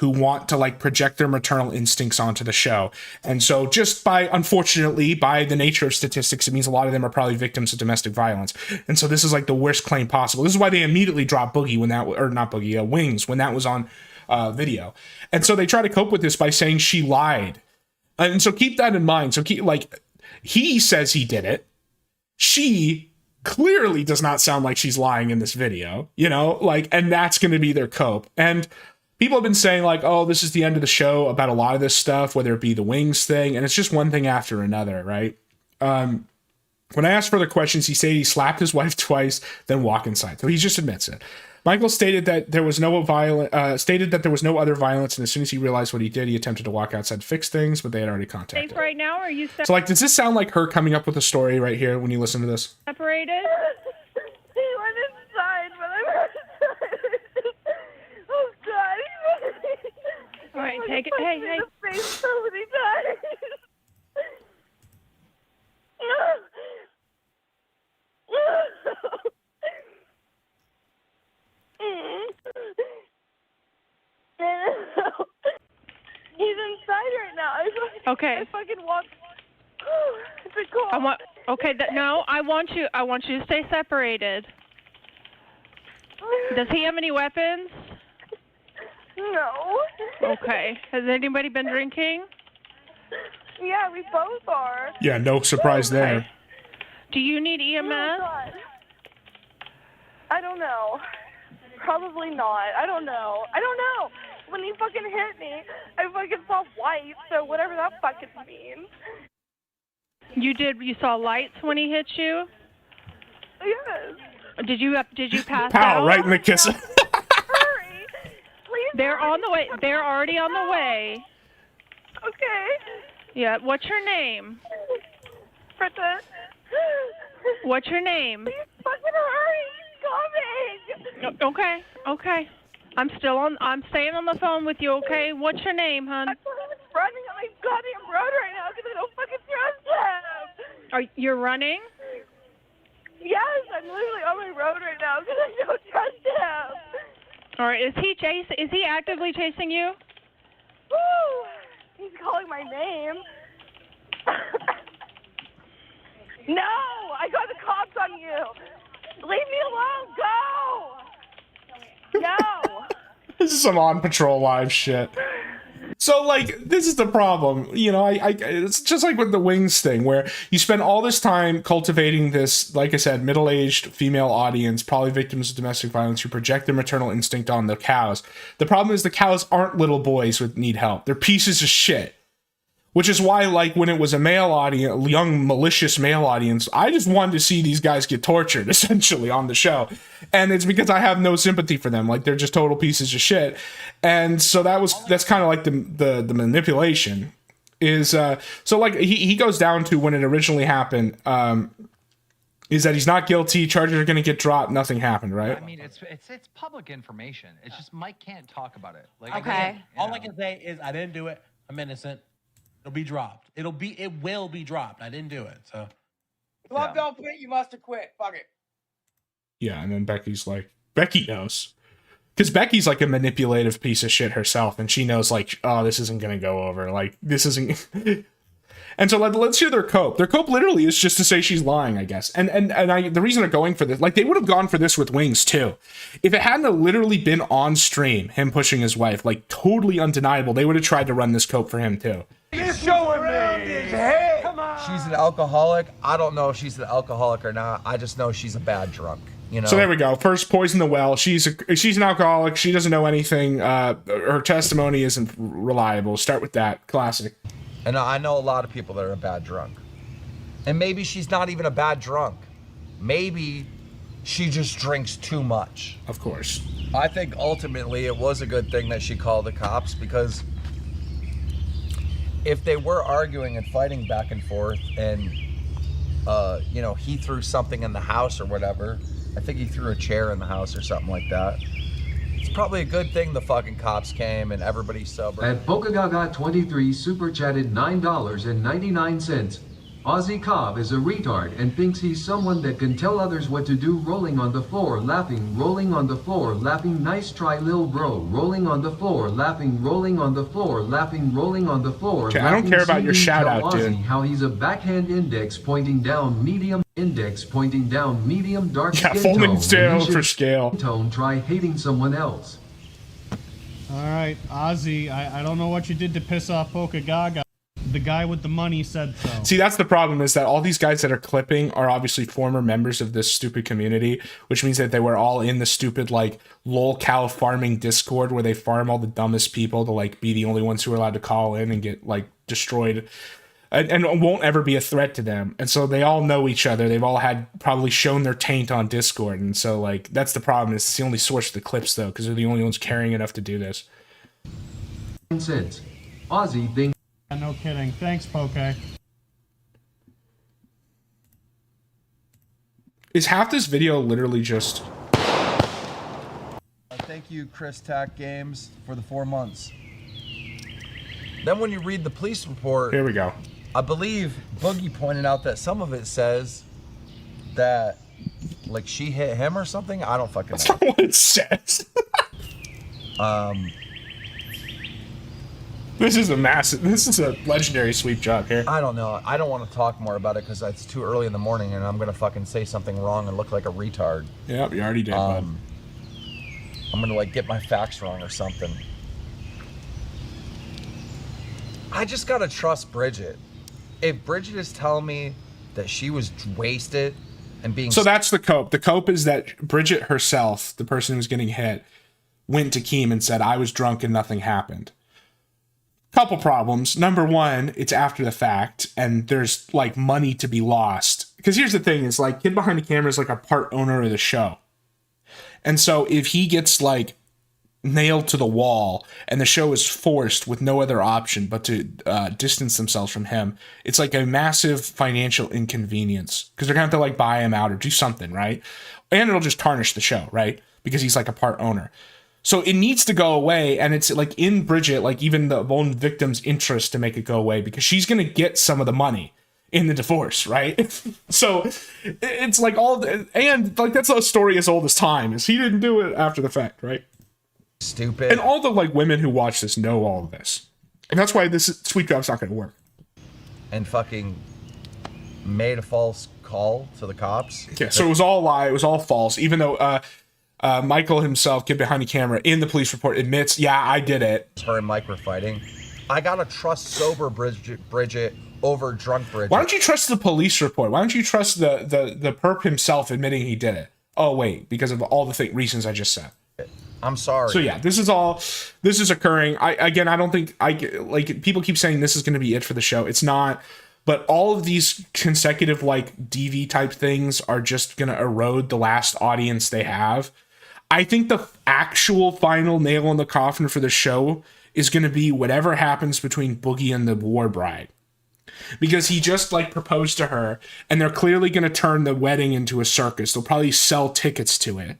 who want to like project their maternal instincts onto the show. And so unfortunately, by the nature of statistics, it means a lot of them are probably victims of domestic violence. And so this is like the worst claim possible. This is why they immediately dropped Wings when that was on video. And so they try to cope with this by saying she lied. And so keep that in mind. So he says he did it. She clearly does not sound like she's lying in this video, and that's going to be their cope. And people have been saying like, oh, this is the end of the show about a lot of this stuff, whether it be the Wings thing, and it's just one thing after another, right? When I asked further questions, he said he slapped his wife twice, then walked inside. So he just admits it. Michael stated that there was no other violence, and as soon as he realized what he did, he attempted to walk outside to fix things, but they had already contacted him. Right now, or are you So like, does this sound like her coming up with a story right here when you listen to this? separated? He went inside, but I went oh God. All right, take it. Hey. Face so many times. Okay. I fucking want to call. I want. Okay. No. I want you to stay separated. Does he have any weapons? No. Okay. Has anybody been drinking? Yeah, we both are. Yeah, no surprise there. Do you need EMS? Oh, God. I don't know. Probably not. I don't know. When he fucking hit me, I fucking saw white, so whatever that fucking means. You saw lights when he hit you? Yes. Did you pass Pow, out? right in the kiss. Hurry. Please. They're on the way. They're already on the way. Okay. Yeah. What's your name? Britta. What's your name? Please fucking hurry. He's coming. Okay. I'm staying on the phone with you, okay? What's your name, hon? I'm running on my goddamn road right now because I don't fucking trust him. You're running? Yes, I'm literally on my road right now because I don't trust him. All right. Is he actively chasing you? Woo! He's calling my name. No! I got the cops on you! Leave me alone! Go! No! This is some On Patrol Live shit. So, like, this is the problem. You know, it's just like with the Wings thing, where you spend all this time cultivating this, like I said, middle-aged female audience, probably victims of domestic violence, who project their maternal instinct on the cows. The problem is the cows aren't little boys who need help. They're pieces of shit. Which is why, like, when it was a male audience, young, malicious male audience, I just wanted to see these guys get tortured, essentially, on the show. And it's because I have no sympathy for them. Like, they're just total pieces of shit. And so that's kind of like the manipulation. So, like, he goes down to when it originally happened, is that he's not guilty, charges are going to get dropped, nothing happened, right? I mean, it's public information. It's just Mike can't talk about it. Like, Okay. All I can say is I didn't do it. I'm innocent. It'll be dropped. It will be dropped. I didn't do it. So. Love don't quit. You must have quit. Fuck it. Yeah, and then Becky's like, Becky knows. Because Becky's like a manipulative piece of shit herself, and she knows, like, oh, this isn't going to go over. Like, this isn't... And so let's hear their cope. Their cope literally is just to say she's lying, I guess. And the reason they're going for this, like, they would have gone for this with Wings, too. If it hadn't literally been on stream, him pushing his wife, like, totally undeniable, they would have tried to run this cope for him, too. He's showing me his head. Come on. She's an alcoholic. I don't know if she's an alcoholic or not. I just know she's a bad drunk. You know? So there we go. First, poison the well. She's an alcoholic. She doesn't know anything. Her testimony isn't reliable. Start with that. Classic. And I know a lot of people that are a bad drunk. And maybe she's not even a bad drunk. Maybe she just drinks too much. Of course. I think ultimately it was a good thing that she called the cops, because if they were arguing and fighting back and forth and, you know, he threw something in the house or whatever, I think he threw a chair in the house or something like that. It's probably a good thing the fucking cops came and everybody's sober. At Pokagaga23 super chatted $9.99. Ozzy Cobb is a retard and thinks he's someone that can tell others what to do. Rolling on the floor, laughing, rolling on the floor, laughing. Nice try, lil bro. Rolling on the floor, laughing, rolling on the floor, laughing, rolling on the floor. Okay, I don't care about your shout out, dude. How he's a backhand index pointing down, medium index pointing down, medium dark Yeah, skin folding tone. scale When you for should scale. Tone, try hating someone else. All right, Ozzy, I don't know what you did to piss off Pokagaga. The guy with the money said so. See, that's the problem, is that all these guys that are clipping are obviously former members of this stupid community, which means that they were all in the stupid, like, lol cow farming Discord where they farm all the dumbest people to, like, be the only ones who are allowed to call in and get, like, destroyed. And won't ever be a threat to them. And so they all know each other. They've all had probably shown their taint on Discord. And so, like, that's the problem. It's the only source of the clips, though, because they're the only ones caring enough to do this. Cents. Ozzy thinks. No kidding. Thanks, Poke. Is half this video literally just... Thank you, Chris Tack Games, for the 4 months. Then when you read the police report... Here we go. I believe Boogie pointed out that some of it says that, like, she hit him or something. I don't fucking know. That's not what it says. This is a legendary sweep job here. I don't know. I don't want to talk more about it because it's too early in the morning and I'm going to fucking say something wrong and look like a retard. Yep, you already did, bud. I'm going to like get my facts wrong or something. I just got to trust Bridget. If Bridget is telling me that she was wasted and being... So that's the cope. The cope is that Bridget herself, the person who was getting hit, went to Keem and said, I was drunk and nothing happened. Couple problems. Number one, it's after the fact and there's like money to be lost. Because here's the thing, is like Kid Behind the Camera is like a part owner of the show. And so if he gets like nailed to the wall and the show is forced with no other option but to distance themselves from him, it's like a massive financial inconvenience because they're gonna have to like buy him out or do something, right? And it'll just tarnish the show, right? Because he's like a part owner. So it needs to go away, and it's like in Bridget, like even the own victim's interest to make it go away because she's gonna get some of the money in the divorce, right? So it's like and like that's a story as old as time, is he didn't do it after the fact, right? Stupid. And all the like women who watch this know all of this, and that's why this sweet job's not gonna work. And fucking made a false call to the cops. Yeah, so it was all a lie, it was all false, even though Michael himself, Kid Behind the Camera, in the police report admits, yeah, I did it. Her and Mike were fighting. I gotta trust sober Bridget over drunk Bridget. Why don't you trust the police report? Why don't you trust the perp himself admitting he did it? Oh wait, because of all the reasons I just said. I'm sorry. So yeah, this is occurring. I don't think like people keep saying this is going to be it for the show. It's not. But all of these consecutive like DV type things are just going to erode the last audience they have. I think the actual final nail in the coffin for the show is going to be whatever happens between Boogie and the war bride. Because he just like proposed to her and they're clearly going to turn the wedding into a circus. They'll probably sell tickets to it.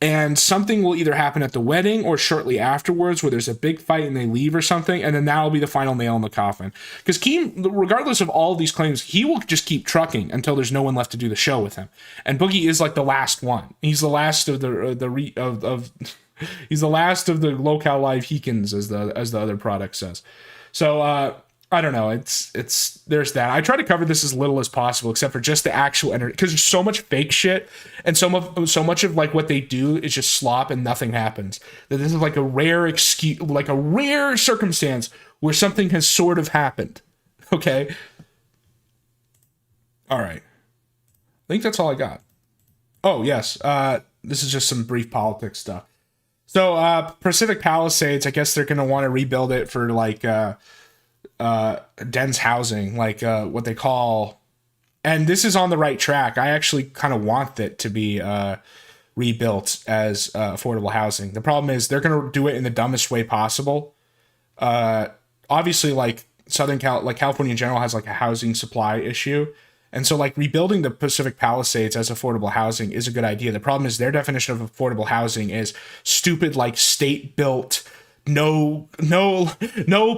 And something will either happen at the wedding or shortly afterwards where there's a big fight and they leave or something. And then that'll be the final nail in the coffin. Because Keem, regardless of all of these claims, he will just keep trucking until there's no one left to do the show with him. And Boogie is like the last one. He's the last of he's the last of the Locale Live Heekins, as the other product says. So, I don't know. It's there's that. I try to cover this as little as possible, except for just the actual energy, because there's so much fake shit, and so much of like what they do is just slop and nothing happens. That this is like a rare excuse, like a rare circumstance where something has sort of happened. Okay. All right. I think that's all I got. Oh yes. This is just some brief politics stuff. So Pacific Palisades, I guess they're gonna want to rebuild it for like dense housing, like what they call, and this is on the right track. I actually kind of want it to be rebuilt as affordable housing. The problem is they're going to do it in the dumbest way possible. Obviously, like California in general has like a housing supply issue, and so like rebuilding the Pacific Palisades as affordable housing is a good idea. The problem is their definition of affordable housing is stupid, like state built, no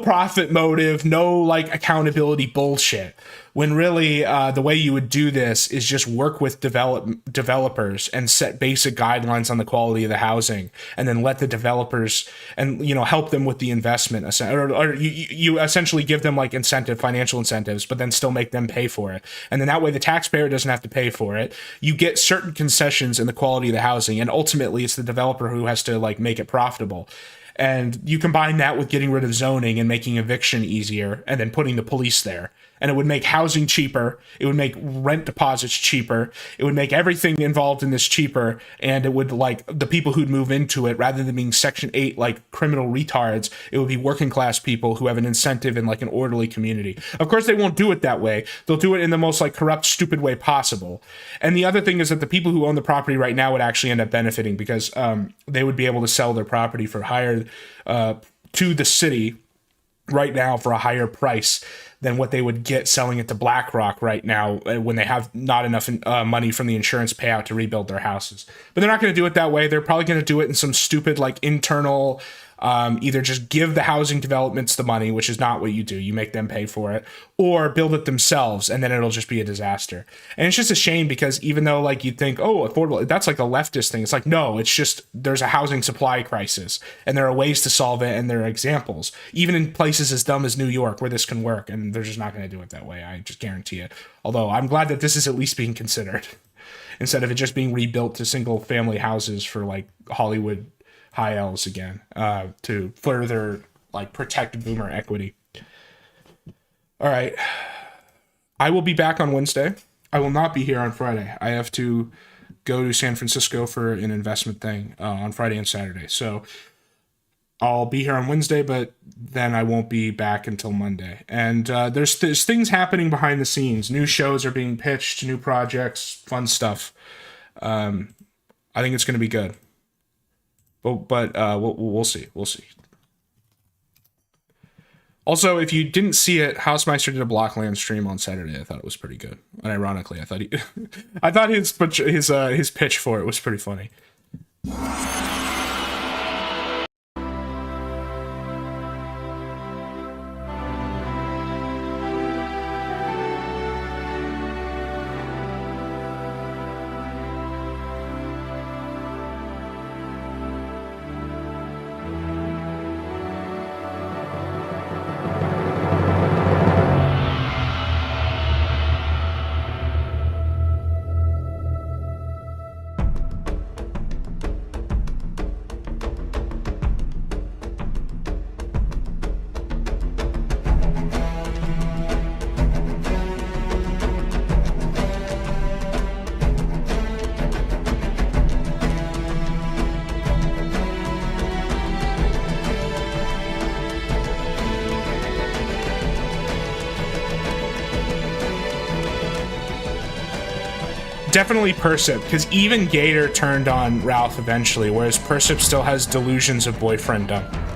profit motive, no like accountability bullshit, when really the way you would do this is just work with developers and set basic guidelines on the quality of the housing, and then let the developers and help them with the investment, or you essentially give them like financial incentives, but then still make them pay for it, and then that way the taxpayer doesn't have to pay for it. You get certain concessions in the quality of the housing, and ultimately it's the developer who has to like make it profitable. And you combine that with getting rid of zoning and making eviction easier, and then putting the police there. And it would make housing cheaper. It would make rent deposits cheaper. It would make everything involved in this cheaper. And it would, like, the people who'd move into it, rather than being Section 8, like, criminal retards, it would be working class people who have an incentive in, like, an orderly community. Of course, they won't do it that way. They'll do it in the most, like, corrupt, stupid way possible. And the other thing is that the people who own the property right now would actually end up benefiting, because they would be able to sell their property for higher, to the city right now for a higher price than what they would get selling it to BlackRock right now, when they have not enough money from the insurance payout to rebuild their houses. But they're not going to do it that way. They're probably going to do it in some stupid, like, internal Either just give the housing developments the money, which is not what you do. You make them pay for it, or build it themselves, and then it'll just be a disaster. And it's just a shame because even though like you'd think, oh, affordable, that's like a leftist thing. It's like, no, it's just there's a housing supply crisis, and there are ways to solve it, and there are examples. Even in places as dumb as New York where this can work, and they're just not going to do it that way. I just guarantee it. Although I'm glad that this is at least being considered instead of it just being rebuilt to single family houses for like Hollywood high L's again, to further like protect boomer equity. All right. I will be back on Wednesday. I will not be here on Friday. I have to go to San Francisco for an investment thing on Friday and Saturday. So I'll be here on Wednesday, but then I won't be back until Monday. And there's things happening behind the scenes. New shows are being pitched, new projects, fun stuff. I think it's going to be good. But we'll see. We'll see. Also, if you didn't see it, Housemeister did a Blockland stream on Saturday. I thought it was pretty good. And ironically, I thought his pitch for it was pretty funny. Definitely Persip, because even Gator turned on Ralph eventually, whereas Persip still has delusions of boyfrienddom.